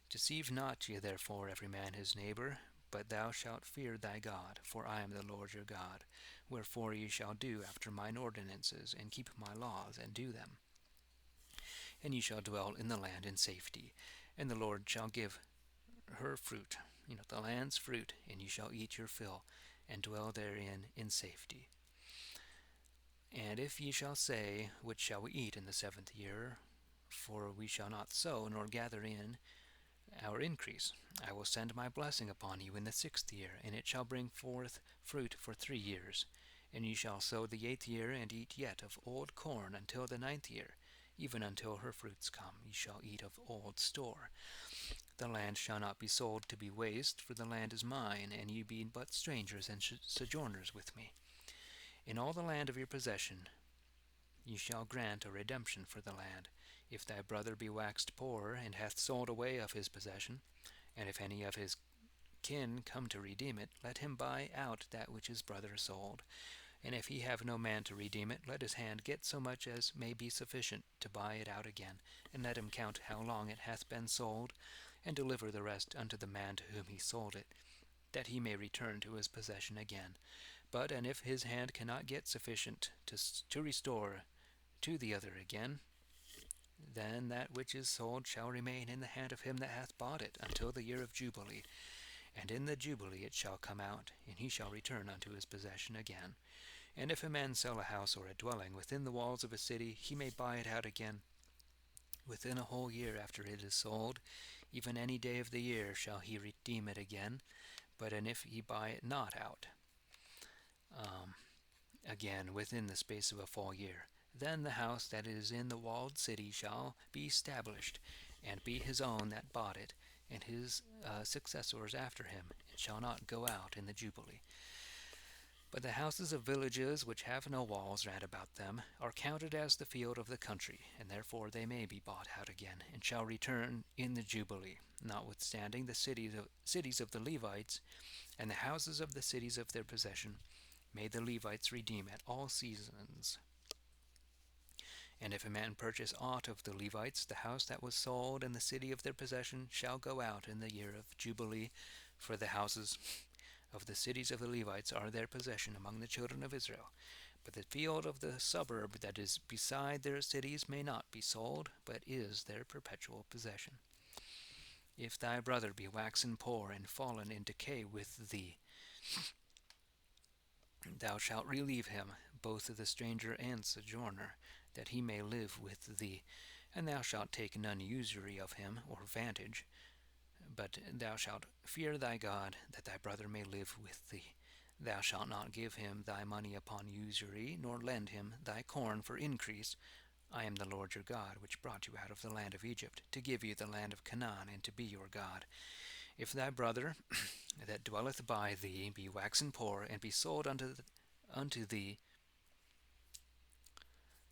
Deceive not ye therefore every man his neighbor, but thou shalt fear thy God, for I am the Lord your God. Wherefore ye shall do after mine ordinances, and keep my laws, and do them. And ye shall dwell in the land in safety. And the Lord shall give her fruit, the land's fruit, and ye shall eat your fill, and dwell therein in safety. And if ye shall say, What shall we eat in the 7th year? For we shall not sow, nor gather in our increase. I will send my blessing upon you in the 6th year, and it shall bring forth fruit for 3 years. And ye shall sow the 8th year, and eat yet of old corn until the 9th year. Even until her fruits come, ye shall eat of old store. The land shall not be sold to be waste, for the land is mine, and ye be but strangers and sojourners with me. In all the land of your possession ye shall grant a redemption for the land. If thy brother be waxed poor, and hath sold away of his possession, and if any of his kin come to redeem it, let him buy out that which his brother sold. And if he have no man to redeem it, let his hand get so much as may be sufficient to buy it out again, and let him count how long it hath been sold, and deliver the rest unto the man to whom he sold it, that he may return to his possession again. And if his hand cannot get sufficient to restore to the other again, then that which is sold shall remain in the hand of him that hath bought it until the year of jubilee. And in the jubilee it shall come out, and he shall return unto his possession again. And if a man sell a house or a dwelling within the walls of a city, he may buy it out again within a whole year after it is sold. Even any day of the year shall he redeem it again. And if he buy it not out again within the space of a full year, then the house that is in the walled city shall be established, and be his own that bought it, and his successors after him. It shall not go out in the jubilee. But the houses of villages which have no walls round about them are counted as the field of the country, and therefore they may be bought out again, and shall return in the jubilee. Notwithstanding, the cities of the Levites, and the houses of the cities of their possession, may the Levites redeem at all seasons. And if a man purchase aught of the Levites, the house that was sold and the city of their possession shall go out in the year of jubilee, for the houses of the cities of the Levites are their possession among the children of Israel. But the field of the suburb that is beside their cities may not be sold, but is their perpetual possession. If thy brother be waxen poor and fallen in decay with thee, thou shalt relieve him, both the stranger and sojourner, that he may live with thee, and thou shalt take none usury of him, or vantage, but thou shalt fear thy God, that thy brother may live with thee. Thou shalt not give him thy money upon usury, nor lend him thy corn for increase. I am the Lord your God, which brought you out of the land of Egypt, to give you the land of Canaan, and to be your God. If thy brother that dwelleth by thee be waxen poor, and be sold unto thee,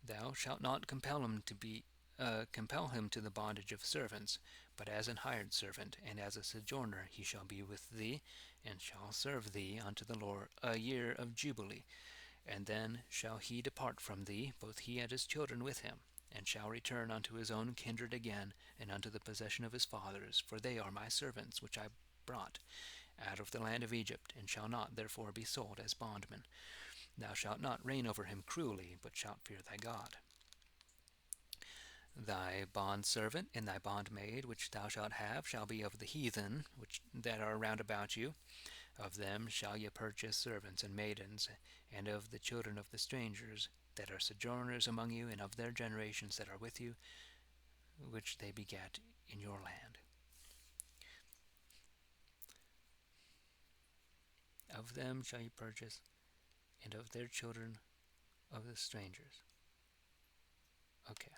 thou shalt not compel him to the bondage of servants, but as an hired servant, and as a sojourner he shall be with thee, and shall serve thee unto the Lord a year of jubilee. And then shall he depart from thee, both he and his children with him, and shall return unto his own kindred again, and unto the possession of his fathers, for they are my servants, which I brought out of the land of Egypt, and shall not therefore be sold as bondmen. Thou shalt not reign over him cruelly, but shalt fear thy God. Thy bondservant and thy bondmaid, which thou shalt have, shall be of the heathen that are round about you. Of them shall ye purchase servants and maidens, and of the children of the strangers that are sojourners among you, and of their generations that are with you, which they begat in your land. Of them shall ye purchase, and of their children of the strangers. Okay.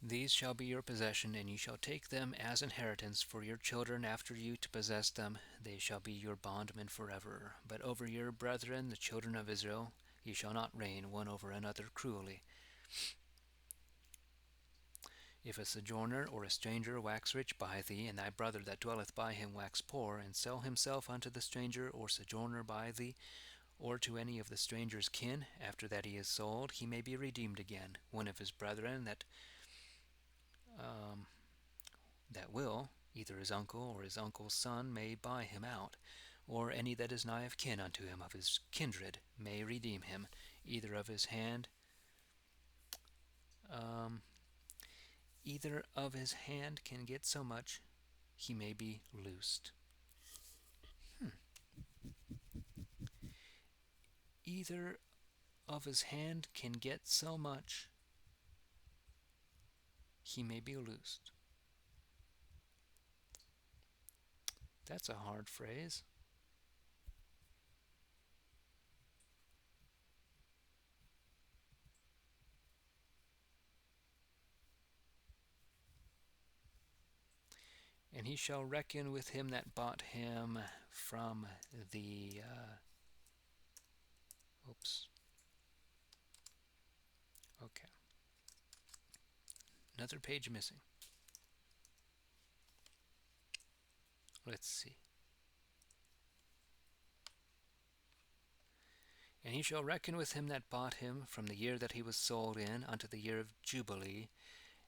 These shall be your possession, and ye shall take them as inheritance for your children after you to possess them. They shall be your bondmen forever. But over your brethren, the children of Israel, ye shall not reign one over another cruelly. If a sojourner or a stranger wax rich by thee, and thy brother that dwelleth by him wax poor, and sell himself unto the stranger or sojourner by thee, or to any of the stranger's kin, after that he is sold, he may be redeemed again. One of his brethren that will, either his uncle or his uncle's son, may buy him out, or any that is nigh of kin unto him of his kindred may redeem him, either of his hand can get so much, he may be loosed. Either of his hand can get so much, he may be loosed. That's a hard phrase. And he shall reckon with him that bought him from the okay, another page missing. Let's see. And he shall reckon with him that bought him from the year that he was sold in unto the year of jubilee,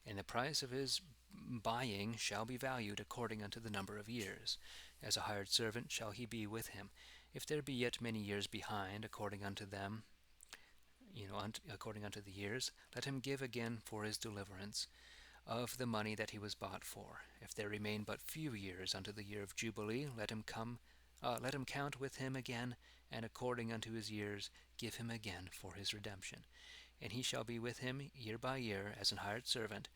and the price of his buying shall be valued according unto the number of years. As a hired servant shall he be with him. If there be yet many years behind, according unto them, according unto the years, let him give again for his deliverance of the money that he was bought for. If there remain but few years unto the year of jubilee, let him count with him again, and according unto his years give him again for his redemption. And he shall be with him year by year as an hired servant,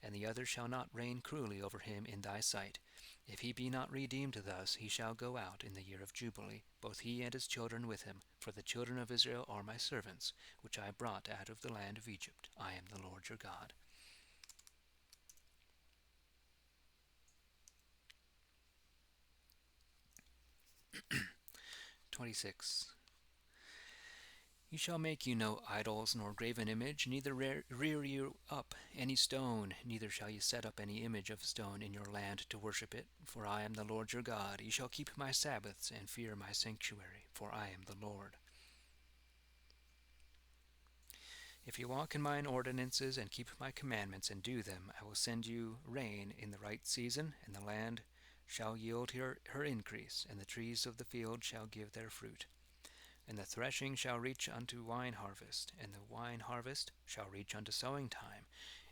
and the other shall not reign cruelly over him in thy sight. If he be not redeemed thus, he shall go out in the year of jubilee, both he and his children with him. For the children of Israel are my servants, which I brought out of the land of Egypt. I am the Lord your God. (26) You shall make you no idols, nor graven image, neither rear you up any stone, neither shall you set up any image of stone in your land to worship it, for I am the Lord your God. You shall keep my Sabbaths, and fear my sanctuary, for I am the Lord. If you walk in mine ordinances and keep my commandments and do them, I will send you rain in the right season, and the land shall yield her increase, and the trees of the field shall give their fruit. And the threshing shall reach unto wine harvest, and the wine harvest shall reach unto sowing time.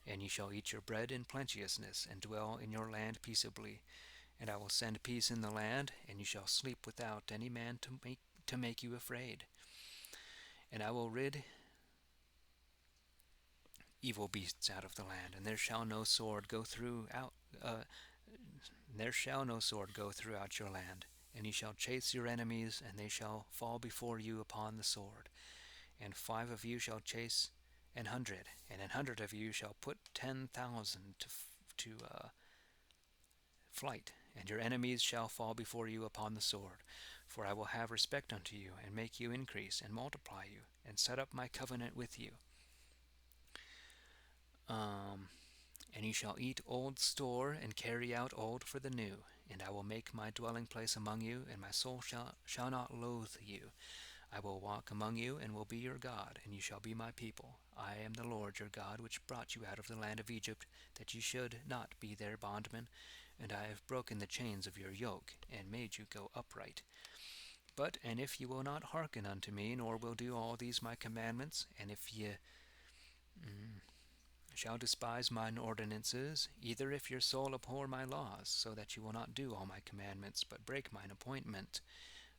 And ye shall eat your bread in plenteousness, and dwell in your land peaceably. And I will send peace in the land, and ye shall sleep without any man to make you afraid. And I will rid evil beasts out of the land, and there shall no sword go throughout your land. And ye shall chase your enemies, and they shall fall before you upon the sword. And 5 of you shall chase 100, and 100 of you shall put 10,000 to flight. And your enemies shall fall before you upon the sword. For I will have respect unto you, and make you increase, and multiply you, and set up my covenant with you. And ye shall eat old store, and carry out old for the new. And I will make my dwelling place among you, and my soul shall not loathe you. I will walk among you, and will be your God, and you shall be my people. I am the Lord your God, which brought you out of the land of Egypt, that ye should not be their bondmen. And I have broken the chains of your yoke, and made you go upright. And if ye will not hearken unto me, nor will do all these my commandments, and if ye shall despise mine ordinances, either if your soul abhor my laws, so that you will not do all my commandments, but break mine appointment,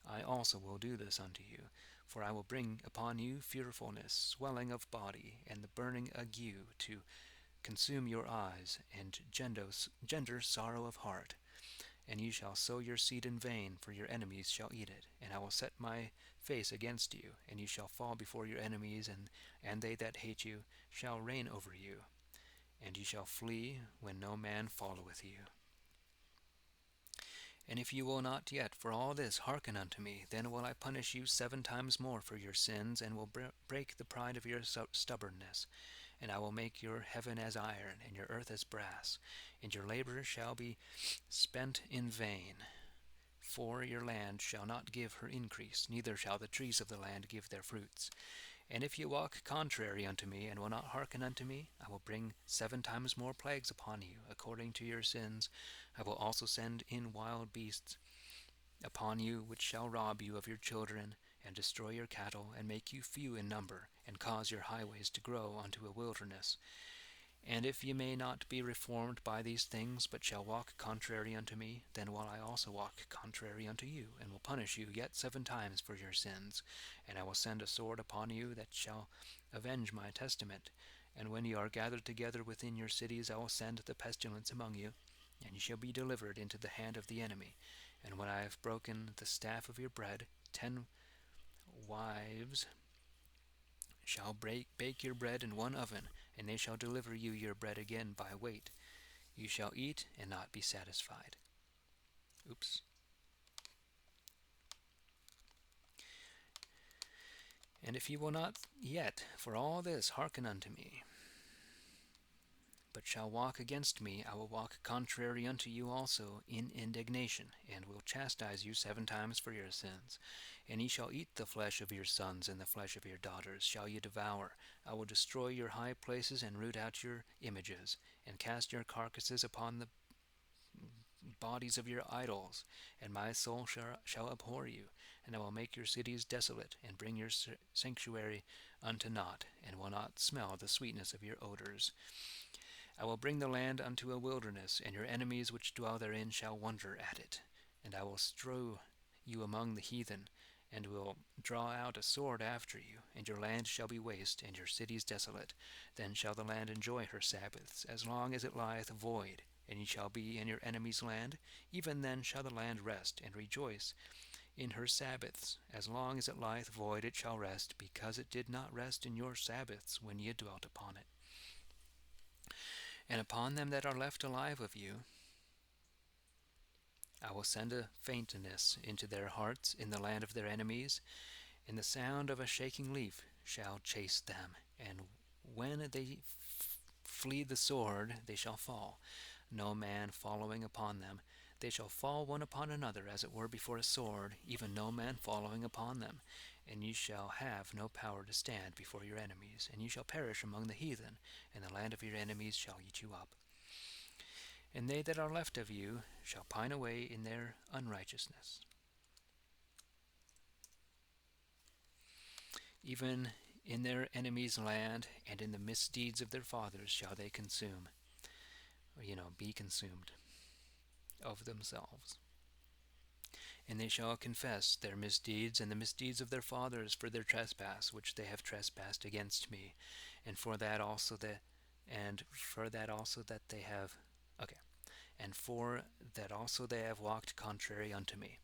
I also will do this unto you. For I will bring upon you fearfulness, swelling of body, and the burning ague, to consume your eyes, and gender sorrow of heart. And ye shall sow your seed in vain, for your enemies shall eat it. And I will set my face against you, and ye shall fall before your enemies, and they that hate you shall reign over you. And ye shall flee when no man followeth you. And if you will not yet for all this hearken unto me, then will I punish you 7 times more for your sins, and will break the pride of your stubbornness. And I will make your heaven as iron, and your earth as brass, and your labor shall be spent in vain. For your land shall not give her increase, neither shall the trees of the land give their fruits. And if ye walk contrary unto me, and will not hearken unto me, I will bring 7 times more plagues upon you, according to your sins. I will also send in wild beasts upon you, which shall rob you of your children, and destroy your cattle, and make you few in number, and cause your highways to grow unto a wilderness. And if ye may not be reformed by these things, but shall walk contrary unto me, then will I also walk contrary unto you, and will punish you yet 7 times for your sins. And I will send a sword upon you that shall avenge my testament. And when ye are gathered together within your cities, I will send the pestilence among you, and ye shall be delivered into the hand of the enemy. And when I have broken the staff of your bread, 10 wives shall bake your bread in one oven, and they shall deliver you your bread again by weight. You shall eat and not be satisfied. Oops. And if you will not yet for all this hearken unto me, but shall walk against me, I will walk contrary unto you also in indignation, and will chastise you 7 times for your sins. And ye shall eat the flesh of your sons, and the flesh of your daughters shall ye devour. I will destroy your high places, and root out your images, and cast your carcasses upon the bodies of your idols, and my soul shall abhor you. And I will make your cities desolate, and bring your sanctuary unto naught, and will not smell the sweetness of your odors. I will bring the land unto a wilderness, and your enemies which dwell therein shall wonder at it. And I will strew you among the heathen, and will draw out a sword after you, and your land shall be waste, and your cities desolate. Then shall the land enjoy her Sabbaths, as long as it lieth void, and ye shall be in your enemy's land. Even then shall the land rest, and rejoice in her Sabbaths. As long as it lieth void it shall rest, because it did not rest in your Sabbaths when ye dwelt upon it. And upon them that are left alive of you I will send a faintness into their hearts in the land of their enemies, and the sound of a shaking leaf shall chase them. And when they flee the sword, they shall fall, no man following upon them. They shall fall one upon another, as it were before a sword, even no man following upon them. and ye shall have no power to stand before your enemies, and ye shall perish among the heathen, and the land of your enemies shall eat you up. And they that are left of you shall pine away in their unrighteousness. Even in their enemies' land, and in the misdeeds of their fathers shall they consume, be consumed of themselves. And they shall confess their misdeeds and the misdeeds of their fathers for their trespass which they have trespassed against me, and for that also that they have and for that also they have walked contrary unto me.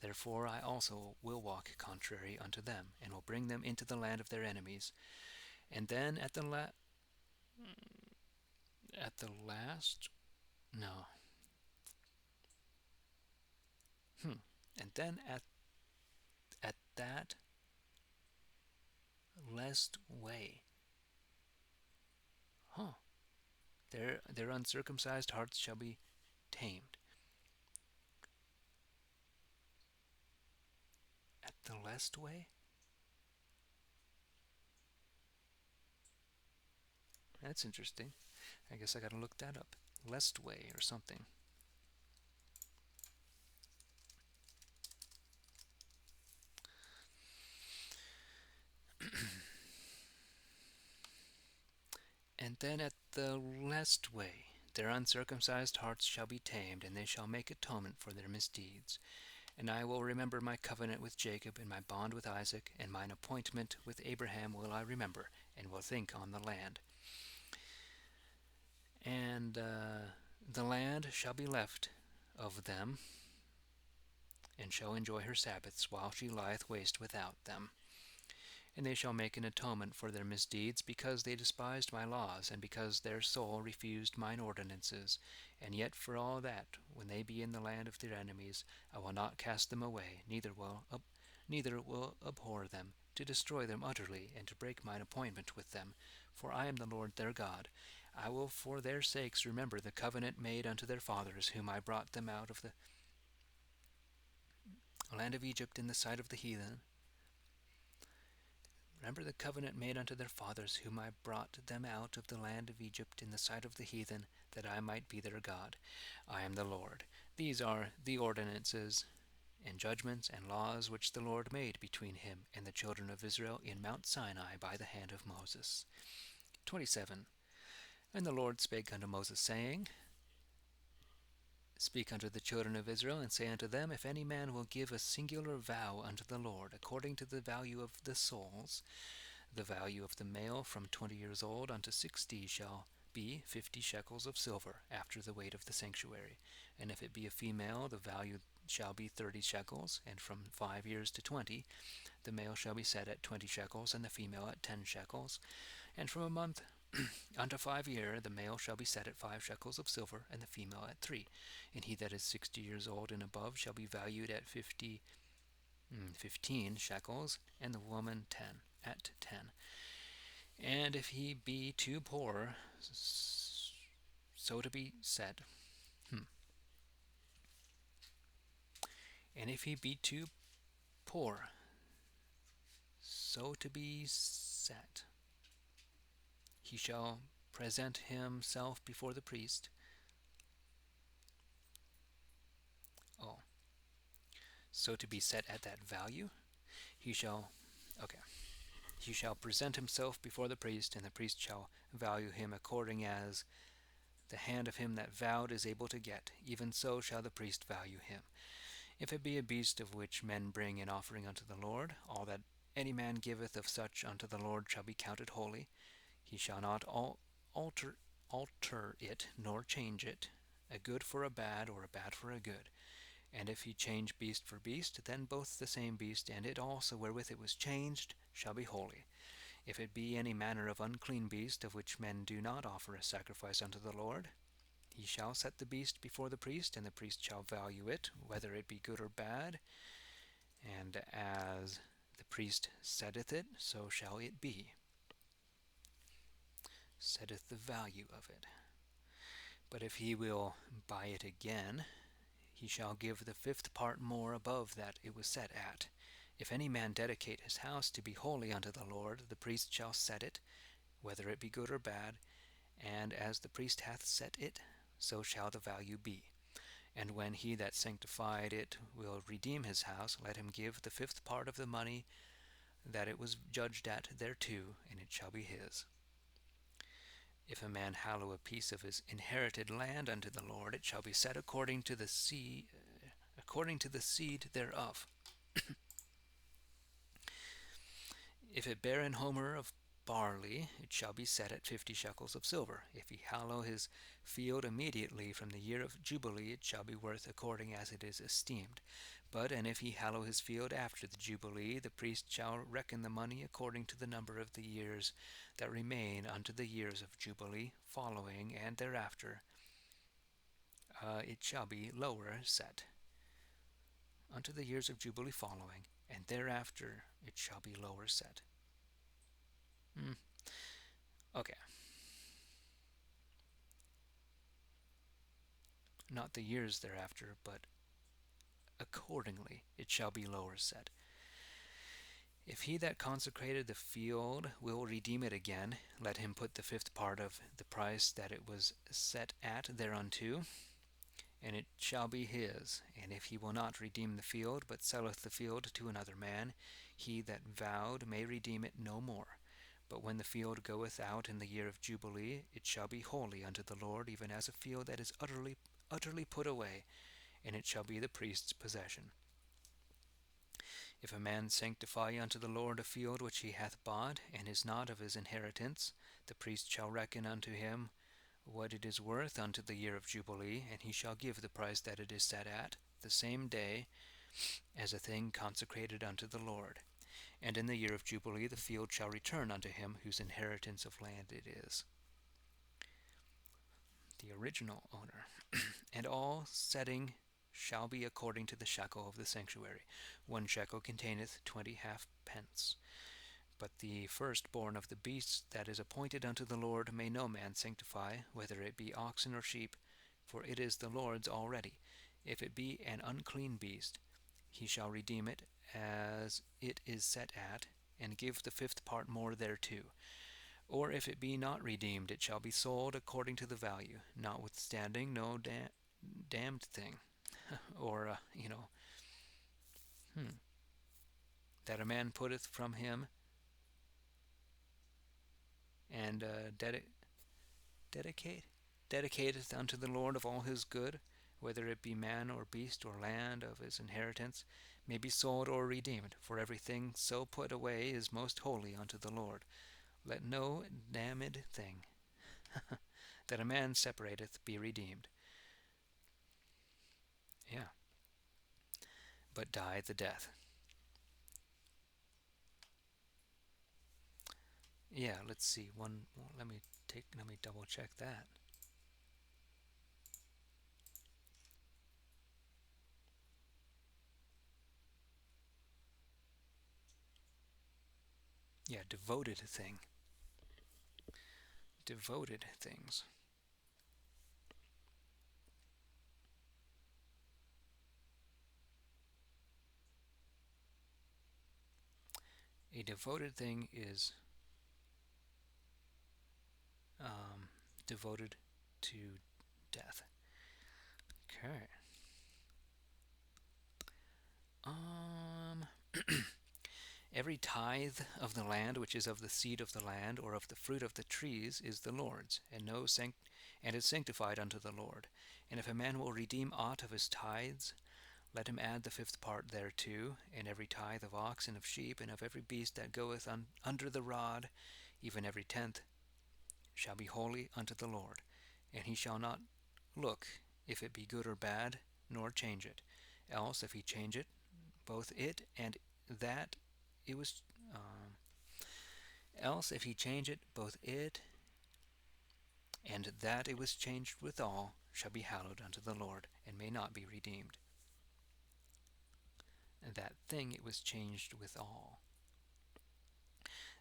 Therefore I also will walk contrary unto them, and will bring them into the land of their enemies. And then at the last, no. And then at that last way, their uncircumcised hearts shall be tamed. At the last way? That's interesting. I guess I gotta look that up. Lest way or something. And then at the last way, their uncircumcised hearts shall be tamed, and they shall make atonement for their misdeeds. And I will remember my covenant with Jacob, and my bond with Isaac, and mine appointment with Abraham will I remember, and will think on the land. And the land shall be left of them, and shall enjoy her Sabbaths, while she lieth waste without them. And they shall make an atonement for their misdeeds, because they despised my laws, and because their soul refused mine ordinances. And yet for all that, when they be in the land of their enemies, I will not cast them away, neither will abhor them, to destroy them utterly, and to break mine appointment with them. For I am the Lord their God. I will for their sakes remember the covenant made unto their fathers, whom I brought them out of the land of Egypt in the sight of the heathen. Remember the covenant made unto their fathers, whom I brought them out of the land of Egypt in the sight of the heathen, that I might be their God. I am the Lord. These are the ordinances and judgments and laws which the Lord made between him and the children of Israel in Mount Sinai by the hand of Moses. 27. And the Lord spake unto Moses, saying, Speak unto the children of Israel, and say unto them, If any man will give a singular vow unto the Lord, according to the value of the souls, the value of the male from 20 years old unto 60 shall be 50 shekels of silver, after the weight of the sanctuary. And if it be a female, the value shall be 30 shekels, and from 5 years to 20, the male shall be set at 20 shekels, and the female at 10 shekels. And from a month unto 5 years, the male shall be set at 5 shekels of silver, and the female at 3. And he that is 60 years old and above shall be valued at 15 shekels, and the woman at 10. And if he be too poor, so to be set. And if he be too poor, so to be set, he shall present himself before the priest. So to be set at that value, he shall present himself before the priest, and the priest shall value him according as the hand of him that vowed is able to get. Even so shall the priest value him. If it be a beast of which men bring an offering unto the Lord, all that any man giveth of such unto the Lord shall be counted holy. He shall not alter it, nor change it, a good for a bad, or a bad for a good. And if he change beast for beast, then both the same beast, and it also wherewith it was changed, shall be holy. If it be any manner of unclean beast, of which men do not offer a sacrifice unto the Lord, he shall set the beast before the priest, and the priest shall value it, whether it be good or bad. And as the priest setteth it, so shall it be. Setteth the value of it. But if he will buy it again, he shall give the fifth part more above that it was set at. If any man dedicate his house to be holy unto the Lord, the priest shall set it, whether it be good or bad, and as the priest hath set it, so shall the value be. And when he that sanctified it will redeem his house, let him give the fifth part of the money that it was judged at thereto, and it shall be his. If a man hallow a piece of his inherited land unto the Lord, it shall be set according to the seed thereof. If it bear an homer of barley, it shall be set at 50 shekels of silver. If he hallow his field immediately from the year of Jubilee, it shall be worth according as it is esteemed. And if he hallow his field after the Jubilee, the priest shall reckon the money according to the number of the years that remain unto the years of Jubilee following, and thereafter it shall be lower set. Unto the years of Jubilee following, and thereafter it shall be lower set. Okay. Not the years thereafter, but accordingly it shall be lower set. If he that consecrated the field will redeem it again, let him put the fifth part of the price that it was set at thereunto, and it shall be his. And if he will not redeem the field, but selleth the field to another man, he that vowed may redeem it no more. But when the field goeth out in the year of Jubilee, it shall be holy unto the Lord, even as a field that is utterly put away, and it shall be the priest's possession. If a man sanctify unto the Lord a field which he hath bought, and is not of his inheritance, the priest shall reckon unto him what it is worth unto the year of Jubilee, and he shall give the price that it is set at, the same day as a thing consecrated unto the Lord. And in the year of Jubilee the field shall return unto him whose inheritance of land it is, the original owner. And all setting shall be according to the shekel of the sanctuary. 1 shekel containeth 20 halfpence. But the firstborn of the beasts that is appointed unto the Lord may no man sanctify, whether it be oxen or sheep, for it is the Lord's already. If it be an unclean beast, he shall redeem it as it is set at, and give the fifth part more thereto. Or if it be not redeemed, it shall be sold according to the value, notwithstanding no damned thing, or, that a man putteth from him, and dedicateth unto the Lord of all his good, whether it be man or beast or land of his inheritance, may be sold or redeemed. For everything so put away is most holy unto the Lord. Let no damned thing that a man separateth be redeemed. Yeah. But die the death. Yeah, let's see. Let me double check that. Yeah, devoted thing. Devoted things. A devoted thing is devoted to death. Okay. Every tithe of the land which is of the seed of the land or of the fruit of the trees is the Lord's, and is sanctified unto the Lord. And if a man will redeem aught of his tithes, let him add the fifth part thereto, and every tithe of ox and of sheep, and of every beast that goeth under the rod, even every tenth, shall be holy unto the Lord. And he shall not look if it be good or bad, nor change it. Else if he change it, both it and that it was else if he change it, both it and that it was changed withal shall be hallowed unto the Lord, and may not be redeemed. That thing it was changed withal.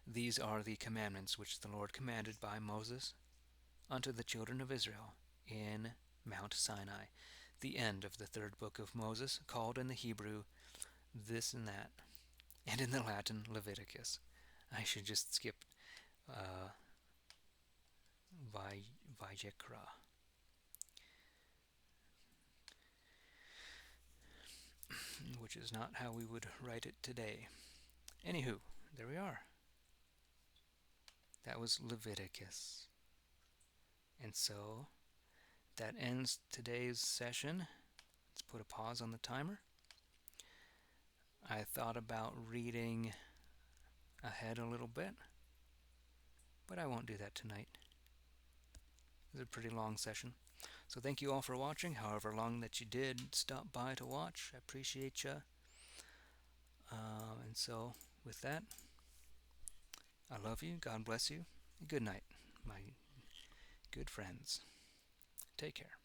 These are the commandments which the Lord commanded by Moses unto the children of Israel in Mount Sinai, the end of the third book of Moses, called in the Hebrew this and that, and in the Latin Leviticus. I should just skip Vayikra. Which is not how we would write it today. Anywho, there we are. That was Leviticus. And so that ends today's session. Let's put a pause on the timer. I thought about reading ahead a little bit, but I won't do that tonight. It was a pretty long session. So thank you all for watching, however long that you did stop by to watch. I appreciate you. And so with that, I love you. God bless you. Good night, my good friends. Take care.